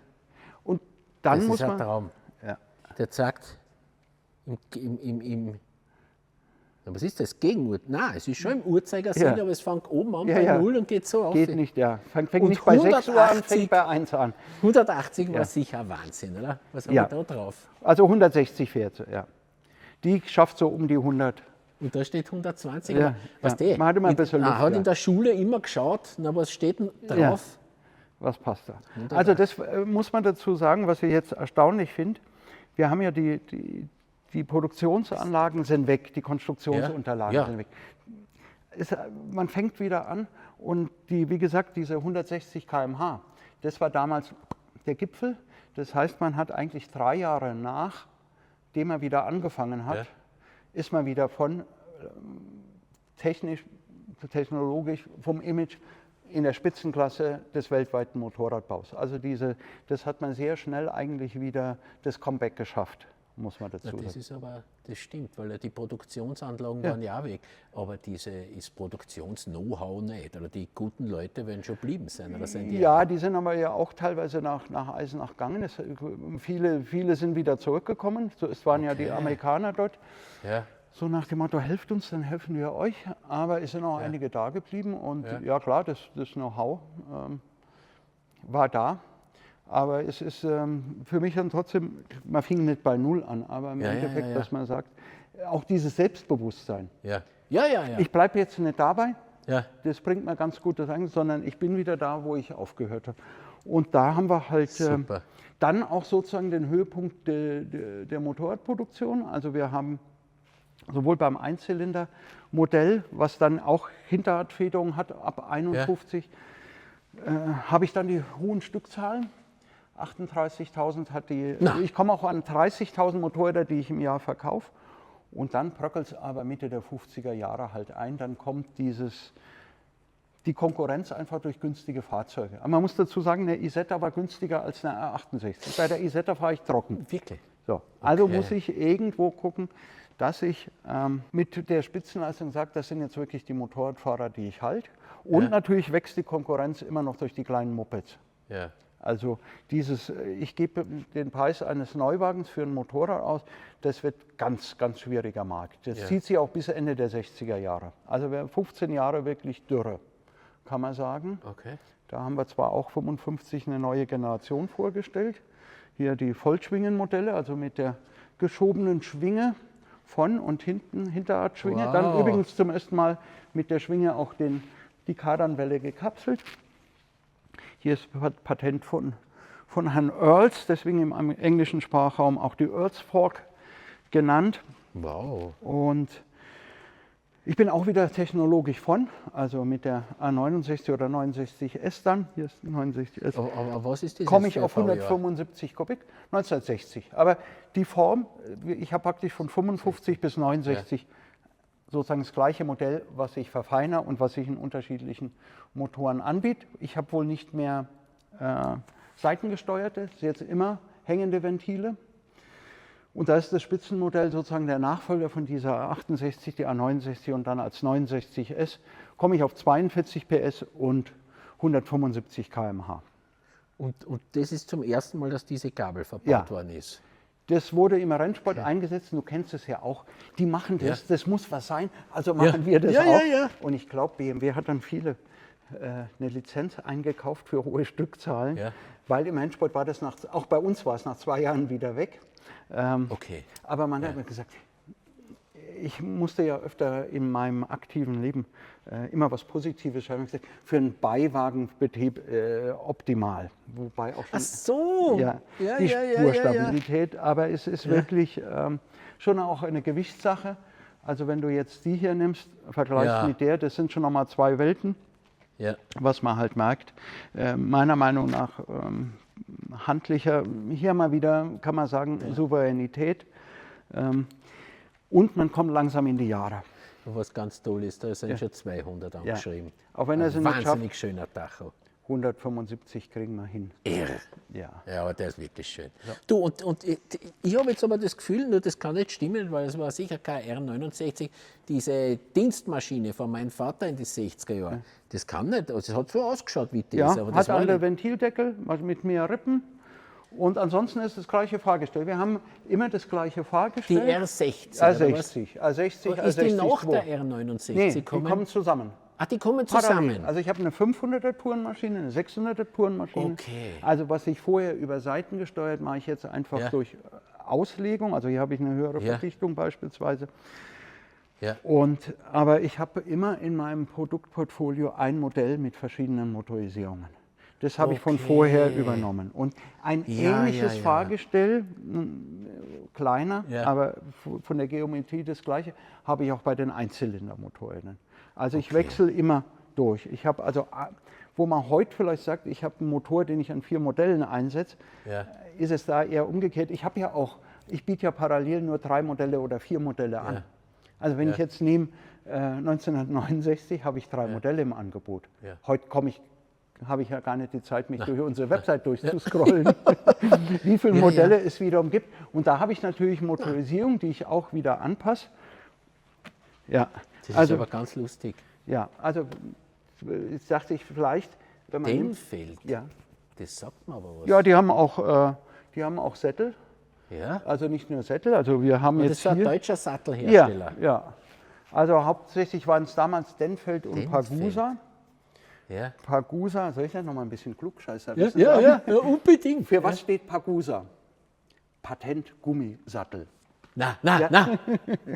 Und dann das ist ein Traum. Ja. Der sagt, im Was ist das? Gegenuhr? Nein, es ist schon im Uhrzeigersinn, Ja. aber es fängt oben an Ja, bei ja. 0 und geht so auf. Geht nicht, ja. Fängt Und nicht bei 6 Uhr an, 180 fängt bei 1 an. 180 war Ja. sicher ein Wahnsinn, oder? Was haben Ja. wir da drauf? Also 160 fährt sie, ja. Die schafft so um die 100. Und da steht 120. Ja, aber was ja. Man hat immer ein bisschen Luft, hat ja. in der Schule immer geschaut, na, was steht denn drauf? Was passt da? Also das muss man dazu sagen, was ich jetzt erstaunlich finde. Wir haben ja die Produktionsanlagen sind weg, die Konstruktionsunterlagen Ja. sind weg. Man fängt wieder an und wie gesagt, diese 160 km/h, das war damals der Gipfel. Das heißt, man hat eigentlich 3 Jahre nachdem man wieder angefangen hat, ist man wieder von technologisch, vom Image in der Spitzenklasse des weltweiten Motorradbaus. Also das hat man sehr schnell eigentlich wieder das Comeback geschafft, muss man dazu Na, das sagen. ist aber, das stimmt, weil ja die Produktionsanlagen waren ja auch weg. Aber ist Produktions-Know-how nicht. Oder die guten Leute werden schon blieben sein. Oder sind die Ja, die sind aber ja auch teilweise nach Eisenach gegangen. Viele sind wieder zurückgekommen. Es waren ja die Amerikaner dort. Ja. So nach dem Motto, helft uns, dann helfen wir euch. Aber es sind auch einige da geblieben. Und ja klar, das Know-how war da. Aber es ist für mich dann trotzdem, man fing nicht bei Null an, aber im Endeffekt, dass man sagt, auch dieses Selbstbewusstsein. Ja. Ich bleibe jetzt nicht dabei, Ja. das bringt mir ganz gut das eigentlich, sondern ich bin wieder da, wo ich aufgehört habe. Und da haben wir halt Super. dann auch sozusagen den Höhepunkt der Motorradproduktion. Also wir haben sowohl beim Einzylinder-Modell, was dann auch Hinterradfederung hat, ab 51, habe ich dann die hohen Stückzahlen. 38.000 hat die. Ich komme auch an 30.000 Motorräder, die ich im Jahr verkaufe. Und dann bröckelt es aber Mitte der 50er Jahre halt ein. Dann kommt die Konkurrenz einfach durch günstige Fahrzeuge. Aber man muss dazu sagen, eine Isetta war günstiger als eine R68. Bei der Isetta fahre ich trocken. Wirklich? So. Also muss ich irgendwo gucken, dass ich mit der Spitzenleistung sage, das sind jetzt wirklich die Motorradfahrer, die ich halte. Und natürlich wächst die Konkurrenz immer noch durch die kleinen Mopeds. Ja. Also ich gebe den Preis eines Neuwagens für ein Motorrad aus, das wird ganz, ganz schwieriger Markt. Das zieht sich auch bis Ende der 60er Jahre. Also wir haben 15 Jahre wirklich Dürre, kann man sagen. Okay. Da haben wir zwar auch 55 eine neue Generation vorgestellt. Hier die Vollschwingenmodelle, also mit der geschobenen Schwinge von und hinten, Hinterradschwinge. Wow. Dann übrigens zum ersten Mal mit der Schwinge auch die Kardanwelle gekapselt. Hier ist Patent von Herrn Earls, deswegen im englischen Sprachraum auch die Earls Fork genannt. Wow. Und ich bin auch wieder technologisch also mit der A69 oder 69S dann, hier ist die 69S, Aber was ist das? komme ich auf 175 Kubik, 1960. Aber die Form, ich habe praktisch von 55 bis 69 sozusagen das gleiche Modell, was ich verfeinere und was ich in unterschiedlichen Motoren anbiete. Ich habe wohl nicht mehr seitengesteuerte, es ist jetzt immer hängende Ventile. Und da ist das Spitzenmodell sozusagen der Nachfolger von dieser 68, die A69 und dann als 69S komme ich auf 42 PS und 175 km/h. Und das ist zum ersten Mal, dass diese Gabel verbaut worden ist. Das wurde im Rennsport eingesetzt, du kennst es ja auch. Die machen das muss was sein, also machen wir das auch. Und ich glaube, BMW hat dann eine Lizenz eingekauft für hohe Stückzahlen, weil im Rennsport war das auch bei uns war es nach 2 Jahren wieder weg. Okay. Aber man hat mir gesagt, ich musste ja öfter in meinem aktiven Leben immer was Positives schreiben. Ich gesagt, für einen Beiwagenbetrieb optimal. Wobei auch schon die Spurstabilität, aber es ist wirklich schon auch eine Gewichtssache. Also wenn du jetzt die hier nimmst, vergleichst mit der, das sind schon nochmal 2 Welten, was man halt merkt. Meiner Meinung nach handlicher, hier mal wieder, kann man sagen, Souveränität. Und man kommt langsam in die Jahre. Was ganz toll ist, da sind schon 200 angeschrieben. Auch wenn er es nicht wahnsinnig schafft, schöner Tacho. 175 kriegen wir hin. Irre. Ja. Ja, aber der ist wirklich schön. Du, und ich habe jetzt aber das Gefühl, nur das kann nicht stimmen, weil es war sicher kein R69, diese Dienstmaschine von meinem Vater in die 60er Jahre. Das kann nicht, also es hat so ausgeschaut wie das. Ja, aber das hat alle Ventildeckel mit mehr Rippen Und ansonsten ist das gleiche Fahrgestell. Wir haben immer das gleiche Fahrgestell. Die R60. R60. R60, ist die nach der R60. R69 Nee, die kommen? kommen zusammen. Ach, die kommen zusammen. Parallel. Also ich habe eine 500er Tourenmaschine, eine 600er Tourenmaschine. Okay. Also was ich vorher über Seiten gesteuert, mache ich jetzt einfach durch Auslegung. Also hier habe ich eine höhere Verdichtung beispielsweise. Ja. Aber ich habe immer in meinem Produktportfolio ein Modell mit verschiedenen Motorisierungen. Das habe ich von vorher übernommen. Und ein ähnliches Fahrgestell, kleiner, aber von der Geometrie das gleiche, habe ich auch bei den Einzylindermotoren. Also ich wechsle immer durch. Ich habe also, wo man heute vielleicht sagt, ich habe einen Motor, den ich an 4 Modellen einsetze, ist es da eher umgekehrt. Ich biete ja parallel nur 3 Modelle oder 4 Modelle an. Also wenn ich jetzt nehme, 1969 habe ich 3 Modelle im Angebot. Heute habe ich ja gar nicht die Zeit, mich durch unsere Website durchzuscrollen, wie viele Modelle es wiederum gibt. Und da habe ich natürlich Motorisierung, die ich auch wieder anpasse. Ja. Das ist aber ganz lustig. Ja, also jetzt dachte ich vielleicht, wenn man Denfeld, das sagt mir aber was. Ja, die haben auch Sättel. Ja? Also nicht nur Sättel, also wir haben jetzt das ist ein hier, deutscher Sattelhersteller. Ja. Also hauptsächlich waren es damals Denfeld und Pagusa. Ja. Pagusa, soll ich das noch mal ein bisschen klugscheißer Ja, wissen? ja, unbedingt. Für was steht Pagusa? Patent Gummisattel. Na,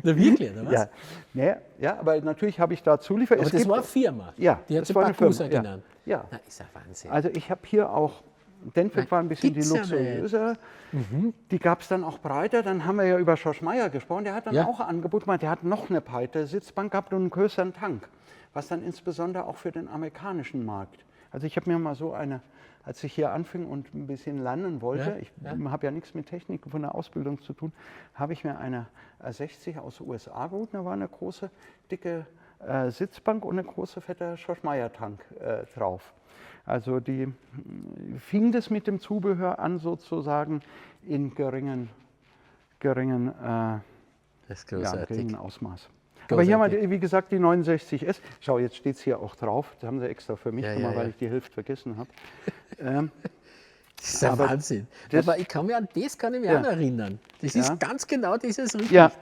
wirklich, oder was? Ja, aber natürlich habe ich da Zulieferer. Aber das war eine Firma. Ja, die hat das sie war eine Pagusa Firma. genannt. Ja. Na, ist ja Wahnsinn. Also ich habe hier auch, Denfeld war ein bisschen die luxuriöser. Die gab es dann auch breiter. Dann haben wir ja über Schorsch Meyer gesprochen. Der hat dann auch Angebot gemacht. Der hat noch eine breite Sitzbank gehabt und einen größeren Tank. Was dann insbesondere auch für den amerikanischen Markt. Also ich habe mir mal so eine, als ich hier anfing und ein bisschen lernen wollte, ich habe ja nichts mit Technik von der Ausbildung zu tun, habe ich mir eine R60 aus den USA geholt. Da war eine große, dicke Sitzbank und eine große, fette Schorsch Meyer Tank drauf. Also die fing das mit dem Zubehör an sozusagen in geringen Ausmaß. Aber hier haben wir, wie gesagt, die 69S. Schau, jetzt steht es hier auch drauf. Das haben sie extra für mich gemacht, weil ich die Hälfte vergessen habe. Das ist ein Wahnsinn. Aber ich kann mich an das auch noch erinnern. Das ist ganz genau dieses richtig. Ja,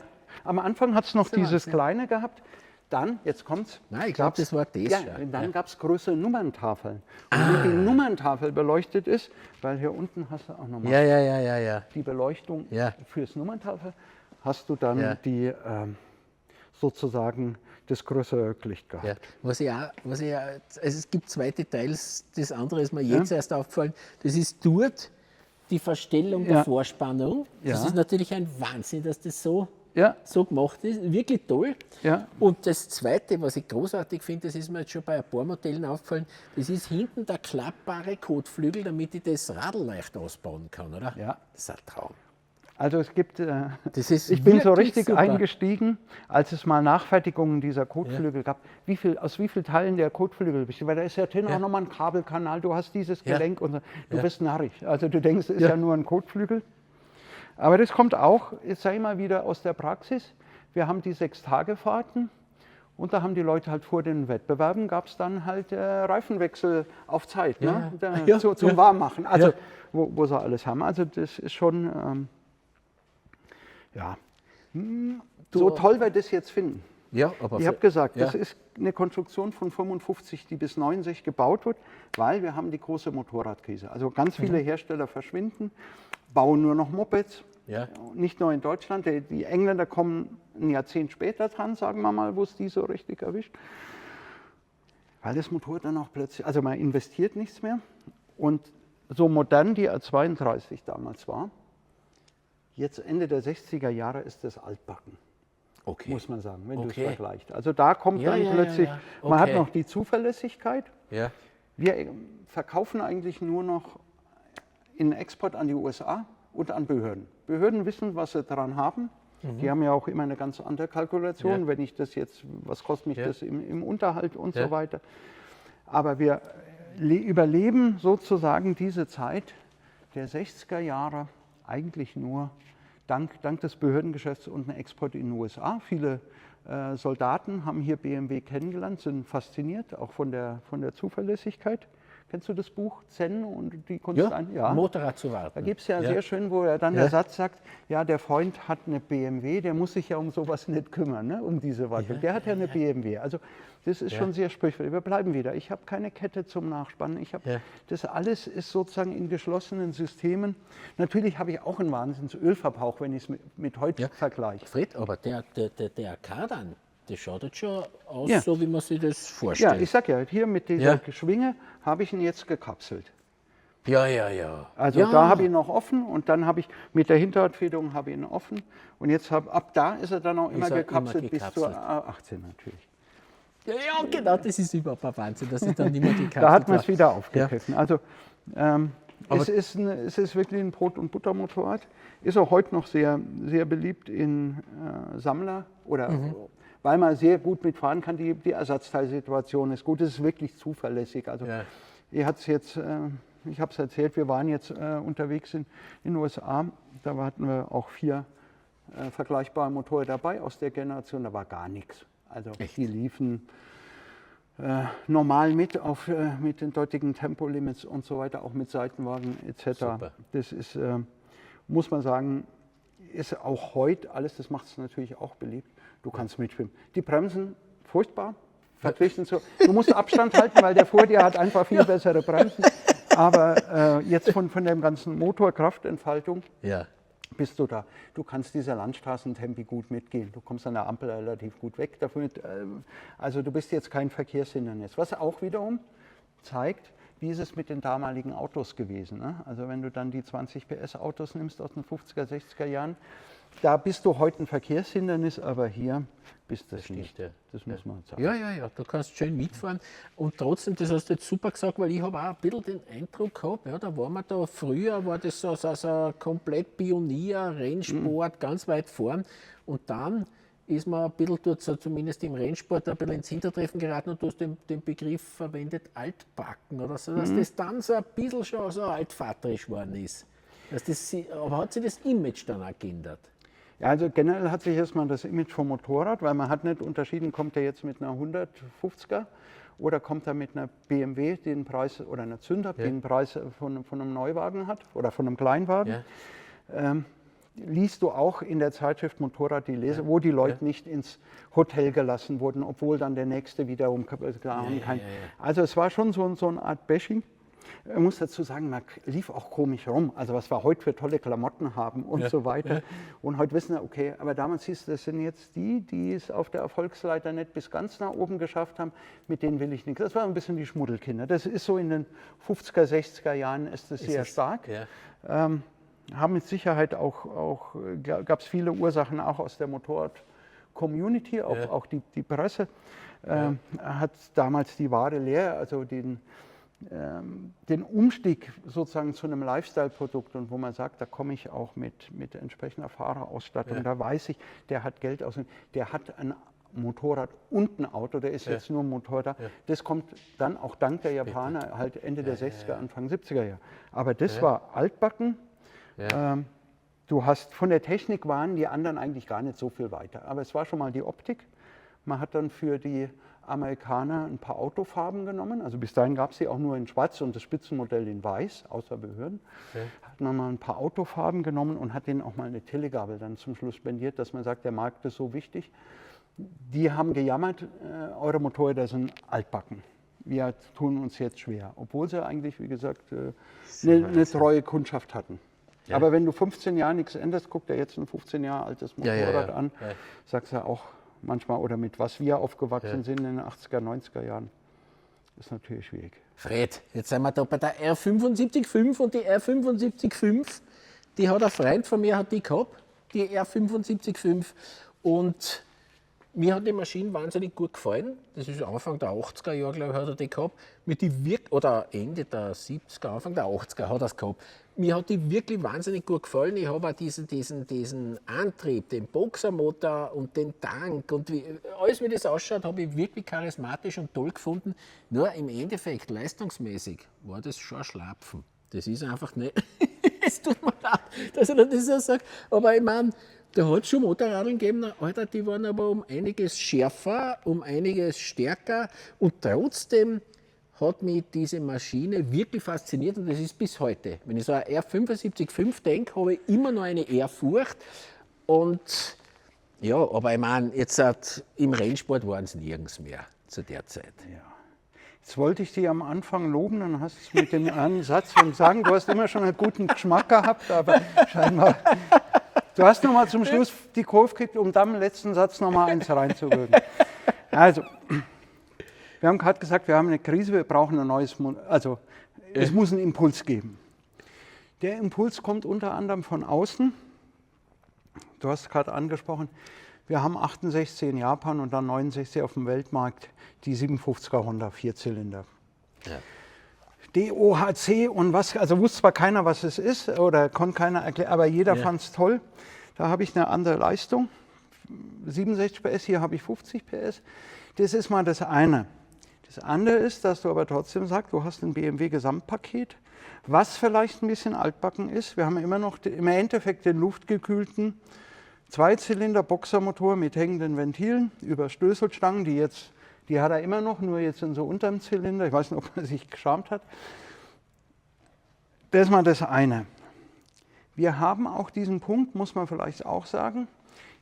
am Anfang hat es noch dieses kleine gehabt. Dann, jetzt kommt's. Nein, ich glaube, das war das schon. Dann gab es größere Nummerntafeln. Und wie die Nummerntafel beleuchtet ist, weil hier unten hast du auch nochmal die Beleuchtung fürs Nummerntafel, hast du dann die sozusagen das größere Rücklicht gehabt. Ja. Also es gibt 2 Details, das andere ist mir jetzt erst aufgefallen, das ist dort die Verstellung der Vorspannung. Das ist natürlich ein Wahnsinn, dass das so gemacht ist, wirklich toll. Und das Zweite, was ich großartig finde, das ist mir jetzt schon bei ein paar Modellen aufgefallen, das ist hinten der klappbare Kotflügel, damit ich das Radl leicht ausbauen kann, oder? Ja. Das ist ein Traum. Also es gibt, ich bin so richtig super eingestiegen, als es mal Nachfertigungen dieser Kotflügel gab. Aus wie vielen Teilen der Kotflügel besteht? Weil da ist ja drin auch nochmal ein Kabelkanal, du hast dieses Gelenk und du bist narrig. Also du denkst, es ist ja nur ein Kotflügel. Aber das kommt auch, jetzt sage ich mal, wieder aus der Praxis. Wir haben die 6-Tage-Fahrten und da haben die Leute halt vor den Wettbewerben, gab es dann halt Reifenwechsel auf Zeit, zum Warmmachen, also wo sie alles haben. Also das ist schon... so toll wir das jetzt finden. Ja, aber ich habe gesagt, das ist eine Konstruktion von 55, die bis 90 gebaut wird, weil wir haben die große Motorradkrise. Also ganz viele Hersteller verschwinden, bauen nur noch Mopeds, nicht nur in Deutschland. Die Engländer kommen ein Jahrzehnt später dran, sagen wir mal, wo es die so richtig erwischt. Weil das Motorrad dann auch plötzlich, also man investiert nichts mehr. Und so modern die R32 damals war, jetzt Ende der 60er Jahre ist das altbacken, muss man sagen, wenn du es vergleichst. Also da kommt dann plötzlich, man hat noch die Zuverlässigkeit. Wir verkaufen eigentlich nur noch in Export an die USA und an Behörden. Behörden wissen, was sie daran haben. Die haben ja auch immer eine ganz andere Kalkulation, wenn ich das jetzt, was kostet mich das im Unterhalt und so weiter. Aber wir überleben sozusagen diese Zeit der 60er Jahre eigentlich nur dank des Behördengeschäfts und einem Export in den USA. Viele Soldaten haben hier BMW kennengelernt, sind fasziniert, auch von der Zuverlässigkeit. Kennst du das Buch Zen und die Kunst? Ja, Motorrad zu warten. Da gibt es ja sehr schön, wo er dann der Satz sagt, ja, der Freund hat eine BMW, der muss sich ja um sowas nicht kümmern, ne, um diese Wartung. Der hat ja eine BMW. Also das ist schon sehr sprichwörtlich. Wir bleiben wieder. Ich habe keine Kette zum Nachspannen. Das alles ist sozusagen in geschlossenen Systemen. Natürlich habe ich auch einen Wahnsinns-Ölverbrauch, wenn ich es mit heute vergleiche. Fred, aber der Kardan, das schaut jetzt schon aus, so wie man sich das vorstellt. Ja, ich sag ja, hier mit dieser Schwinge habe ich ihn jetzt gekapselt. Ja. Also da habe ich ihn noch offen und dann habe ich mit der Hinterradfederung habe ich ihn offen. Und jetzt ab da ist er dann auch immer gekapselt bis zur A18 natürlich. Ja, genau, das ist überhaupt ein Wahnsinn, dass ich dann nicht mehr gekapselt Da hat man es wieder aufgegriffen. Also es ist wirklich ein Brot- und Buttermotorrad. Ist auch heute noch sehr, sehr beliebt in Sammler oder weil man sehr gut mitfahren kann. Die Ersatzteilsituation ist gut. Es ist wirklich zuverlässig. Also ich habe es erzählt, wir waren jetzt unterwegs in den USA. Da hatten wir auch 4 vergleichbare Motoren dabei aus der Generation. Da war gar nichts. Also die liefen normal mit den dortigen Tempolimits und so weiter, auch mit Seitenwagen etc. Super. Das ist, muss man sagen, ist auch heute alles, das macht es natürlich auch beliebt. Du kannst mitschwimmen. Die Bremsen, furchtbar, verpflichtend so. Du musst Abstand halten, weil der vor dir hat einfach viel bessere Bremsen. Aber jetzt von der ganzen Motorkraftentfaltung bist du da. Du kannst diese Landstraßentempi gut mitgehen. Du kommst an der Ampel relativ gut weg. Also du bist jetzt kein Verkehrshindernis. Was auch wiederum zeigt, wie ist es mit den damaligen Autos gewesen. Ne? Also wenn du dann die 20 PS Autos nimmst aus den 50er, 60er Jahren, da bist du heute ein Verkehrshindernis, aber hier bist du es nicht. Das muss man sagen. Ja, du kannst schön mitfahren und trotzdem, das hast du jetzt super gesagt, weil ich habe auch ein bisschen den Eindruck gehabt, da waren wir da früher, war das so komplett Pionier, Rennsport, ganz weit vorn und dann ist man ein bisschen dort, so zumindest im Rennsport, ein bisschen ins Hintertreffen geraten und du hast den Begriff verwendet, altbacken oder so, dass das dann so ein bisschen schon so altvaterisch geworden ist. Aber hat sich das Image dann auch geändert? Ja, also generell hat sich erstmal das Image vom Motorrad, weil man hat nicht unterschieden, kommt er jetzt mit einer 150er oder kommt er mit einer BMW, den Preis, oder einer Zünder, den Preis von einem Neuwagen hat oder von einem Kleinwagen. Liest du auch in der Zeitschrift Motorrad die Lese, wo die Leute nicht ins Hotel gelassen wurden, obwohl dann der nächste wiederum haben kann. Also es war schon so eine Art Bashing. Ich muss dazu sagen, man lief auch komisch rum. Also was wir heute für tolle Klamotten haben und so weiter. Und heute wissen wir, okay, aber damals hieß es, das sind jetzt die es auf der Erfolgsleiter nicht bis ganz nach oben geschafft haben, mit denen will ich nichts. Das waren ein bisschen die Schmuddelkinder. Das ist so in den 50er, 60er Jahren ist das sehr stark. Haben mit Sicherheit gab es viele Ursachen auch aus der Motorrad-Community, auch die Presse hat damals die Ware leer, also den Umstieg sozusagen zu einem Lifestyle-Produkt und wo man sagt, da komme ich auch mit entsprechender Fahrerausstattung, da weiß ich, der hat Geld aus, der hat ein Motorrad und ein Auto, der ist jetzt nur ein Motorrad. Das kommt dann auch dank der Japaner halt Ende der 60er, Anfang 70er Jahre. Aber das war altbacken. Du hast von der Technik waren die anderen eigentlich gar nicht so viel weiter. Aber es war schon mal die Optik. Man hat dann für die Amerikaner ein paar Autofarben genommen. Also bis dahin gab es sie auch nur in Schwarz und das Spitzenmodell in Weiß, außer Behörden. Hat man mal ein paar Autofarben genommen und hat denen auch mal eine Telegabel dann zum Schluss spendiert, dass man sagt, der Markt ist so wichtig. Die haben gejammert, eure Motorräder sind altbacken. Wir tun uns jetzt schwer. Obwohl sie eigentlich, wie gesagt, eine treue Kundschaft hatten. Aber wenn du 15 Jahre nichts änderst, guckt er jetzt ein 15 Jahre altes Motorrad an, sagst du auch manchmal, oder mit was wir aufgewachsen sind in den 80er, 90er Jahren, ist natürlich schwierig. Fred, jetzt sind wir da bei der R75.5 und die R75.5, die hat ein Freund von mir, hat die gehabt, die R75.5 und mir hat die Maschine wahnsinnig gut gefallen. Das ist Anfang der 80er Jahre, glaube ich, hat er die gehabt. Oder Ende der 70er, Anfang der 80er hat er es gehabt. Mir hat die wirklich wahnsinnig gut gefallen. Ich habe auch diesen Antrieb, den Boxermotor und den Tank und alles wie das ausschaut, habe ich wirklich charismatisch und toll gefunden. Nur im Endeffekt, leistungsmäßig, war das schon ein Schlapfen. Das ist einfach nicht, es tut mir leid, dass ich das so sage, aber ich meine, da hat es schon Motorradl gegeben, Alter, die waren aber um einiges schärfer, um einiges stärker und trotzdem hat mich diese Maschine wirklich fasziniert und das ist bis heute. Wenn ich so an R75/5 denke, habe ich immer noch eine Ehrfurcht. Und ja, aber ich meine, jetzt im Rennsport waren es nirgends mehr zu der Zeit. Ja. Jetzt wollte ich dich am Anfang loben, dann hast du es mit dem einen Satz sagen, du hast immer schon einen guten Geschmack gehabt, aber scheinbar. Du hast noch mal zum Schluss die Kurve gekriegt, um dann im letzten Satz noch mal eins reinzuwirken. Also, wir haben gerade gesagt, wir haben eine Krise, wir brauchen ein neues, also es muss einen Impuls geben. Der Impuls kommt unter anderem von außen. Du hast gerade angesprochen, wir haben 68 in Japan und dann 69 auf dem Weltmarkt, die 57er Honda, Vierzylinder. Ja. DOHC und was, also wusste zwar keiner, was es ist oder konnte keiner erklären, aber jeder fand es toll. Da habe ich eine andere Leistung, 67 PS, hier habe ich 50 PS. Das ist mal das eine. Das andere ist, dass du aber trotzdem sagst, du hast ein BMW-Gesamtpaket, was vielleicht ein bisschen altbacken ist. Wir haben immer noch im Endeffekt den luftgekühlten Zweizylinder-Boxermotor mit hängenden Ventilen über Stößelstangen, die hat er immer noch, nur jetzt in so unterm Zylinder. Ich weiß nicht, ob er sich geschämt hat. Das ist mal das eine. Wir haben auch diesen Punkt, muss man vielleicht auch sagen,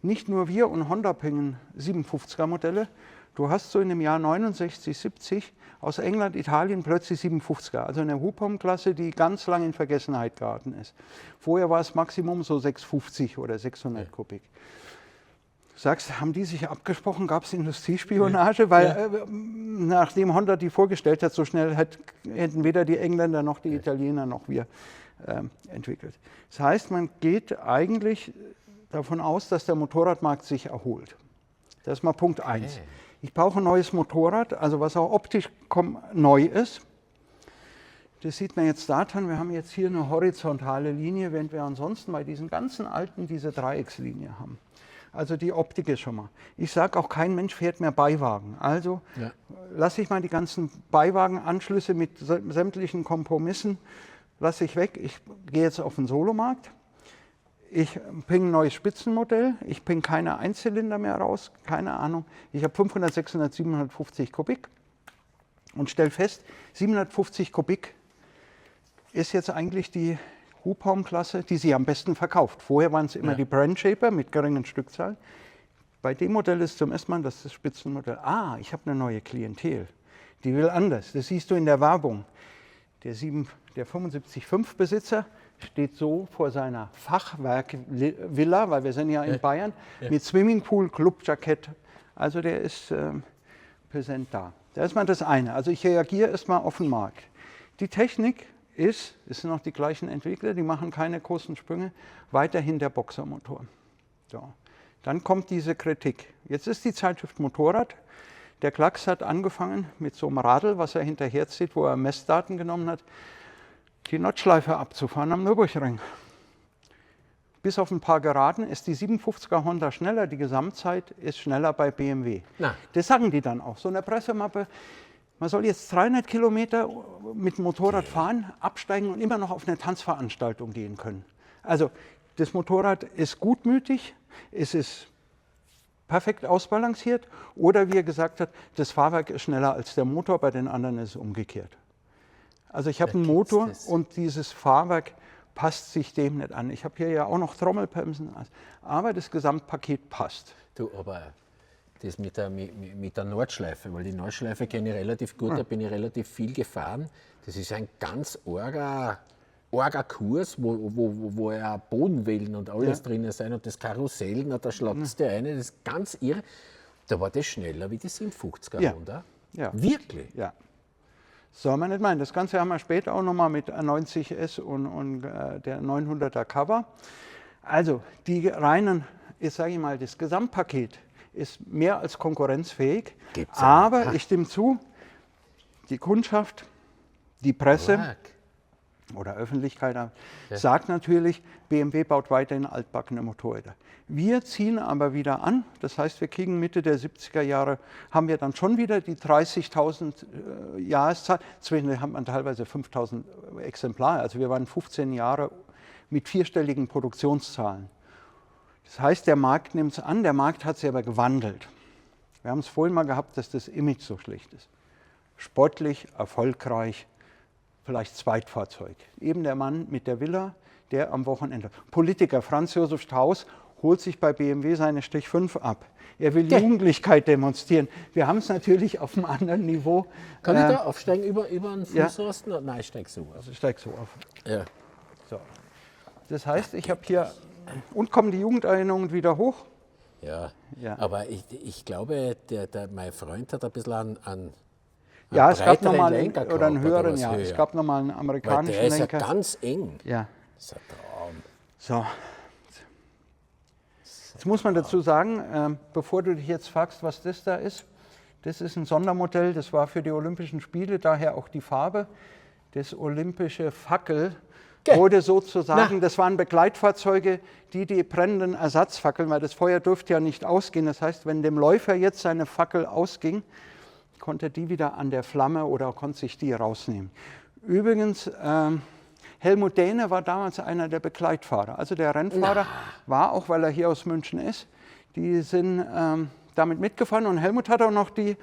nicht nur wir und Honda bringen 57er Modelle. Du hast so in dem Jahr 69, 70 aus England, Italien plötzlich 57er, also eine Hubraumklasse, die ganz lange in Vergessenheit geraten ist. Vorher war es Maximum so 650 oder 600 Kubik. Du sagst, haben die sich abgesprochen, gab es Industriespionage? Weil nachdem Honda die vorgestellt hat, so schnell hätten weder die Engländer noch die Italiener noch wir entwickelt. Das heißt, man geht eigentlich davon aus, dass der Motorradmarkt sich erholt. Das ist mal Punkt 1. Ich brauche ein neues Motorrad, also was auch optisch neu ist. Das sieht man jetzt daran, wir haben jetzt hier eine horizontale Linie, während wir ansonsten bei diesen ganzen alten diese Dreieckslinie haben. Also die Optik ist schon mal. Ich sage auch, kein Mensch fährt mehr Beiwagen. Also lasse ich mal die ganzen Beiwagenanschlüsse mit sämtlichen Kompromissen, lasse ich weg. Ich gehe jetzt auf den Solomarkt. Ich bringe ein neues Spitzenmodell, ich bringe keine Einzylinder mehr raus, keine Ahnung. Ich habe 500, 600, 750 Kubik und stelle fest, 750 Kubik ist jetzt eigentlich die Hubraumklasse, die sie am besten verkauft. Vorher waren es immer die Brand Shaper mit geringen Stückzahlen. Bei dem Modell ist zum ersten Mal das Spitzenmodell. Ich habe eine neue Klientel, die will anders. Das siehst du in der Werbung. Der 75.5 Besitzer steht so vor seiner Fachwerkvilla, weil wir sind ja in Bayern, mit Swimmingpool, Clubjackett. Also der ist präsent da. Das ist mal das eine. Also ich reagiere erstmal auf den Markt. Die Technik es sind noch die gleichen Entwickler, die machen keine großen Sprünge, weiterhin der Boxermotor. So. Dann kommt diese Kritik. Jetzt ist die Zeitschrift Motorrad. Der Klacks hat angefangen mit so einem Radl, was er hinterher zieht, wo er Messdaten genommen hat, die Nordschleife abzufahren am Nürburgring. Bis auf ein paar Geraden ist die 57er Honda schneller, die Gesamtzeit ist schneller bei BMW. Das sagen die dann auch. So eine Pressemappe, man soll jetzt 300 Kilometer mit dem Motorrad fahren, absteigen und immer noch auf eine Tanzveranstaltung gehen können. Also das Motorrad ist gutmütig, es ist perfekt ausbalanciert oder wie er gesagt hat, das Fahrwerk ist schneller als der Motor, bei den anderen ist es umgekehrt. Also ich habe einen Motor und dieses Fahrwerk passt sich dem nicht an. Ich habe hier ja auch noch Trommelbremsen, aber das Gesamtpaket passt. Du, aber das mit der Nordschleife, weil die Nordschleife kenne ich relativ gut, da bin ich relativ viel gefahren. Das ist ein ganz arger Kurs, wo ja Bodenwellen und alles drinnen sind und das Karussell, da schlagst du eine, das ist ganz irre. Da war das schneller wie die 57er Honda. Ja. Wirklich? Ja. Soll man nicht meinen. Das Ganze haben wir später auch nochmal mit 90S und der 900er Cover. Also die reinen, ich sage mal, das Gesamtpaket ist mehr als konkurrenzfähig. Aber ich stimme zu, die Kundschaft, die Presse oder Öffentlichkeit sagt natürlich, BMW baut weiterhin altbackene Motorräder. Wir ziehen aber wieder an, das heißt, wir kriegen Mitte der 70er Jahre, haben wir dann schon wieder die 30.000 Jahreszahl. Zwischen hat man teilweise 5.000 Exemplare, also wir waren 15 Jahre mit vierstelligen Produktionszahlen. Das heißt, der Markt nimmt es an, der Markt hat sich aber gewandelt. Wir haben es vorhin mal gehabt, dass das Image so schlecht ist. sportlich, erfolgreich, vielleicht Zweitfahrzeug. Eben der Mann mit der Villa, der am Wochenende. Politiker Franz Josef Strauß holt sich bei BMW seine Stich 5 ab. Er will Jugendlichkeit demonstrieren. Wir haben es natürlich auf einem anderen Niveau. Kann ich da aufsteigen über einen Fußrosten? Ja. Nein, ich steig so auf. Also steig so auf. Ja. So. Das heißt, ich habe hier... Und kommen die Jugenderinnerungen wieder hoch? Ja, aber ich glaube, mein Freund hat ein bisschen an ja, es gab nochmal einen höheren, ja. Es gab nochmal einen amerikanischen Lenker. Der ist Lenker. Ja ganz eng. Ja. Das ist ein Traum. So. Jetzt muss man dazu sagen, bevor du dich jetzt fragst, was das da ist, das ist ein Sondermodell, das war für die Olympischen Spiele, daher auch die Farbe. Das olympische Fackel wurde sozusagen, das waren Begleitfahrzeuge, die brennenden Ersatzfackeln, weil das Feuer durfte ja nicht ausgehen. Das heißt, wenn dem Läufer jetzt seine Fackel ausging, konnte er die wieder an der Flamme oder konnte sich die rausnehmen. Übrigens, Helmut Dehne war damals einer der Begleitfahrer. Also der Rennfahrer war, auch weil er hier aus München ist, die sind damit mitgefahren und Helmut hat auch noch die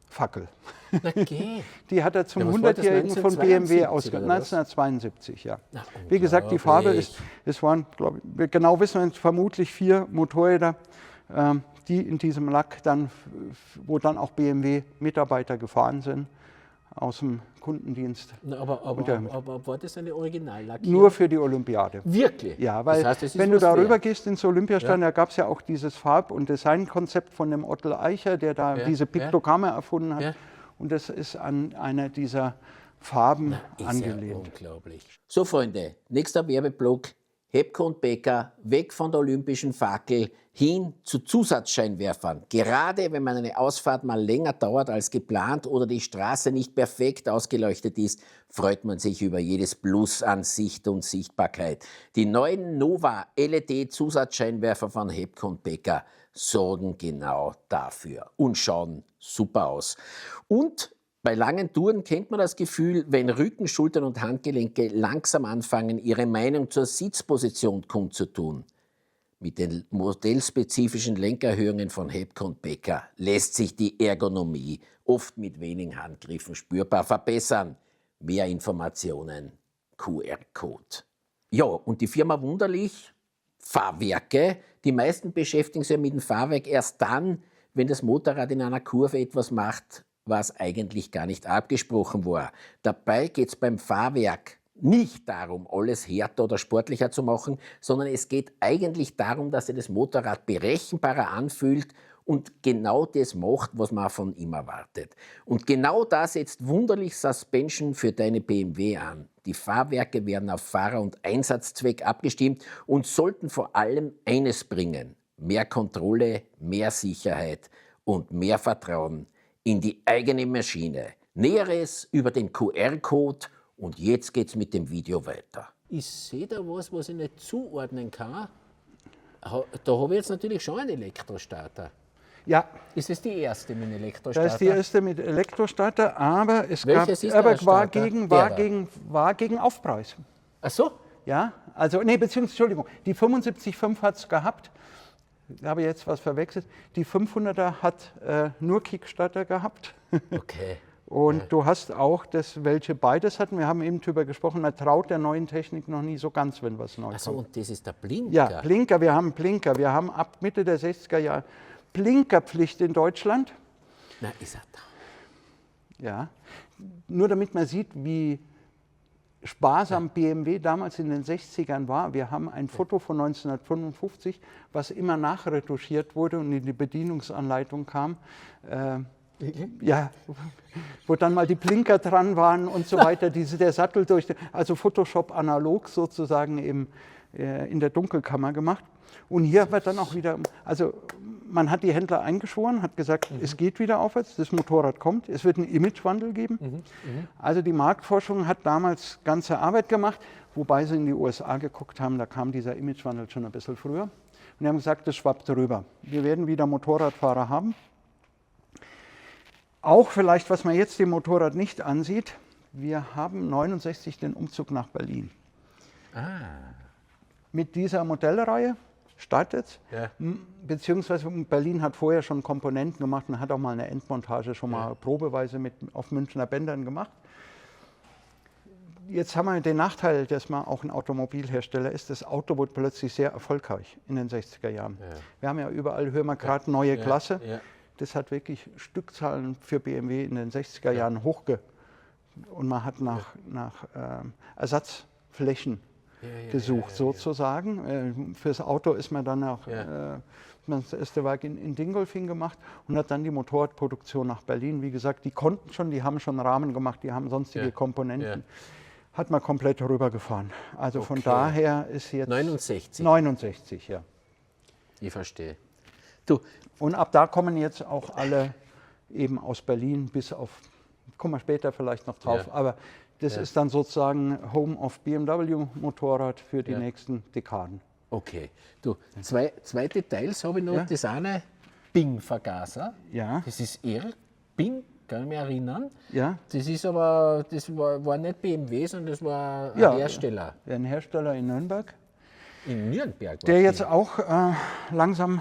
Fackel. Okay. Die hat er zum 100-Jährigen von BMW ausgegeben. 1972, ja. Na, wie gesagt, die Farbe ist, es waren, glaube ich, genau wissen wir vermutlich 4 Motorräder, die in diesem Lack dann, wo dann auch BMW-Mitarbeiter gefahren sind aus dem Kundendienst. Na, aber war das eine Originallackierung? Nur für die Olympiade. Wirklich? Ja, weil das heißt, wenn du darüber gehst ins Olympiastadion, da gab es ja auch dieses Farb- und Designkonzept von dem Otto Eicher, der da diese Piktogramme erfunden hat. Ja. Und das ist an einer dieser Farben angelehnt. Ja unglaublich. So, Freunde, nächster Werbeblock. Hepco und Becker, weg von der olympischen Fackel hin zu Zusatzscheinwerfern. Gerade wenn man eine Ausfahrt mal länger dauert als geplant oder die Straße nicht perfekt ausgeleuchtet ist, freut man sich über jedes Plus an Sicht und Sichtbarkeit. Die neuen Nova LED-Zusatzscheinwerfer von Hepco und Becker sorgen genau dafür und schauen super aus. Und bei langen Touren kennt man das Gefühl, wenn Rücken, Schultern und Handgelenke langsam anfangen, ihre Meinung zur Sitzposition kundzutun. Mit den modellspezifischen Lenkerhöhungen von Hepco und Becker lässt sich die Ergonomie oft mit wenigen Handgriffen spürbar verbessern. Mehr Informationen, QR-Code. Ja, und die Firma Wunderlich, Fahrwerke. Die meisten beschäftigen sich mit dem Fahrwerk erst dann, wenn das Motorrad in einer Kurve etwas macht, was eigentlich gar nicht abgesprochen war. Dabei geht es beim Fahrwerk nicht darum, alles härter oder sportlicher zu machen, sondern es geht eigentlich darum, dass sich das Motorrad berechenbarer anfühlt und genau das macht, was man von ihm erwartet. Und genau da setzt Wunderlich Suspension für deine BMW an. Die Fahrwerke werden auf Fahrer- und Einsatzzweck abgestimmt und sollten vor allem eines bringen: mehr Kontrolle, mehr Sicherheit und mehr Vertrauen in die eigene Maschine. Näheres über den QR-Code und jetzt geht's mit dem Video weiter. Ich sehe da was ich nicht zuordnen kann. Da habe ich jetzt natürlich schon einen Elektrostarter. Ja. Ist das die erste mit Elektrostarter? Das ist die erste mit Elektrostarter, aber es war gegen Aufpreis. Ach so? Ja, also, nee, beziehungsweise, Entschuldigung, die 75.5 hat es gehabt. Ich habe jetzt was verwechselt. Die 500er hat nur Kickstarter gehabt. Okay. Und du hast auch das, welche beides hatten. Wir haben eben darüber gesprochen, man traut der neuen Technik noch nie so ganz, wenn was Neues kommt. Achso, und das ist der Blinker? Ja, Blinker, wir haben Blinker. Wir haben ab Mitte der 60er Jahre Blinkerpflicht in Deutschland. Na, ist er da. Ja, nur damit man sieht, wie sparsam BMW damals in den 60ern war. Wir haben ein Foto von 1955, was immer nachretuschiert wurde und in die Bedienungsanleitung kam. Ja, wo dann mal die Blinker dran waren und so weiter, der Sattel durch, also Photoshop analog sozusagen in der Dunkelkammer gemacht. Und hier wird dann auch wieder, also man hat die Händler eingeschworen, hat gesagt, es geht wieder aufwärts, das Motorrad kommt, es wird einen Imagewandel geben. Also die Marktforschung hat damals ganze Arbeit gemacht, wobei sie in die USA geguckt haben, da kam dieser Imagewandel schon ein bisschen früher. Und die haben gesagt, das schwappt rüber. Wir werden wieder Motorradfahrer haben. Auch vielleicht, was man jetzt dem Motorrad nicht ansieht, wir haben 69 den Umzug nach Berlin. Mit dieser Modellreihe, startet. Ja. Beziehungsweise Berlin hat vorher schon Komponenten gemacht und hat auch mal eine Endmontage schon mal probeweise auf Münchner Bändern gemacht. Jetzt haben wir den Nachteil, dass man auch ein Automobilhersteller ist. Das Auto wurde plötzlich sehr erfolgreich in den 60er Jahren. Ja. Wir haben ja überall, hören wir gerade, neue Klasse. Ja. Das hat wirklich Stückzahlen für BMW in den 60er Jahren und man hat nach Ersatzflächen gesucht, sozusagen. Fürs Auto ist man dann auch, das erste Werk in Dingolfing gemacht und hat dann die Motorradproduktion nach Berlin. Wie gesagt, die konnten schon, die haben schon Rahmen gemacht, die haben sonstige Komponenten. Hat man komplett rübergefahren. Also von daher ist jetzt... 69? 69, ja. Ich verstehe. Und ab da kommen jetzt auch alle eben aus Berlin bis auf, kommen wir später vielleicht noch drauf, aber das ist dann sozusagen Home of BMW Motorrad für die nächsten Dekaden. Okay. Zwei Details habe ich noch. Das eine, Bing-Vergaser. Ja. Das ist irr. Bing, kann ich mich erinnern. Ja. Das ist aber, das war nicht BMW, sondern das war ein Hersteller. Ja, ein Hersteller in Nürnberg. In Nürnberg? Der jetzt auch langsam,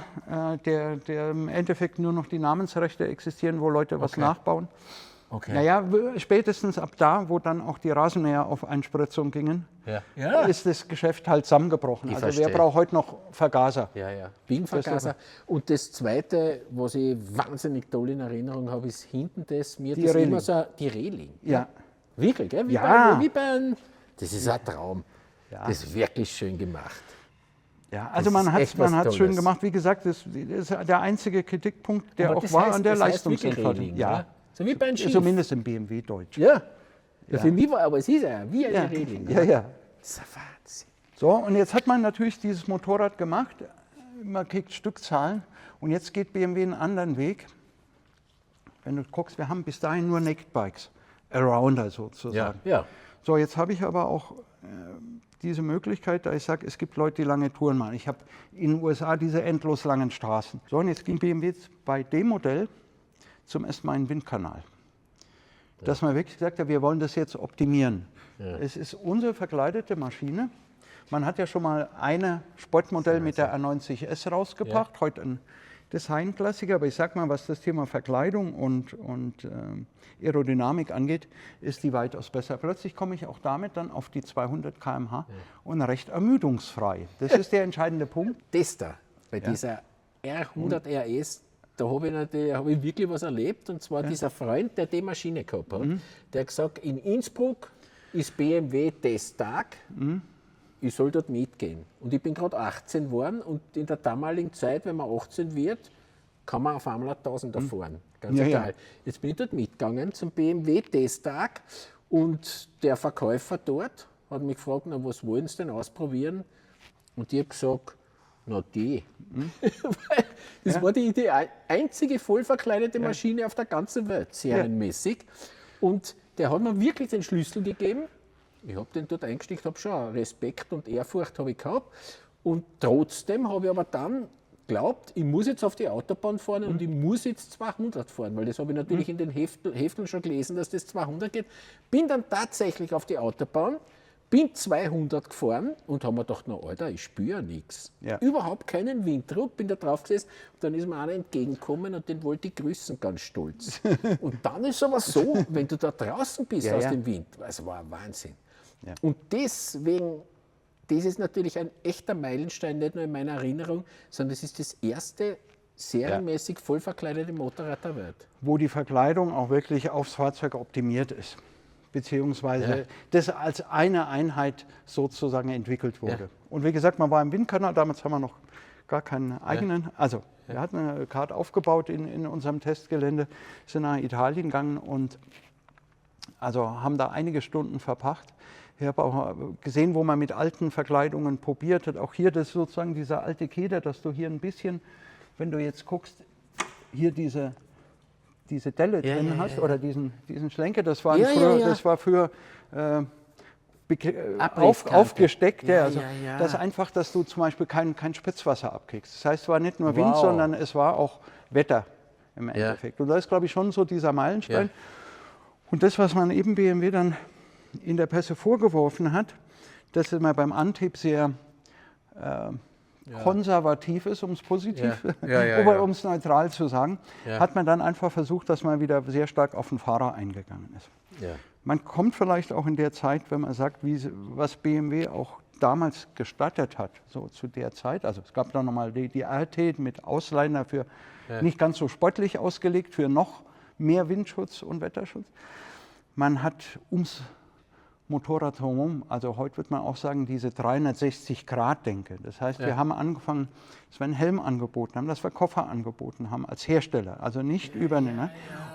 der im Endeffekt nur noch die Namensrechte existieren, wo Leute was nachbauen. Okay. Naja, spätestens ab da, wo dann auch die Rasenmäher auf Einspritzung gingen, ist das Geschäft halt zusammengebrochen. Also wer braucht heute noch Vergaser? Bing-Vergaser. Und das Zweite, was ich wahnsinnig toll in Erinnerung habe, ist hinten die Reling. Ja. Wirklich, gell? Wie bei einem, das ist ein Traum. Ja. Das ist wirklich schön gemacht. Ja, also man hat es schön gemacht. Wie gesagt, das ist der einzige Kritikpunkt, der auch war an der Leistungsentfaltung. Ja. So wie bei einem Schiff. Zumindest im BMW-Deutsch. Ja. Für mich war, aber es ist ja wie eine Reling. Ja. Das ist ein Wahnsinn. So, und jetzt hat man natürlich dieses Motorrad gemacht. Man kriegt Stückzahlen. Und jetzt geht BMW einen anderen Weg. Wenn du guckst, wir haben bis dahin nur Naked Bikes. Arounder sozusagen. Ja. So, jetzt habe ich aber auch diese Möglichkeit, da ich sage, es gibt Leute, die lange Touren machen. Ich habe in den USA diese endlos langen Straßen. So, und jetzt ging BMW bei dem Modell zum ersten Mal einen Windkanal. Dass man wirklich gesagt hat, wir wollen das jetzt optimieren. Ja. Es ist unsere verkleidete Maschine. Man hat ja schon mal ein Sportmodell mit der R90S rausgebracht, heute ein Designklassiker, aber ich sag mal, was das Thema Verkleidung und Aerodynamik angeht, ist die weitaus besser. Plötzlich komme ich auch damit dann auf die 200 km/h und recht ermüdungsfrei. Das ist der entscheidende Punkt. Tester bei dieser R100 RS, da habe ich wirklich was erlebt, und zwar dieser Freund, der die Maschine gehabt hat, der hat gesagt, in Innsbruck ist BMW Testtag, ich soll dort mitgehen. Und ich bin gerade 18 geworden, und in der damaligen Zeit, wenn man 18 wird, kann man auf einmal 1000 fahren. Ganz egal. Ja. Jetzt bin ich dort mitgegangen zum BMW Testtag, und der Verkäufer dort hat mich gefragt, na, was wollen Sie denn ausprobieren? Und ich habe gesagt, na die. Das war die einzige voll verkleidete Maschine auf der ganzen Welt, serienmäßig. Und der hat mir wirklich den Schlüssel gegeben. Ich habe den dort eingesteckt, habe schon Respekt und Ehrfurcht habe ich gehabt. Und trotzdem habe ich aber dann geglaubt, ich muss jetzt auf die Autobahn fahren und ich muss jetzt 200 fahren, weil das habe ich natürlich in den Hefteln schon gelesen, dass das 200 geht. Bin dann tatsächlich auf die Autobahn, bin 200 gefahren und habe mir gedacht, na Alter, ich spüre ja nichts. Überhaupt keinen Winddruck, bin da drauf gesessen, und dann ist mir einer entgegengekommen und den wollte ich grüßen, ganz stolz. Und dann ist aber so, wenn du da draußen bist aus dem Wind, das war ein Wahnsinn. Ja. Und deswegen, das ist natürlich ein echter Meilenstein, nicht nur in meiner Erinnerung, sondern es ist das erste serienmäßig voll verkleidete Motorrad der Welt. Wo die Verkleidung auch wirklich aufs Fahrzeug optimiert ist, beziehungsweise das als eine Einheit sozusagen entwickelt wurde. Und wie gesagt, man war im Windkanal, damals haben wir noch gar keinen eigenen, also wir hatten eine Karte aufgebaut in unserem Testgelände, sind nach Italien gegangen und also haben da einige Stunden verbracht. Ich habe auch gesehen, wo man mit alten Verkleidungen probiert hat. Auch hier, das ist sozusagen dieser alte Keder, dass du hier ein bisschen, wenn du jetzt guckst, hier diese Delle drin hast oder diesen Schlenker, das war früher aufgesteckt. Das einfach, dass du zum Beispiel kein Spritzwasser abkriegst. Das heißt, es war nicht nur Wind, sondern es war auch Wetter im Endeffekt. Und das ist, glaube ich, schon so dieser Meilenstein. Ja. Und das, was man eben BMW dann in der Presse vorgeworfen hat, dass man beim Antrieb sehr konservativ ist, um es positiv, um es neutral zu sagen, hat man dann einfach versucht, dass man wieder sehr stark auf den Fahrer eingegangen ist. Ja. Man kommt vielleicht auch in der Zeit, wenn man sagt, was BMW auch damals gestattet hat, so zu der Zeit. Also es gab dann nochmal die RT mit Ausleihen dafür, nicht ganz so sportlich ausgelegt, für noch mehr Windschutz und Wetterschutz. Man hat ums Motorrad herum, also heute würde man auch sagen, diese 360-Grad-Denke. Das heißt, wir haben angefangen, dass wir einen Helm angeboten haben, dass wir Koffer angeboten haben als Hersteller, also nicht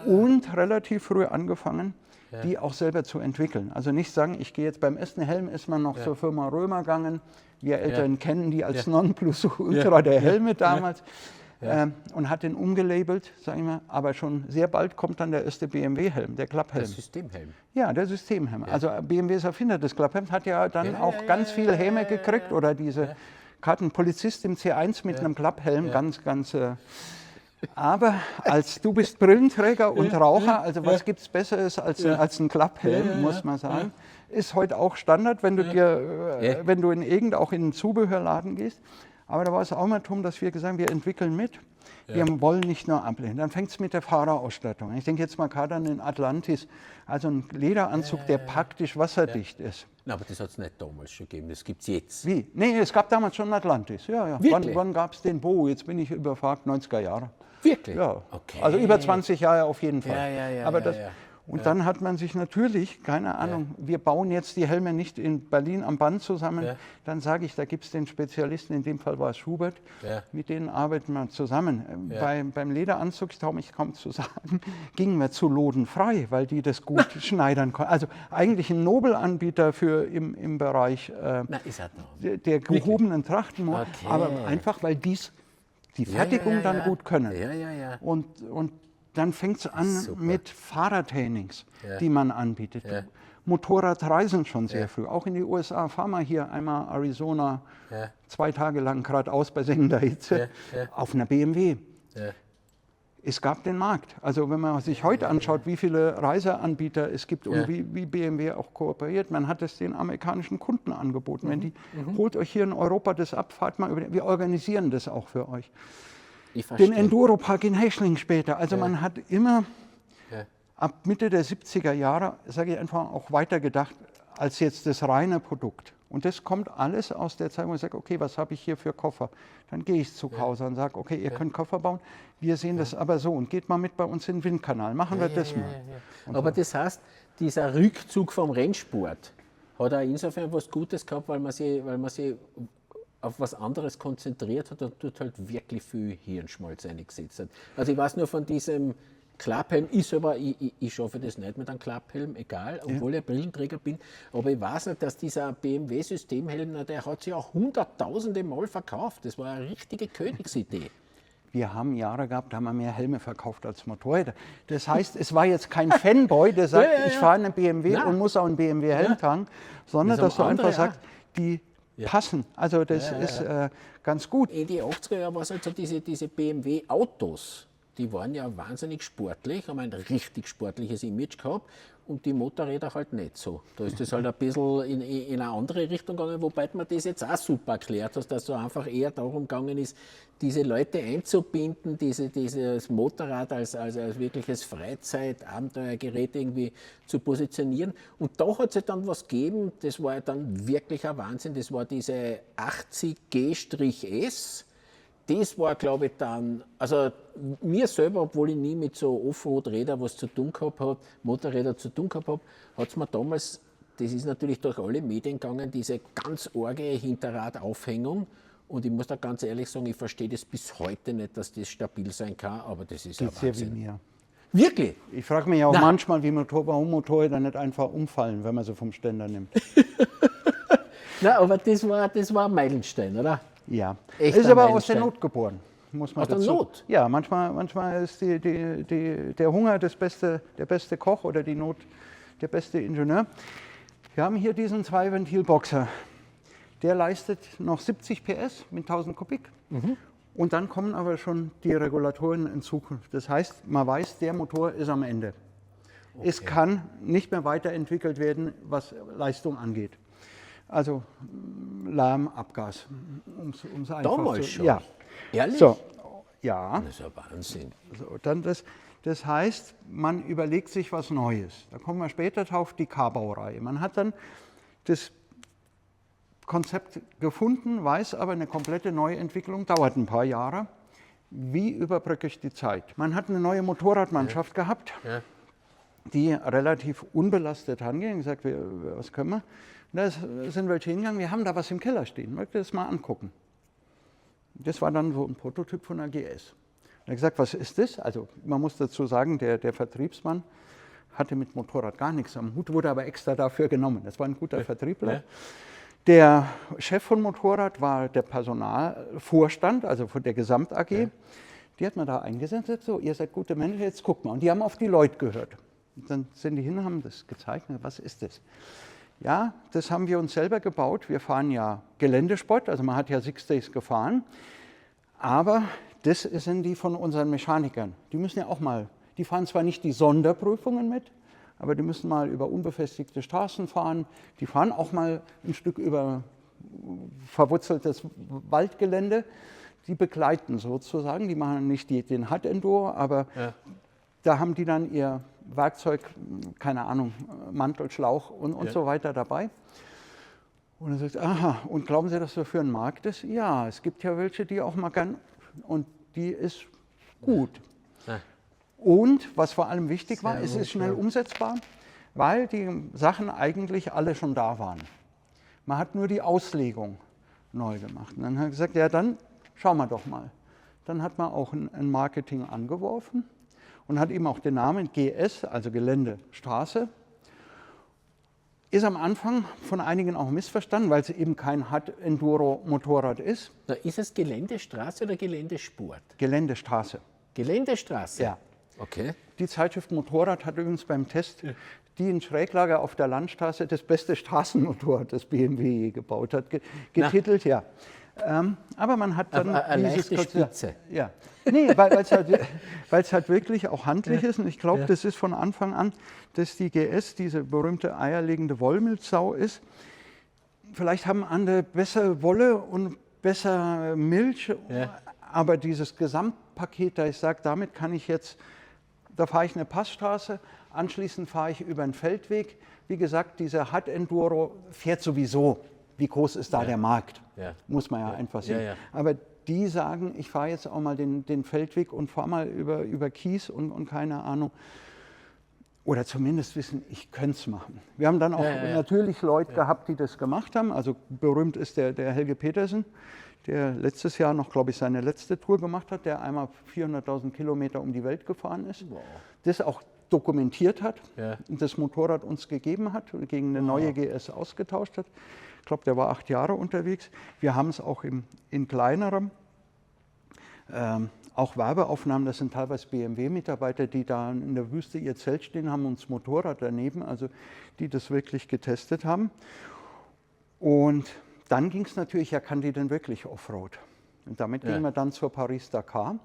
und relativ früh angefangen, die auch selber zu entwickeln. Also nicht sagen, ich gehe jetzt beim ersten Helm, ist man noch zur Firma Römer gegangen, wir Eltern kennen die als Nonplusultra der Helme damals. Und hat den umgelabelt, sage ich mal, aber schon sehr bald kommt dann der erste BMW-Helm, der Klapphelm. Der Systemhelm. Ja, der Systemhelm. Ja. Also BMWs Erfinder des Klapphelms hat ja dann auch ganz viele Helme gekriegt oder diese Karten Polizist im C1 mit einem Klapphelm, ganz. Aber du bist Brillenträger und Raucher, also was gibt es Besseres als ein Klapphelm, muss man sagen. Ist heute auch Standard, wenn du wenn du auch in einen Zubehörladen gehst. Aber da war es auch mal darum, dass wir gesagt haben, wir entwickeln mit. Wir wollen nicht nur ablehnen. Dann fängt es mit der Fahrerausstattung. Ich denke jetzt mal gerade an den Atlantis, also ein Lederanzug, der praktisch wasserdicht ist. Na, aber das hat es nicht damals schon gegeben, das gibt es jetzt. Wie? Nee, es gab damals schon einen Atlantis. Ja. Wann gab es den Bo? Jetzt bin ich überfragt, 90er Jahre. Wirklich? Ja. Okay. Also über 20 Jahre auf jeden Fall. Aber dann hat man sich natürlich, keine Ahnung, wir bauen jetzt die Helme nicht in Berlin am Band zusammen. Dann sage ich, da gibt es den Spezialisten, in dem Fall war es Schubert, mit denen arbeiten wir zusammen. Beim Lederanzug, ich traue mich kaum zu sagen, gingen wir zu Lodenfrei, weil die das gut schneidern konnten. Also eigentlich ein Nobelanbieter im Bereich der gehobenen Trachten, aber einfach, weil die Fertigung dann gut können. Und dann fängt es an mit Fahrertrainings, die man anbietet. Motorradreisen schon sehr früh, auch in die USA. Fahr mal hier einmal Arizona 2 Tage lang geradeaus bei sengender Hitze auf einer BMW. Es gab den Markt. Also wenn man sich heute anschaut, wie viele Reiseanbieter es gibt und wie BMW auch kooperiert, man hat es den amerikanischen Kunden angeboten. Wenn die, holt euch hier in Europa das ab, fahrt mal über, wir organisieren das auch für euch. Den Enduro-Park in Heschling später. Also man hat immer ab Mitte der 70er Jahre, sage ich einfach, auch weiter gedacht als jetzt das reine Produkt. Und das kommt alles aus der Zeit, wo ich sage, okay, was habe ich hier für Koffer? Dann gehe ich zu Hause und sage, okay, ihr könnt Koffer bauen, wir sehen das aber so und geht mal mit bei uns in den Windkanal, machen wir das mal. Aber das heißt, dieser Rückzug vom Rennsport hat auch insofern was Gutes gehabt, weil man sich auf was anderes konzentriert hat und dort halt wirklich viel Hirnschmalz eingesetzt hat. Also ich weiß nur von diesem Klapphelm, ich schaffe das nicht mit einem Klapphelm, egal, obwohl ich Brillenträger bin, aber ich weiß nicht, dass dieser BMW-Systemhelm, der hat sich auch hunderttausende Mal verkauft. Das war eine richtige Königsidee. Wir haben Jahre gehabt, da haben wir mehr Helme verkauft als Motorräder. Das heißt, es war jetzt kein Fanboy, der sagt, ich fahre einen BMW und muss auch einen BMW-Helm tragen, sondern dass du einfach sagst, die passen. Also das ist ganz gut. In die 80er Jahre war es halt so, diese BMW-Autos, die waren ja wahnsinnig sportlich, haben ein richtig sportliches Image gehabt und die Motorräder halt nicht so. Da ist das halt ein bisschen in eine andere Richtung gegangen, wobei man das jetzt auch super erklärt hast, dass es so einfach eher darum gegangen ist, diese Leute einzubinden, dieses Motorrad als wirkliches Freizeit-Abenteuergerät irgendwie zu positionieren. Und da hat es dann was gegeben, das war dann wirklich ein Wahnsinn, das war diese 80G-S. Das war, glaube ich, dann, also mir selber, obwohl ich nie mit so Offroad-Rädern was zu tun gehabt habe, Motorräder zu tun gehabt habe, hat es mir damals, das ist natürlich durch alle Medien gegangen, diese ganz arge Hinterradaufhängung. Und ich muss da ganz ehrlich sagen, ich verstehe das bis heute nicht, dass das stabil sein kann, aber das ist ein Wahnsinn. Sehr wie mir. Wirklich? Ich frage mich auch manchmal, warum Motorräder nicht einfach umfallen, wenn man sie vom Ständer nimmt. Na, aber das war ein Meilenstein, oder? Ja, es ist aber aus der Not geboren, muss man dazu. Aus der Not? Ja, manchmal ist der Hunger der beste Koch oder die Not der beste Ingenieur. Wir haben hier diesen 2-Ventil-Boxer. Der leistet noch 70 PS mit 1000 Kubik. Und dann kommen aber schon die Regulatoren in Zukunft. Das heißt, man weiß, der Motor ist am Ende. Okay. Es kann nicht mehr weiterentwickelt werden, was Leistung angeht. Also Lärm, Abgas. Um's einfach Damals schon? Ja. Ehrlich? So, ja. Das ist ja Wahnsinn. So, dann das heißt, man überlegt sich was Neues. Da kommen wir später drauf, die K-Baureihe. Man hat dann das Konzept gefunden, weiß aber, eine komplette Neuentwicklung dauert ein paar Jahre. Wie überbrücke ich die Zeit? Man hat eine neue Motorradmannschaft gehabt, die relativ unbelastet ranging und gesagt, was können wir? Und da sind welche hingegangen, wir haben da was im Keller stehen, mögt ihr das mal angucken? Das war dann so ein Prototyp von der GS. Er hat gesagt, was ist das? Also man muss dazu sagen, der Vertriebsmann hatte mit Motorrad gar nichts am Hut, wurde aber extra dafür genommen. Das war ein guter Vertriebler. Ja. Der Chef von Motorrad war der Personalvorstand, also von der Gesamt AG. Ja. Die hat man da eingesetzt und gesagt, so, ihr seid gute Manager, jetzt guckt mal. Und die haben auf die Leute gehört. Und dann sind die hin, haben das gezeigt. Was ist das? Ja, das haben wir uns selber gebaut. Wir fahren ja Geländesport, also man hat ja Six Days gefahren. Aber das sind die von unseren Mechanikern. Die müssen ja auch mal, die fahren zwar nicht die Sonderprüfungen mit, aber die müssen mal über unbefestigte Straßen fahren. Die fahren auch mal ein Stück über verwurzeltes Waldgelände. Die begleiten sozusagen, die machen nicht den Hard-Enduro, aber da haben die dann ihr Werkzeug, keine Ahnung, Mantel, Schlauch und so weiter dabei. Und er sagt, aha, und glauben Sie, dass das für einen Markt ist? Ja, es gibt ja welche, die auch mal gern, und die ist gut. Ja. Und was vor allem wichtig war, es ist schnell umsetzbar, weil die Sachen eigentlich alle schon da waren. Man hat nur die Auslegung neu gemacht. Und dann hat er gesagt, ja dann schauen wir doch mal. Dann hat man auch ein Marketing angeworfen und hat eben auch den Namen GS, also Gelände Straße. Ist am Anfang von einigen auch missverstanden, weil es eben kein Hard-Enduro-Motorrad ist. Na, ist es Geländestraße oder Geländesport? Geländestraße. Geländestraße? Ja. Okay. Die Zeitschrift Motorrad hat übrigens beim Test die in Schräglage auf der Landstraße das beste Straßenmotorrad, das BMW je gebaut hat, getitelt. Ja. Aber man hat dann eine leichte Spitze. Ja. Nee, weil es halt wirklich auch handlich ist. Und ich glaube, das ist von Anfang an, dass die GS diese berühmte eierlegende Wollmilchsau ist. Vielleicht haben andere besser Wolle und besser Milch, aber dieses Gesamtpaket, da ich sage, damit kann ich jetzt, da fahre ich eine Passstraße, anschließend fahre ich über einen Feldweg. Wie gesagt, dieser Hard-Enduro fährt sowieso. Wie groß ist da der Markt? Ja. Muss man ja einfach sehen. Ja. Aber die sagen, ich fahre jetzt auch mal den Feldweg und fahre mal über Kies und keine Ahnung. Oder zumindest wissen, ich könnte es machen. Wir haben dann auch natürlich Leute gehabt, die das gemacht haben. Also berühmt ist der Helge Petersen, der letztes Jahr noch, glaube ich, seine letzte Tour gemacht hat, der einmal 400.000 Kilometer um die Welt gefahren ist. Wow. Das auch dokumentiert hat und das Motorrad uns gegeben hat, gegen eine neue GS ausgetauscht hat. Ich glaube, der war 8 Jahre unterwegs. Wir haben es auch in kleinerem. Auch Werbeaufnahmen, das sind teilweise BMW-Mitarbeiter, die da in der Wüste ihr Zelt stehen haben und das Motorrad daneben, also die das wirklich getestet haben. Und dann ging es natürlich, ja, kann die denn wirklich Offroad? Und damit gingen wir dann zur Paris-Dakar.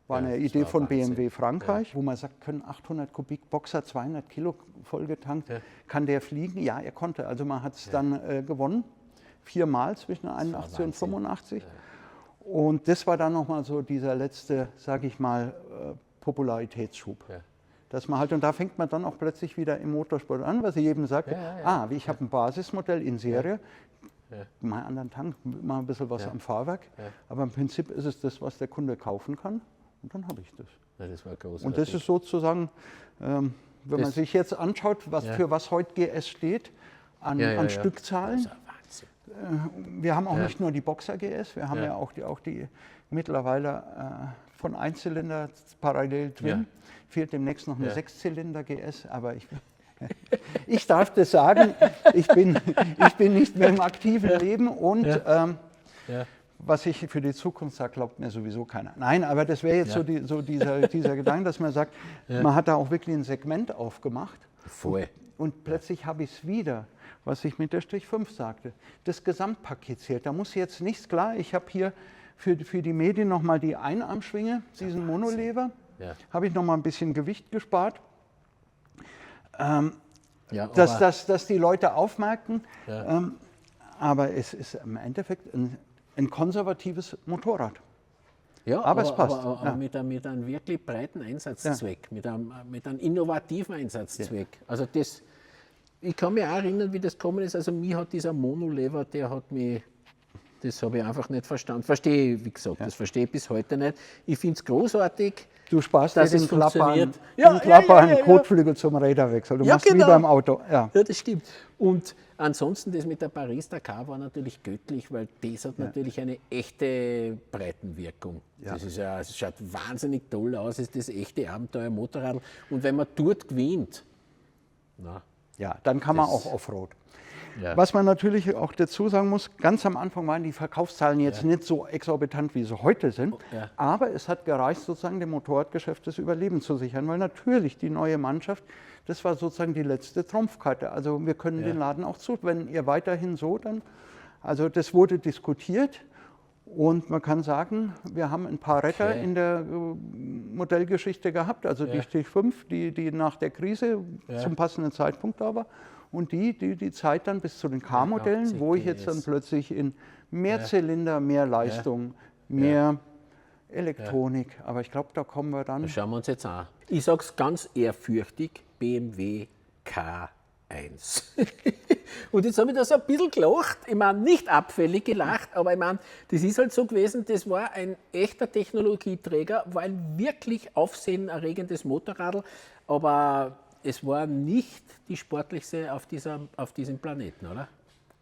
War eine Idee von BMW Frankreich, wo man sagt, können 800 Kubik Boxer, 200 Kilo vollgetankt, kann der fliegen? Ja, er konnte. Also man hat es dann gewonnen, 4-mal zwischen 81 und 85. Und das war dann nochmal so dieser letzte, sage ich mal, Popularitätsschub. Dass man halt, und da fängt man dann auch plötzlich wieder im Motorsport an, was ich jedem sagte, ich habe ein Basismodell in Serie, mal einen anderen Tank, mal ein bisschen was am Fahrwerk, aber im Prinzip ist es das, was der Kunde kaufen kann. Und dann habe ich das. Ja, das war großartig. Und das ist sozusagen, wenn man sich jetzt anschaut, für was heute GS steht, an Stückzahlen. Wir haben auch nicht nur die Boxer GS, wir haben ja auch die mittlerweile von Einzylinder parallel Twin. Fehlt demnächst noch eine 6-Zylinder GS, aber ich darf das sagen, ich bin nicht mehr im aktiven Leben und was ich für die Zukunft sage, glaubt mir sowieso keiner. Nein, aber das wäre jetzt so dieser Gedanke, dass man sagt, man hat da auch wirklich ein Segment aufgemacht. Voll. Und plötzlich habe ich es wieder, was ich mit der Strich 5 sagte. Das Gesamtpaket zählt. Da muss jetzt nichts klar. Ich habe hier für die Medien nochmal die Einarmschwinge, diesen Monolever. Habe ich nochmal ein bisschen Gewicht gespart. Dass die Leute aufmerken. aber es ist im Endeffekt ein konservatives Motorrad. Ja, aber es passt. Aber mit einem wirklich breiten Einsatzzweck, mit einem innovativen Einsatzzweck. Ja. Also ich kann mich auch erinnern, wie das gekommen ist. Also mich hat dieser Monolever, das habe ich einfach nicht verstanden. Verstehe ich, wie gesagt, das verstehe ich bis heute nicht. Ich finde es großartig, Du sparst dass dir es den funktioniert. klappbaren Kotflügel zum Räderwechsel. Du machst wie beim Auto. Ja, das stimmt. Und ansonsten das mit der Paris-Dakar war natürlich göttlich, weil das hat natürlich eine echte Breitenwirkung. Ja. Es schaut wahnsinnig toll aus, ist das echte Abenteuer-Motorrad. Und wenn man dort gewinnt, dann kann man auch Offroad. Ja. Was man natürlich auch dazu sagen muss, ganz am Anfang waren die Verkaufszahlen jetzt nicht so exorbitant, wie sie heute sind, aber es hat gereicht, sozusagen dem Motorradgeschäft das Überleben zu sichern, weil natürlich die neue Mannschaft, das war sozusagen die letzte Trumpfkarte. Also wir können den Laden auch zu, wenn ihr weiterhin so, dann, also das wurde diskutiert und man kann sagen, wir haben ein paar Retter in der Modellgeschichte gehabt, also die Stich 5, die nach der Krise zum passenden Zeitpunkt da war. Und die Zeit dann bis zu den K-Modellen, wo ich jetzt dann plötzlich in mehr Zylinder, mehr Leistung, mehr Elektronik, aber ich glaube, da kommen wir dann. Das schauen wir uns jetzt an. Ich sage es ganz ehrfürchtig, BMW K1. Und jetzt habe ich da so ein bisschen gelacht, ich meine, nicht abfällig gelacht, aber ich meine, das ist halt so gewesen, das war ein echter Technologieträger, war ein wirklich aufsehenerregendes Motorrad, aber es war nicht die sportlichste auf diesem Planeten, oder?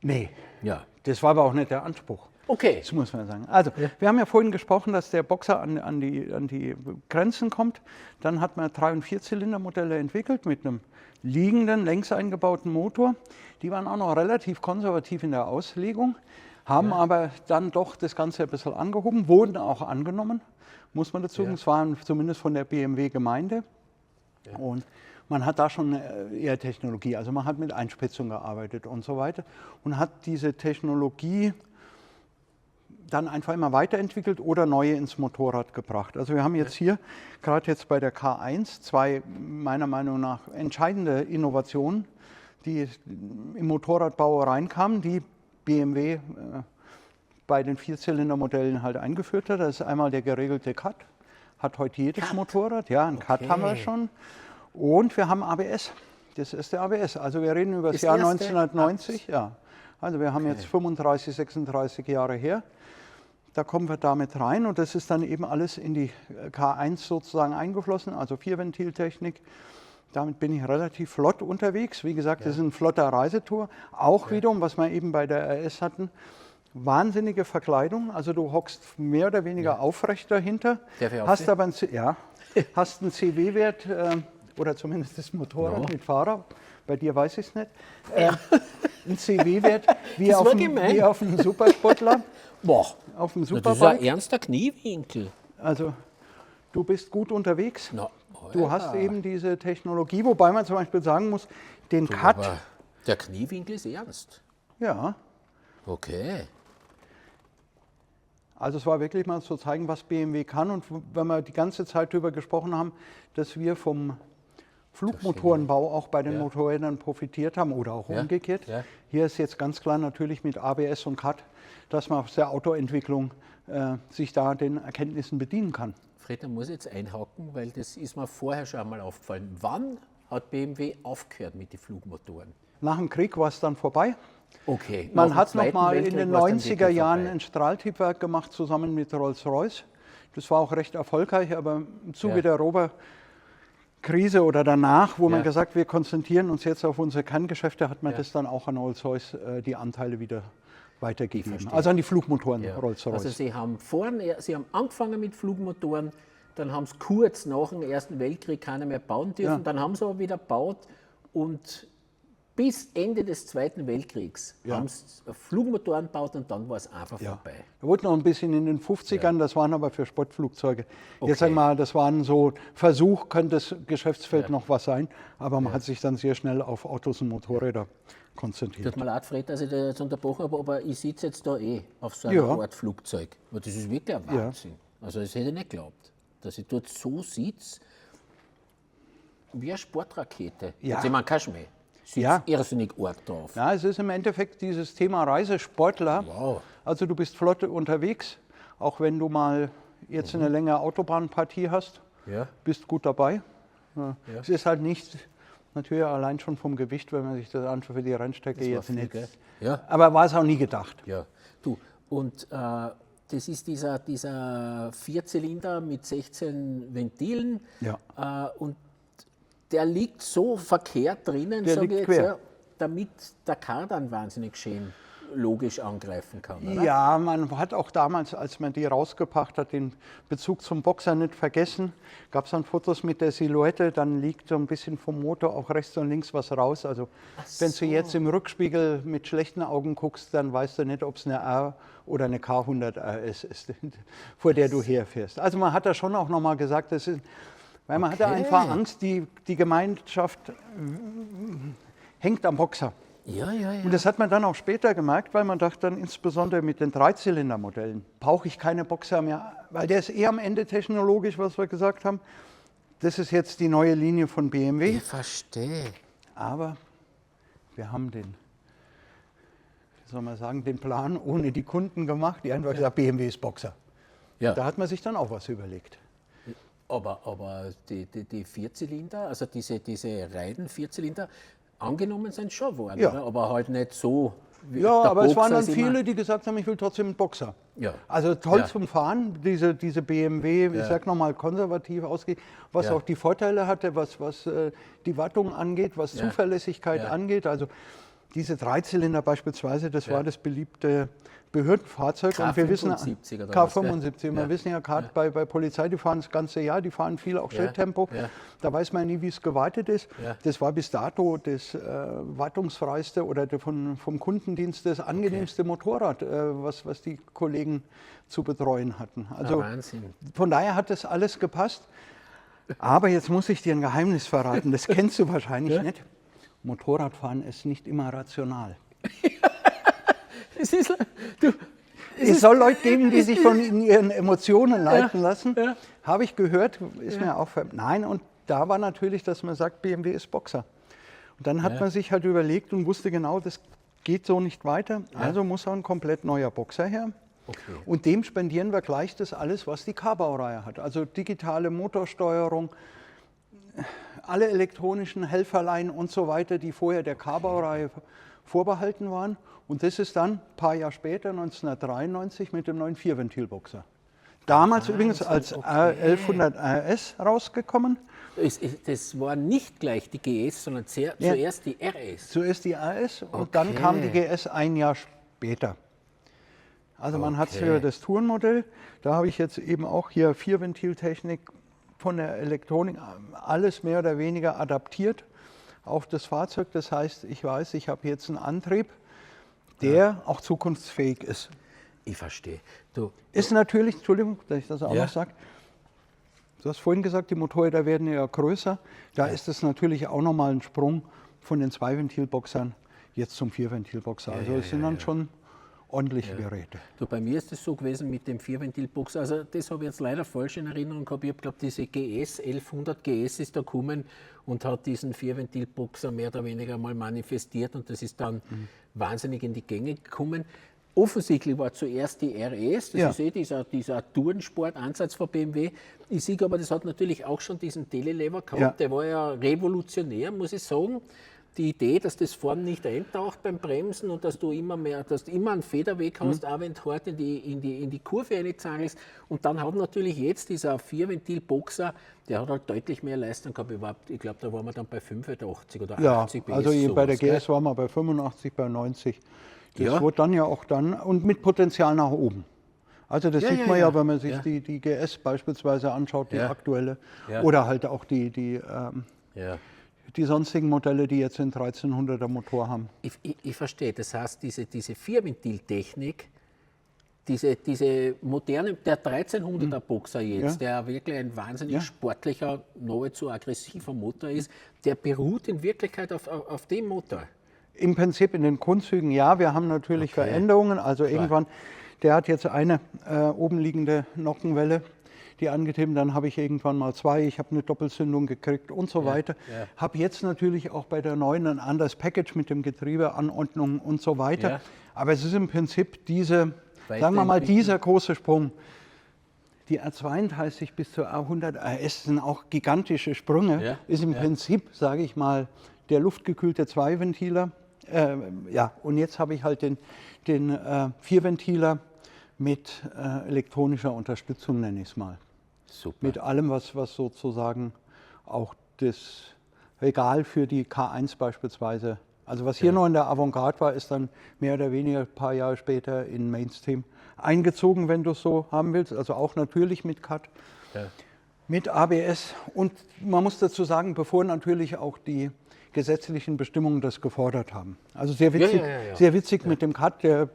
Nee, ja. Das war aber auch nicht der Anspruch. Okay. Das muss man sagen. Also, wir haben ja vorhin gesprochen, dass der Boxer an die Grenzen kommt. Dann hat man 3- und 4-Zylinder-Modelle entwickelt mit einem liegenden, längs eingebauten Motor. Die waren auch noch relativ konservativ in der Auslegung, haben aber dann doch das Ganze ein bisschen angehoben, wurden auch angenommen, muss man dazu sagen. Es waren zumindest von der BMW-Gemeinde. Ja. Und man hat da schon eher Technologie, also man hat mit Einspitzung gearbeitet und so weiter und hat diese Technologie dann einfach immer weiterentwickelt oder neue ins Motorrad gebracht. Also wir haben jetzt hier, gerade jetzt bei der K1, zwei meiner Meinung nach entscheidende Innovationen, die im Motorradbau reinkamen, die BMW bei den 4-Zylinder-Modellen halt eingeführt hat. Das ist einmal der geregelte Cut, hat heute jedes Motorrad, einen Cut haben wir schon. Und wir haben ABS, das ist der ABS. Also wir reden über das Jahr 1990. Ja. Also wir haben jetzt 35, 36 Jahre her. Da kommen wir damit rein und das ist dann eben alles in die K1 sozusagen eingeflossen, also 4-Ventiltechnik. Damit bin ich relativ flott unterwegs. Wie gesagt, das ist ein flotter Reisetour. Auch wiederum, was wir eben bei der RS hatten, wahnsinnige Verkleidung. Also du hockst mehr oder weniger aufrecht dahinter, hast aber hast einen CW-Wert, oder zumindest das Motorrad mit Fahrer, bei dir weiß ich es nicht, ein CW-Wert wie auf einem Supersportler. Boah, auf dem das ist ein ernster Kniewinkel. Also du bist gut unterwegs, du hast eben diese Technologie, wobei man zum Beispiel sagen muss, den Cut... Aber der Kniewinkel ist ernst. Ja. Okay. Also es war wirklich mal zu zeigen, was BMW kann und wenn wir die ganze Zeit darüber gesprochen haben, dass wir vom Flugmotorenbau auch bei den Motorrädern profitiert haben oder auch umgekehrt. Ja. Hier ist jetzt ganz klar natürlich mit ABS und Cut, dass man aus der Autoentwicklung sich da den Erkenntnissen bedienen kann. Fred, da muss ich jetzt einhaken, weil das ist mir vorher schon einmal aufgefallen. Wann hat BMW aufgehört mit den Flugmotoren? Nach dem Krieg war es dann vorbei. Okay. Man hat noch mal in den 90er Jahren ein Strahltriebwerk gemacht, zusammen mit Rolls-Royce. Das war auch recht erfolgreich, aber im Zuge der Krise oder danach, wo man gesagt, wir konzentrieren uns jetzt auf unsere Kerngeschäfte, hat man das dann auch an Rolls-Royce die Anteile wieder weitergegeben. Also an die Flugmotoren Rolls-Royce. Also Sie haben angefangen mit Flugmotoren, dann haben sie kurz nach dem Ersten Weltkrieg keine mehr bauen dürfen, dann haben sie aber wieder gebaut und bis Ende des Zweiten Weltkriegs haben sie Flugmotoren gebaut und dann war es einfach vorbei. Da wurde noch ein bisschen in den 50ern, das waren aber für Sportflugzeuge. Jetzt sagen wir mal, das waren so Versuch, könnte das Geschäftsfeld noch was sein, aber man hat sich dann sehr schnell auf Autos und Motorräder konzentriert. Tut mir leid, Fred, dass ich da jetzt unterbrochen habe, aber ich sitze jetzt da auf so einer Art Flugzeug. Aber das ist wirklich ein Wahnsinn. Also das hätte ich nicht geglaubt, dass ich dort so sitze wie eine Sportrakete. Jetzt ich meine, kein Schmäh. sitzt irrsinnig arg drauf. Ja, es ist im Endeffekt dieses Thema Reisesportler. Wow. Also du bist flott unterwegs, auch wenn du mal jetzt eine längere Autobahnpartie hast, bist gut dabei. Ja. Es ist halt nicht, natürlich allein schon vom Gewicht, wenn man sich das anschaut für die Rennstrecke jetzt nicht. Ja. Aber war es auch nie gedacht. Ja. Du, und das ist dieser Vierzylinder mit 16 Ventilen. Ja. Und der liegt so verkehrt drinnen, sage ich jetzt, damit der Kardan wahnsinnig schön logisch angreifen kann, oder? Ja, man hat auch damals, als man die rausgebracht hat, den Bezug zum Boxer nicht vergessen. Gab es dann Fotos mit der Silhouette, dann liegt so ein bisschen vom Motor auch rechts und links was raus. Also wenn du jetzt im Rückspiegel mit schlechten Augen guckst, dann weißt du nicht, ob es eine R oder eine K100 RS ist, vor der du herfährst. Also man hat da schon auch nochmal gesagt, das ist, weil man hatte einfach Angst, die Gemeinschaft hängt am Boxer. Ja. Und das hat man dann auch später gemerkt, weil man dachte dann insbesondere mit den Dreizylindermodellen, brauche ich keine Boxer mehr, weil der ist eher am Ende technologisch, was wir gesagt haben. Das ist jetzt die neue Linie von BMW. Ich verstehe. Aber wir haben den, wie soll man sagen, den Plan ohne die Kunden gemacht, die einfach gesagt, BMW ist Boxer. Ja. Da hat man sich dann auch was überlegt. Aber die Vierzylinder, also diese reinen Vierzylinder, angenommen sind schon worden, oder? Aber halt nicht so. Wie Ja, der aber es waren Boxer dann viele, die gesagt haben, ich will trotzdem einen Boxer. Ja. Also toll zum Fahren, diese BMW, ich sag nochmal konservativ ausgeht, was auch die Vorteile hatte, was die Wartung angeht, was Zuverlässigkeit angeht. Also diese Dreizylinder beispielsweise, das war das beliebte Behördenfahrzeug. K75 und wir wissen, oder K75. Wir wissen ja gerade bei Polizei, die fahren das ganze Jahr, die fahren viel auch Schritttempo. Da weiß man nie, wie es gewartet ist. Das war bis dato das wartungsfreiste oder vom Kundendienst das angenehmste Motorrad, was die Kollegen zu betreuen hatten. Also von daher hat das alles gepasst. Aber jetzt muss ich dir ein Geheimnis verraten, das kennst du wahrscheinlich nicht. Motorradfahren ist nicht immer rational. Es soll Leute geben, die sich von ihren Emotionen leiten lassen. Habe ich gehört, ist mir auch nein, und da war natürlich, dass man sagt, BMW ist Boxer. Und dann hat man sich halt überlegt und wusste genau, das geht so nicht weiter. Also muss auch ein komplett neuer Boxer her. Okay. Und dem spendieren wir gleich das alles, was die K-Baureihe hat. Also digitale Motorsteuerung, alle elektronischen Helferlein und so weiter, die vorher der K-Baureihe vorbehalten waren. Und das ist dann ein paar Jahre später, 1993, mit dem neuen Vierventilboxer. Damals übrigens als 1100 RS rausgekommen. Das war nicht gleich die GS, sondern zuerst die RS. Zuerst die RS und dann kam die GS ein Jahr später. Also man hat für das Tourenmodell, da habe ich jetzt eben auch hier Vierventiltechnik von der Elektronik, alles mehr oder weniger adaptiert auf das Fahrzeug. Das heißt, ich weiß, ich habe jetzt einen Antrieb, der auch zukunftsfähig ist. Ich verstehe. Ist natürlich, Entschuldigung, dass ich das auch noch sage, du hast vorhin gesagt, die Motorräder werden ja größer. Da ist es natürlich auch nochmal ein Sprung von den Zweiventilboxern jetzt zum Vierventilboxer. Also es sind dann schon ordentliche Geräte. Bei mir ist es so gewesen mit dem Vierventilboxer, also das habe ich jetzt leider falsch in Erinnerung gehabt. Ich habe glaube, diese GS, 1100 GS ist da gekommen und hat diesen Vierventilboxer mehr oder weniger mal manifestiert und das ist dann wahnsinnig in die Gänge gekommen. Offensichtlich war zuerst die RS, das ist dieser Tourensport-Ansatz von BMW. Ich sehe aber, das hat natürlich auch schon diesen Telelever gehabt, der war ja revolutionär, muss ich sagen. Die Idee, dass das vorne nicht eintaucht beim Bremsen und dass du immer einen Federweg hast, auch wenn du hart in die Kurve reinzangelst. Und dann hat natürlich jetzt dieser Vierventil-Boxer, der hat halt deutlich mehr Leistung gehabt. Ich glaube, da waren wir dann bei 85 oder 80 PS. Also bei der GS waren wir bei 85, bei 90. Das wurde dann ja auch und mit Potenzial nach oben. Also das sieht man ja, wenn man sich die GS beispielsweise anschaut, die aktuelle, oder halt auch die sonstigen Modelle, die jetzt den 1300er Motor haben. Ich verstehe, das heißt, diese Vierventiltechnik, diese moderne, der 1300er Boxer jetzt, der wirklich ein wahnsinnig sportlicher, nahezu aggressiver Motor ist, der beruht in Wirklichkeit auf dem Motor. Im Prinzip in den Grundzügen ja, wir haben natürlich Veränderungen, also irgendwann, der hat jetzt eine oben liegende Nockenwelle, die angetrieben, dann habe ich irgendwann mal 2, ich habe eine Doppelzündung gekriegt und so weiter. Ja. Habe jetzt natürlich auch bei der neuen ein anderes Package mit dem Getriebe, Anordnung und so weiter. Ja. Aber es ist im Prinzip sagen wir mal, dieser große Sprung. Die R32 bis zur A100 RS sind auch gigantische Sprünge. Ist im Prinzip, sage ich mal, der luftgekühlte Zweiventiler. Und jetzt habe ich halt den Vierventiler mit elektronischer Unterstützung, nenne ich es mal. Super. Mit allem, was sozusagen auch das Regal für die K1 beispielsweise, also was hier noch in der Avantgarde war, ist dann mehr oder weniger ein paar Jahre später in Mainstream eingezogen, wenn du es so haben willst. Also auch natürlich mit Cut, mit ABS. Und man muss dazu sagen, bevor natürlich auch die gesetzlichen Bestimmungen das gefordert haben. Also sehr witzig, sehr witzig mit dem Cut, der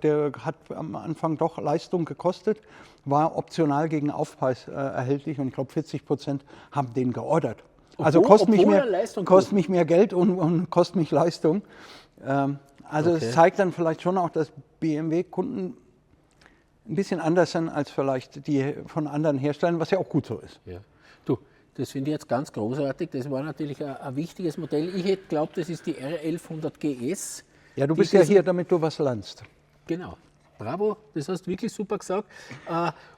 hat am Anfang doch Leistung gekostet, war optional gegen Aufpreis erhältlich und ich glaube 40% haben den geordert. Also kostet mich mehr Geld und kostet mich Leistung. Es zeigt dann vielleicht schon auch, dass BMW-Kunden ein bisschen anders sind als vielleicht die von anderen Herstellern, was ja auch gut so ist. Ja. Du, das finde ich jetzt ganz großartig. Das war natürlich ein wichtiges Modell. Ich hätte geglaubt, das ist die R1100 GS. Ja, du bist ja hier, damit du was lernst. Genau. Bravo, das hast du wirklich super gesagt.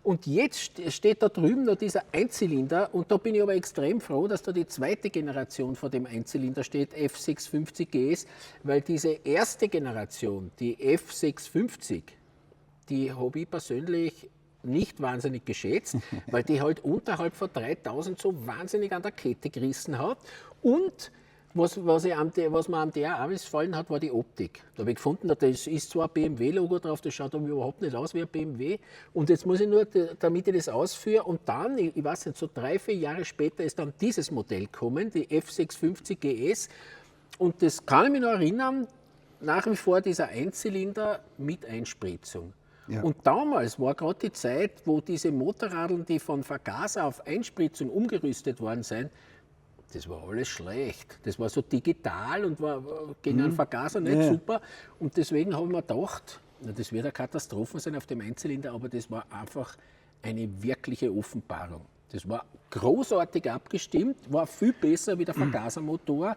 Und jetzt steht da drüben noch dieser Einzylinder und da bin ich aber extrem froh, dass da die zweite Generation von dem Einzylinder steht, F650 GS, weil diese erste Generation, die F650, die habe ich persönlich nicht wahnsinnig geschätzt, weil die halt unterhalb von 3000 so wahnsinnig an der Kette gerissen hat. Und was mir am der auch gefallen hat, war die Optik. Da habe ich gefunden, das ist zwar ein BMW-Logo drauf, das schaut aber überhaupt nicht aus wie ein BMW. Und jetzt muss ich nur, damit ich das ausführe, und dann, ich weiß nicht, so 3-4 Jahre später ist dann dieses Modell gekommen, die F650 GS. Und das kann ich mich noch erinnern, nach wie vor dieser Einzylinder mit Einspritzung. Ja. Und damals war gerade die Zeit, wo diese Motorradeln, die von Vergaser auf Einspritzung umgerüstet worden sind, das war alles schlecht. Das war so digital und war gegen einen Vergaser nicht super. Und deswegen habe ich mir gedacht, das wird eine Katastrophe sein auf dem Einzylinder, aber das war einfach eine wirkliche Offenbarung. Das war großartig abgestimmt, war viel besser wie der Vergasermotor.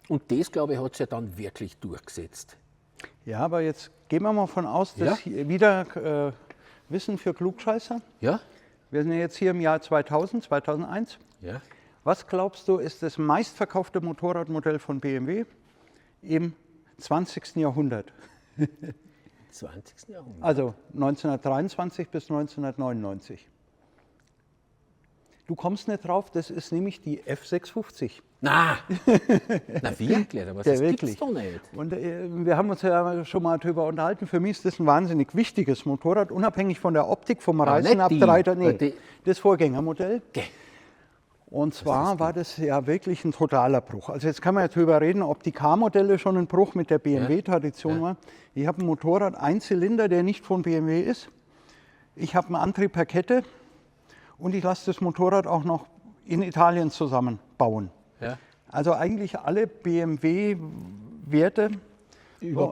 Und das, glaube ich, hat sich ja dann wirklich durchgesetzt. Ja, aber jetzt gehen wir mal von aus, dass hier wieder Wissen für Klugscheißer. Ja. Wir sind ja jetzt hier im Jahr 2000, 2001. Ja. Was glaubst du, ist das meistverkaufte Motorradmodell von BMW im 20. Jahrhundert? 20. Jahrhundert? Also 1923 bis 1999. Du kommst nicht drauf, das ist nämlich die F650. Na wirklich, aber das gibt's doch nicht. Und wir haben uns ja schon mal darüber unterhalten, für mich ist das ein wahnsinnig wichtiges Motorrad, unabhängig von der Optik, vom Reisenabtreiter, das Vorgängermodell. Okay. Und zwar war das ja wirklich ein totaler Bruch. Also jetzt kann man ja darüber reden, ob die K-Modelle schon ein Bruch mit der BMW-Tradition war. Ich habe ein Motorrad, Einzylinder, der nicht von BMW ist. Ich habe einen Antrieb per Kette und ich lasse das Motorrad auch noch in Italien zusammenbauen. Ja. Also eigentlich alle BMW-Werte.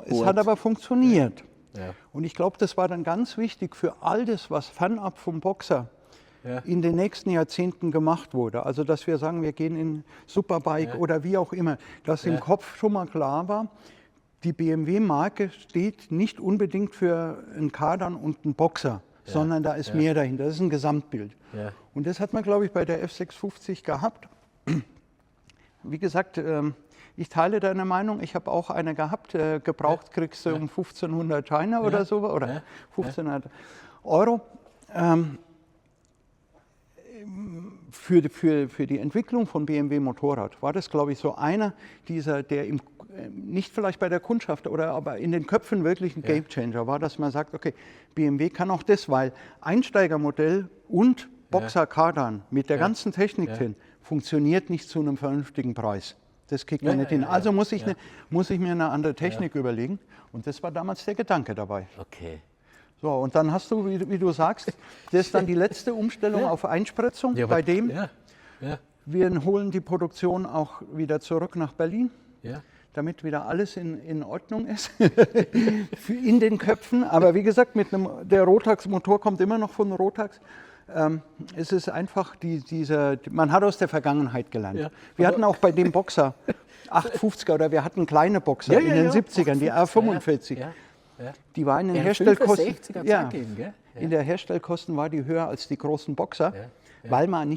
Es hat aber funktioniert. Ja. Und ich glaube, das war dann ganz wichtig für all das, was fernab vom Boxer in den nächsten Jahrzehnten gemacht wurde. Also dass wir sagen, wir gehen in Superbike oder wie auch immer, dass im Kopf schon mal klar war, die BMW-Marke steht nicht unbedingt für einen Kardan und einen Boxer, sondern da ist mehr dahinter, das ist ein Gesamtbild. Ja. Und das hat man, glaube ich, bei der F650 gehabt. Wie gesagt, ich teile deine Meinung, ich habe auch eine gehabt, gebraucht kriegst du um 1500 Scheine oder so, oder 1500 Euro. Für die Entwicklung von BMW Motorrad war das, glaube ich, so einer dieser, der nicht vielleicht bei der Kundschaft oder aber in den Köpfen wirklich ein Gamechanger war, dass man sagt, okay, BMW kann auch das, weil Einsteigermodell und Boxer Kardan mit der ganzen Technik drin funktioniert nicht zu einem vernünftigen Preis. Das kriegt man nicht hin. Also muss ich mir eine andere Technik überlegen. Und das war damals der Gedanke dabei. Okay. So, und dann hast du, wie du sagst, das ist dann die letzte Umstellung auf Einspritzung, bei dem wir holen die Produktion auch wieder zurück nach Berlin, damit wieder alles in Ordnung ist, in den Köpfen. Aber wie gesagt, der Rotax-Motor kommt immer noch von Rotax. Es ist einfach man hat aus der Vergangenheit gelernt. Ja, wir hatten auch bei dem Boxer 850er oder wir hatten kleine Boxer in den 70ern, die R45. Ja. Die war in den Herstellkosten. 65er Ja, gell? in der Herstellkosten war die höher als die großen Boxer, weil man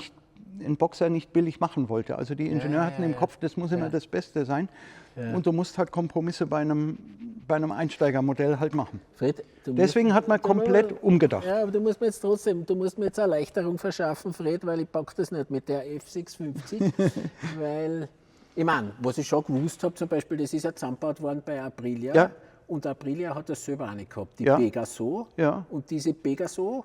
einen Boxer nicht billig machen wollte. Also die Ingenieure hatten im Kopf, das muss immer das Beste sein. Und du musst halt Kompromisse bei einem Einsteigermodell halt machen. Fred, Deswegen hat man komplett umgedacht. Ja, aber du musst mir jetzt Erleichterung verschaffen, Fred, weil ich packe das nicht mit der F650, weil, ich meine, was ich schon gewusst habe, zum Beispiel, das ist ja zusammengebaut worden bei Aprilia. Ja. Und Aprilia hat das selber auch nicht gehabt, die Ja. Pegaso. Ja. Und diese Pegaso,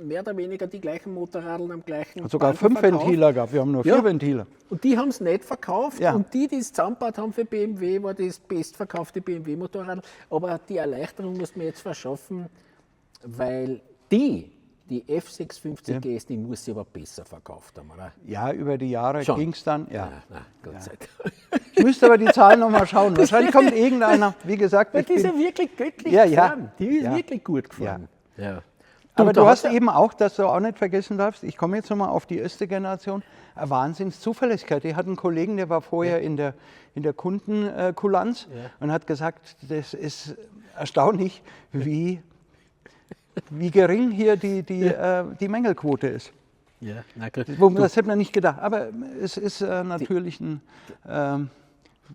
mehr oder weniger die gleichen Motorradeln am gleichen Hat sogar Band 5 Ventiler gehabt, wir haben nur 4 Ventiler. Und die haben es nicht verkauft. Ja. Und die es zusammengebaut haben für BMW, war das bestverkaufte BMW-Motorrad. Aber die Erleichterung muss man jetzt verschaffen, weil die F650 GS, die muss sie aber besser verkauft haben, oder? Ja, über die Jahre Schon. ging es dann. Ja. Nein, Gott sei Dank. Ich müsste aber die Zahlen noch mal schauen. Wahrscheinlich kommt irgendeiner, wie gesagt, Weil ich die ist bin, ja wirklich göttlich Ja, ja. gefahren. Die ist Ja. wirklich gut gefahren. Ja. aber da du hat hast er- eben auch, dass du auch nicht vergessen darfst, ich komme jetzt nochmal auf die erste Generation, eine Wahnsinnszuverlässigkeit. Ich hatte einen Kollegen, der war vorher in der Kundenkulanz und hat gesagt, das ist erstaunlich, wie gering hier die Mängelquote ist. Ja, na gut. Das hätte man nicht gedacht. Aber es ist natürlich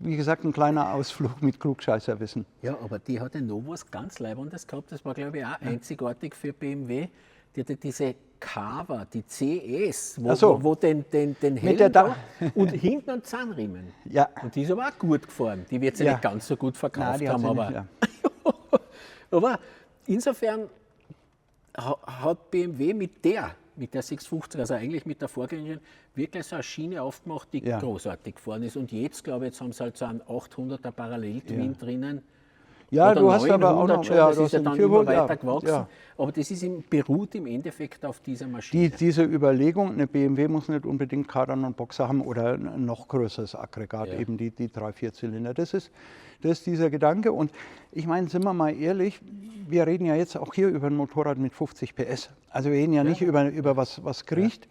wie gesagt, ein kleiner Ausflug mit Klugscheißerwissen. Ja, aber die hatte noch was ganz Leibendes gehabt. Das war, glaube ich, auch einzigartig für BMW. Die hatte diese Carver, die CS, Ach so. wo den Helm der da und hinten einen Zahnriemen. Ja. Und die ist aber auch gut gefahren. Die wird sie Ja. nicht ganz so gut verkauft Nein, die hat haben, sie aber, nicht, ja. aber insofern hat BMW mit der 650, also eigentlich mit der Vorgängerin, wirklich so eine Schiene aufgemacht, die Ja. großartig gefahren ist. Und jetzt, glaube ich, jetzt haben sie halt so einen 800er Parallel-Twin drinnen. Ja, Oder du hast aber auch 900 noch, schon, ja, das du ist hast ja einen dann Turbo, immer weiter gewachsen. ja. Aber das ist beruht im Endeffekt auf dieser Maschine. Diese Überlegung, eine BMW muss nicht unbedingt Kardan und Boxer haben oder ein noch größeres Aggregat, Ja. eben die 3-4 Zylinder. Das ist dieser Gedanke. Und ich meine, sind wir mal ehrlich, wir reden ja jetzt auch hier über ein Motorrad mit 50 PS. Also wir reden ja nicht über was kriecht.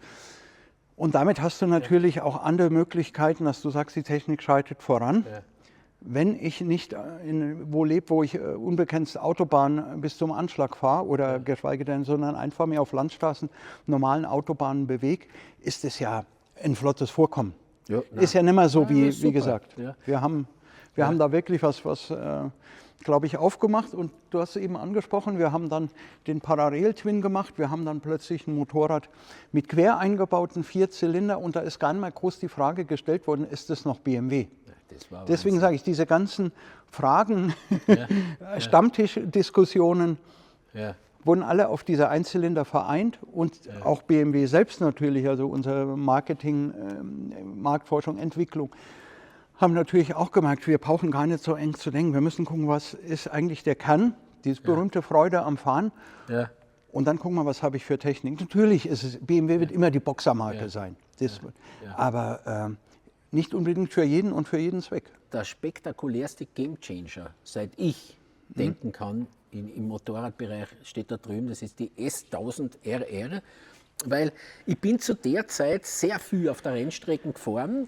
Und damit hast du natürlich auch andere Möglichkeiten, dass du sagst, die Technik schreitet voran. Ja. Wenn ich nicht wo lebe, wo ich unbegrenzt Autobahn bis zum Anschlag fahre oder geschweige denn, sondern einfach mehr auf Landstraßen, normalen Autobahnen bewege, ist es ja ein flottes Vorkommen. Ja, Ist ja nicht mehr so, Ja, wie super. gesagt. Ja. Wir haben da wirklich was glaube ich, aufgemacht. Und du hast es eben angesprochen, wir haben dann den Parallel-Twin gemacht. Wir haben dann plötzlich ein Motorrad mit quer eingebauten 4-Zylinder. Und da ist gar nicht mehr groß die Frage gestellt worden, ist das noch BMW? Das war Deswegen Wahnsinn. sage ich, diese ganzen Fragen, Ja. Stammtischdiskussionen Ja. wurden alle auf dieser Einzylinder vereint und auch BMW selbst natürlich, also unser Marketing, Marktforschung, Entwicklung, haben natürlich auch gemerkt, wir brauchen gar nicht so eng zu denken. Wir müssen gucken, was ist eigentlich der Kern, diese berühmte Freude am Fahren. Ja. Und dann gucken wir, was habe ich für Technik. Natürlich ist es, BMW wird immer die Boxermarke sein. Das, aber nicht unbedingt für jeden und für jeden Zweck. Der spektakulärste Gamechanger, seit ich denken kann, im Motorradbereich steht da drüben, das ist die S1000 RR, weil ich bin zu der Zeit sehr viel auf der Rennstrecke gefahren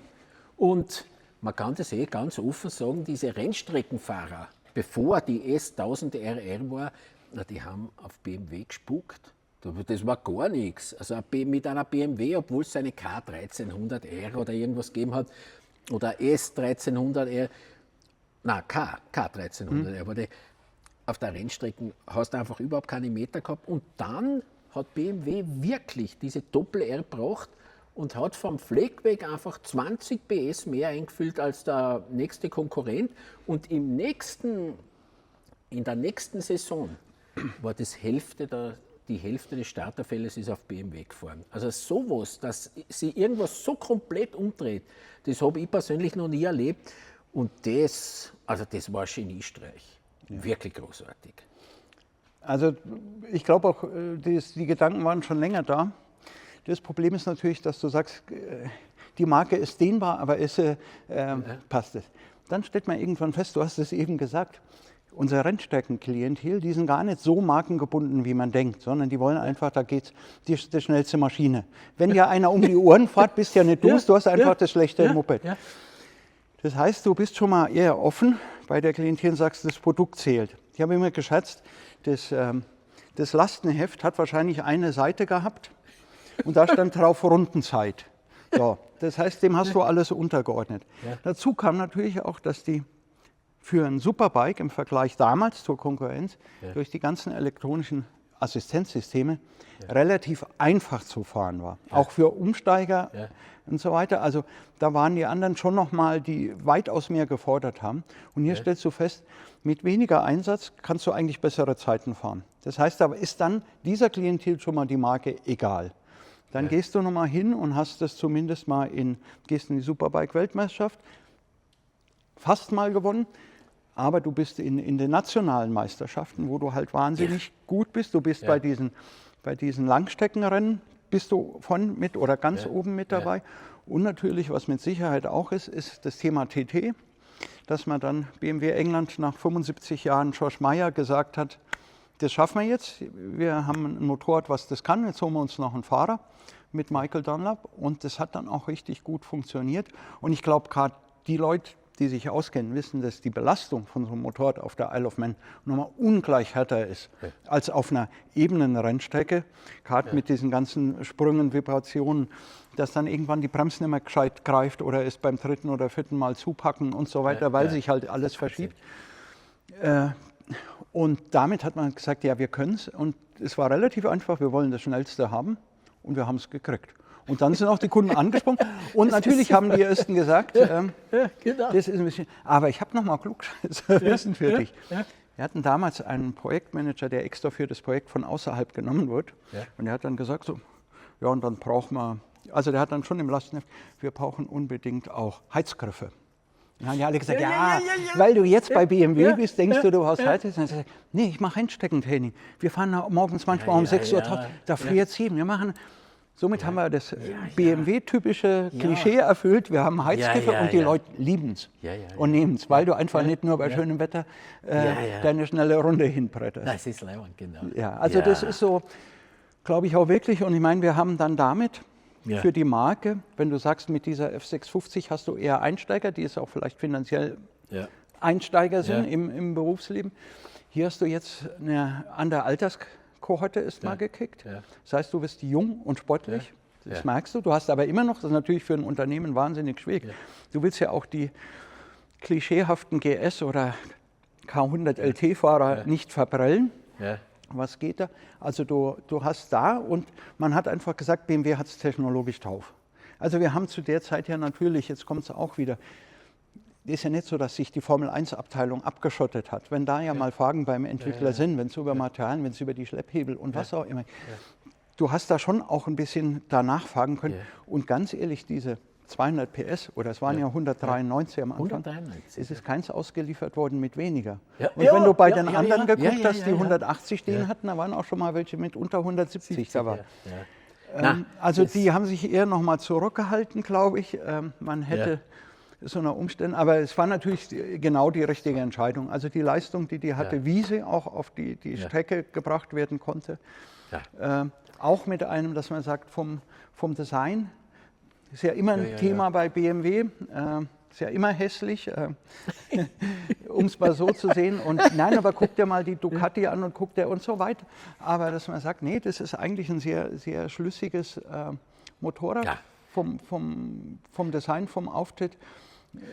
und man kann das ganz offen sagen, diese Rennstreckenfahrer, bevor die S1000 RR war, na, die haben auf BMW gespuckt. Das war gar nichts. Also mit einer BMW, obwohl es eine K1300R oder irgendwas gegeben hat, oder S1300R, nein, K1300R, aber auf der Rennstrecke hast du einfach überhaupt keine Meter gehabt. Und dann hat BMW wirklich diese Doppel-R gebracht und hat vom Fleck weg einfach 20 PS mehr eingefüllt als der nächste Konkurrent. Und in der nächsten Saison war die Hälfte des Starterfeldes ist auf BMW gefahren. Also sowas, dass sie irgendwas so komplett umdreht, das habe ich persönlich noch nie erlebt. Und das war ein Geniestreich. Wirklich großartig. Also ich glaube auch, die Gedanken waren schon länger da. Das Problem ist natürlich, dass du sagst, die Marke ist dehnbar, aber passt es. Dann stellt man irgendwann fest, du hast es eben gesagt, unser Rennstreckenklientel, die sind gar nicht so markengebunden, wie man denkt, sondern die wollen einfach, da geht's die schnellste Maschine. Wenn dir einer um die Ohren fährt, bist ja nicht du hast einfach das schlechte Moped. Ja. Das heißt, du bist schon mal eher offen bei der Klientel und sagst, das Produkt zählt. Ich habe immer geschätzt, das Lastenheft hat wahrscheinlich eine Seite gehabt und da stand drauf Rundenzeit. So, das heißt, dem hast du alles untergeordnet. Ja. Dazu kam natürlich auch, dass die für ein Superbike im Vergleich damals zur Konkurrenz durch die ganzen elektronischen Assistenzsysteme relativ einfach zu fahren war. Auch für Umsteiger und so weiter. Also da waren die anderen schon nochmal, die weitaus mehr gefordert haben. Und hier stellst du fest, mit weniger Einsatz kannst du eigentlich bessere Zeiten fahren. Das heißt aber, ist dann dieser Klientel schon mal die Marke egal. Dann gehst du nochmal hin und hast das zumindest mal gehst in die Superbike-Weltmeisterschaft, fast mal gewonnen. Aber du bist in den nationalen Meisterschaften, wo du halt wahnsinnig gut bist. Du bist bei diesen Langstreckenrennen, bist du mit oder ganz oben mit dabei. Und natürlich, was mit Sicherheit auch ist das Thema TT, dass man dann BMW England nach 75 Jahren George Meyer gesagt hat, das schaffen wir jetzt. Wir haben ein Motorrad, was das kann. Jetzt holen wir uns noch einen Fahrer mit Michael Dunlop. Und das hat dann auch richtig gut funktioniert. Und ich glaube, gerade die Leute, die sich auskennen, wissen, dass die Belastung von so einem Motorrad auf der Isle of Man nochmal ungleich härter ist als auf einer ebenen Rennstrecke. Gerade mit diesen ganzen Sprüngen, Vibrationen, dass dann irgendwann die Bremse nicht mehr gescheit greift oder es beim dritten oder vierten Mal zupacken und so weiter, weil sich halt alles verschiebt. Und damit hat man gesagt, ja, wir können es. Und es war relativ einfach, wir wollen das Schnellste haben und wir haben es gekriegt. Und dann sind auch die Kunden angesprungen. Und natürlich haben die Ersten gesagt, genau. Das ist ein bisschen. Aber ich habe noch mal Klugscheißerwissen für dich. Wir hatten damals einen Projektmanager, der extra für das Projekt von außerhalb genommen wird. Und der hat dann gesagt, so, ja, und dann brauchen wir, also der hat dann schon im Lastenheft, wir brauchen unbedingt auch Heizgriffe. Dann haben die alle gesagt, weil du jetzt bei BMW bist, denkst du hast Heizgriffe. Nee, ich mache Rennstreckentraining. Wir fahren morgens manchmal um 6 Uhr, da friert es 7. Wir machen. Somit haben wir das BMW-typische Klischee erfüllt. Wir haben Heizgriffe und die Leute lieben es und nehmen es, weil du einfach nicht nur bei schönem Wetter deine schnelle Runde hinbretterst. Das ist leibend, genau. Ja, also das ist so, glaube ich, auch wirklich. Und ich meine, wir haben dann damit für die Marke, wenn du sagst, mit dieser F650 hast du eher Einsteiger, die ist auch vielleicht finanziell Einsteiger sind im Berufsleben. Hier hast du jetzt an der Alterskohorte ist mal gekickt. Das heißt, du bist jung und sportlich. Das merkst du. Du hast aber immer noch, das ist natürlich für ein Unternehmen wahnsinnig schwierig. Du willst ja auch die klischeehaften GS- oder K100 LT-Fahrer nicht verprellen. Was geht da? Also du hast da und man hat einfach gesagt, BMW hat es technologisch drauf. Also wir haben zu der Zeit ja natürlich, jetzt kommt es auch wieder, ist ja nicht so, dass sich die Formel-1-Abteilung abgeschottet hat. Wenn da mal Fragen beim Entwickler sind, wenn es über Materialien, wenn es über die Schlepphebel und was auch immer. Du hast da schon auch ein bisschen danach fragen können. Und ganz ehrlich, diese 200 PS, oder es waren ja 193 am Anfang, 193, ist es keins ausgeliefert worden mit weniger. Und wenn du bei den anderen geguckt hast, die 180 stehen hatten, da waren auch schon mal welche mit unter 170 dabei. Also die haben sich eher noch mal zurückgehalten, glaube ich. Man hätte so eine Umstände, aber es war natürlich genau die richtige Entscheidung. Also die Leistung, die hatte, wie sie auch auf die Strecke gebracht werden konnte. Auch mit einem, dass man sagt, vom Design, ist ja immer ein Thema bei BMW, ist ja immer hässlich, um es mal so zu sehen. Und nein, aber guck dir mal die Ducati an und guck dir und so weiter. Aber dass man sagt, nee, das ist eigentlich ein sehr, sehr schlüssiges Motorrad vom Design, vom Auftritt.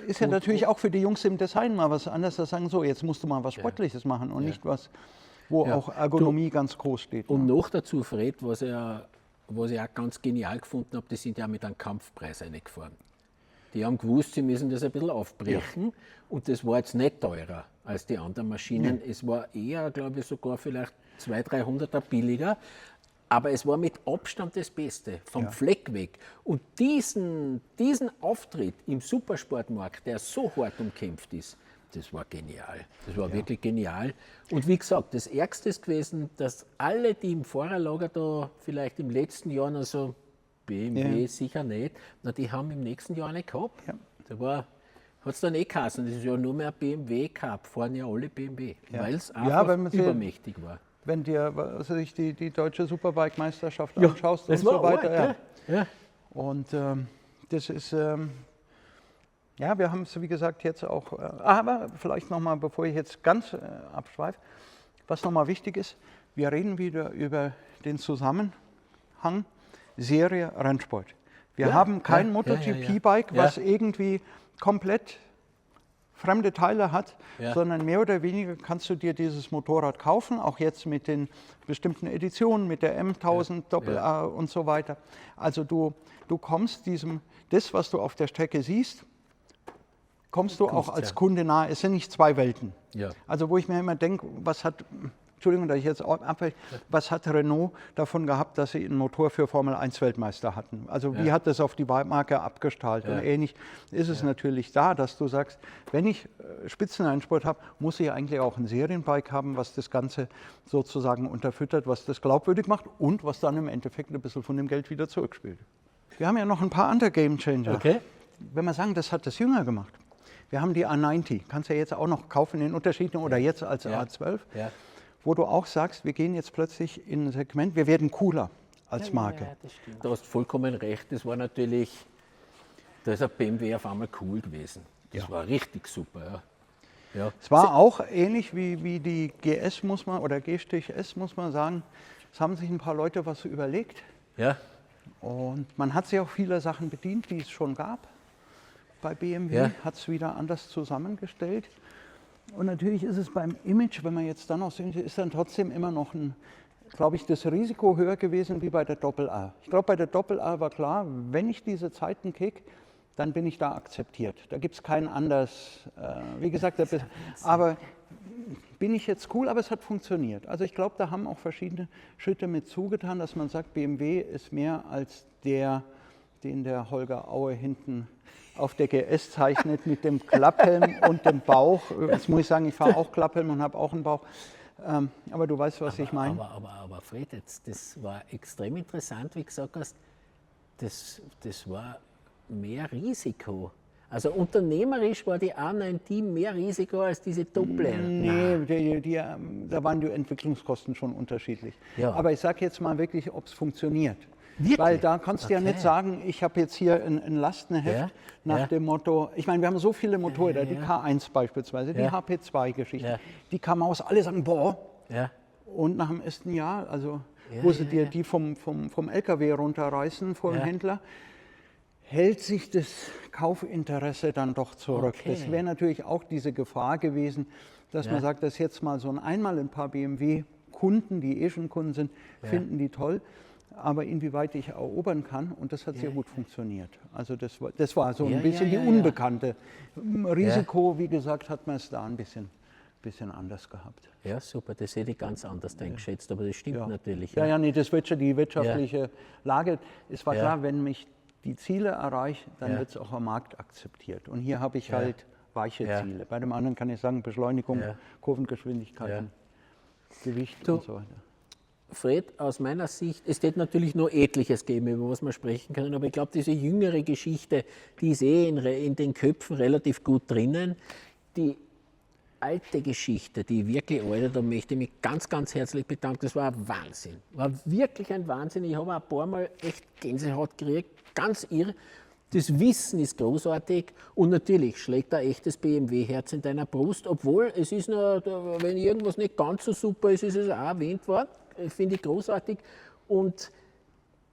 Ist ja natürlich auch für die Jungs im Design mal was anderes, dass sagen, so, jetzt musst du mal was Sportliches machen und nicht was, wo auch Ergonomie ganz groß steht. Und noch dazu, Fred, was ich auch ganz genial gefunden habe, die sind ja mit einem Kampfpreis reingefahren. Die haben gewusst, sie müssen das ein bisschen aufbrechen und das war jetzt nicht teurer als die anderen Maschinen. Es war eher, glaube ich, sogar vielleicht 200-300er billiger. Aber es war mit Abstand das Beste, vom Fleck weg. Und diesen Auftritt im Supersportmarkt, der so hart umkämpft ist, das war genial. Das war wirklich genial. Und wie gesagt, das Ärgste ist gewesen, dass alle, die im Fahrerlager da vielleicht im letzten Jahr noch so, BMW sicher nicht, na, die haben im nächsten Jahr eine gehabt. Da war Hat es dann geheißen, das ist ja nur mehr ein BMW Cup, fahren ja alle BMW, weil es Ja, einfach übermächtig war. Wenn dir sich die deutsche Superbike-Meisterschaft anschaust und Das war so weiter. arg, ja. Und das ist, ja, wir haben es, wie gesagt, jetzt auch, aber vielleicht nochmal, bevor ich jetzt ganz abschweife, was nochmal wichtig ist, wir reden wieder über den Zusammenhang Serie Rennsport. Wir haben kein MotoGP-Bike, was irgendwie komplett fremde Teile hat, sondern mehr oder weniger kannst du dir dieses Motorrad kaufen, auch jetzt mit den bestimmten Editionen, mit der M1000 Doppel-A und so weiter. Also du kommst das, was du auf der Strecke siehst, kommst du auch als Kunde nahe. Es sind nicht zwei Welten. Ja. Also wo ich mir immer denke, Entschuldigung, dass ich jetzt abweiche, was hat Renault davon gehabt, dass sie einen Motor für Formel 1 Weltmeister hatten? Also wie hat das auf die Marke abgestrahlt? Und ähnlich ist es natürlich da, dass du sagst, wenn ich Spitzenrennsport habe, muss ich eigentlich auch ein Serienbike haben, was das Ganze sozusagen unterfüttert, was das glaubwürdig macht und was dann im Endeffekt ein bisschen von dem Geld wieder zurückspielt. Wir haben ja noch ein paar andere Gamechanger. Okay. Wenn wir sagen, das hat das jünger gemacht. Wir haben die A90, kannst du ja jetzt auch noch kaufen in Unterschieden oder jetzt als A12. Ja. Wo du auch sagst, wir gehen jetzt plötzlich in ein Segment, wir werden cooler als Marke. Ja, das stimmt. Du hast vollkommen recht, das war natürlich, da ist ein BMW auf einmal cool gewesen. Das war richtig super. Ja. Es war auch ähnlich wie die GS oder G-S muss man sagen, es haben sich ein paar Leute was überlegt. Ja. Und man hat sich auch vieler Sachen bedient, die es schon gab. Bei BMW hat es wieder anders zusammengestellt. Und natürlich ist es beim Image, wenn man jetzt dann noch sehen, ist dann trotzdem immer noch glaube ich, das Risiko höher gewesen wie bei der Doppel-A. Ich glaube, bei der Doppel-A war klar, wenn ich diese Zeiten kriege, dann bin ich da akzeptiert. Da gibt es kein anders, wie gesagt, aber bin ich jetzt cool, aber es hat funktioniert. Also ich glaube, da haben auch verschiedene Schritte mit zugetan, dass man sagt, BMW ist mehr als den der Holger Aue hinten auf der GS zeichnet mit dem Klapphelm und dem Bauch. Jetzt muss ich sagen, ich fahre auch Klapphelm und habe auch einen Bauch. Aber du weißt, was ich meine. Aber Fred, das war extrem interessant, wie gesagt hast, das war mehr Risiko. Also unternehmerisch war die A90 mehr Risiko als diese Doppler. Nee, da waren die Entwicklungskosten schon unterschiedlich. Ja. Aber ich sage jetzt mal wirklich, ob es funktioniert. Wirklich? Weil da kannst du ja nicht sagen, ich habe jetzt hier ein Lastenheft nach dem Motto, ich meine, wir haben so viele Motorräder, die K1 beispielsweise, die HP2-Geschichte, die kamen aus, alle sagen, boah. Ja. Und nach dem ersten Jahr, also wo sie dir die vom LKW runterreißen vor dem Händler, hält sich das Kaufinteresse dann doch zurück. Okay. Das wäre natürlich auch diese Gefahr gewesen, dass man sagt, dass jetzt mal so einmal ein paar BMW-Kunden, die schon Kunden sind, finden die toll. Aber inwieweit ich erobern kann, und das hat sehr gut funktioniert. Also das war so ein bisschen die unbekannte Risiko, wie gesagt, hat man es da ein bisschen anders gehabt. Ja, super, das hätte ich ganz anders eingeschätzt, aber das stimmt natürlich. Nee, das wird schon die wirtschaftliche Lage. Es war klar, wenn mich die Ziele erreiche, dann wird es auch am Markt akzeptiert. Und hier habe ich halt weiche Ziele. Bei dem anderen kann ich sagen, Beschleunigung, Kurvengeschwindigkeiten, Gewicht und so weiter. Fred, aus meiner Sicht, es wird natürlich nur etliches geben, über was wir sprechen können, aber ich glaube, diese jüngere Geschichte, die ist in den Köpfen relativ gut drinnen. Die alte Geschichte, die wirklich alte, da möchte ich mich ganz, ganz herzlich bedanken. Das war ein Wahnsinn, war wirklich ein Wahnsinn. Ich habe ein paar Mal echt Gänsehaut gekriegt, ganz irre. Das Wissen ist großartig und natürlich schlägt ein echtes BMW-Herz in deiner Brust, obwohl es ist nur, wenn irgendwas nicht ganz so super ist, ist es auch erwähnt worden. Finde ich großartig. Und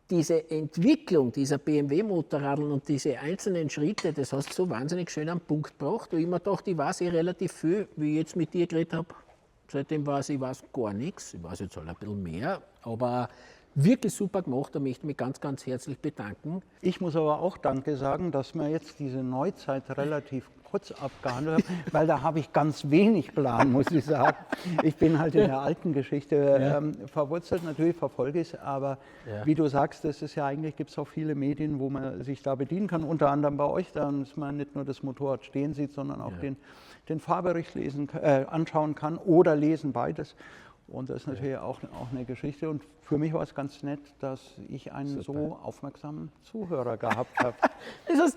diese Entwicklung dieser BMW-Motorradl und diese einzelnen Schritte, das hast du so wahnsinnig schön am Punkt gebracht. Und ich mir dachte, ich weiß relativ viel, wie ich jetzt mit dir geredet habe. Seitdem weiß ich gar nichts. Ich weiß jetzt halt ein bisschen mehr, aber wirklich super gemacht, da möchte ich mich ganz, ganz herzlich bedanken. Ich muss aber auch Danke sagen, dass wir jetzt diese Neuzeit relativ kurz abgehandelt haben, weil da habe ich ganz wenig Plan, muss ich sagen. Ich bin halt in der alten Geschichte verwurzelt, natürlich verfolge ich es, aber wie du sagst, das ist ja eigentlich, gibt es auch viele Medien, wo man sich da bedienen kann, unter anderem bei euch, dass man nicht nur das Motorrad stehen sieht, sondern auch den Fahrbericht anschauen kann oder lesen, beides. Und das ist natürlich auch eine Geschichte. Und für mich war es ganz nett, dass ich einen so aufmerksamen Zuhörer gehabt habe.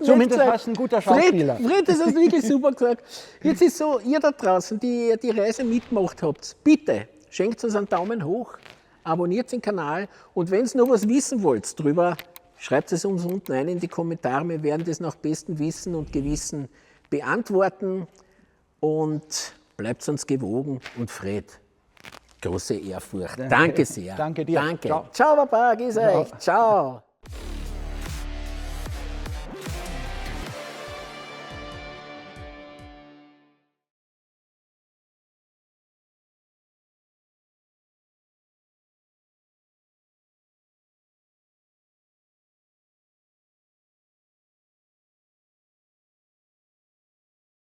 Zumindest warst du ein guter Schauspieler. Fred, das hast du wirklich super gesagt. Jetzt ist so, ihr da draußen, die die Reise mitgemacht habt, bitte schenkt uns einen Daumen hoch, abonniert den Kanal und wenn ihr noch was wissen wollt drüber, schreibt es uns unten ein in die Kommentare. Wir werden das nach bestem Wissen und Gewissen beantworten und bleibt uns gewogen. Und Fred, große Ehrfurcht. Danke sehr. Danke dir. Danke. Ciao, Baba, grüß euch. Ciao.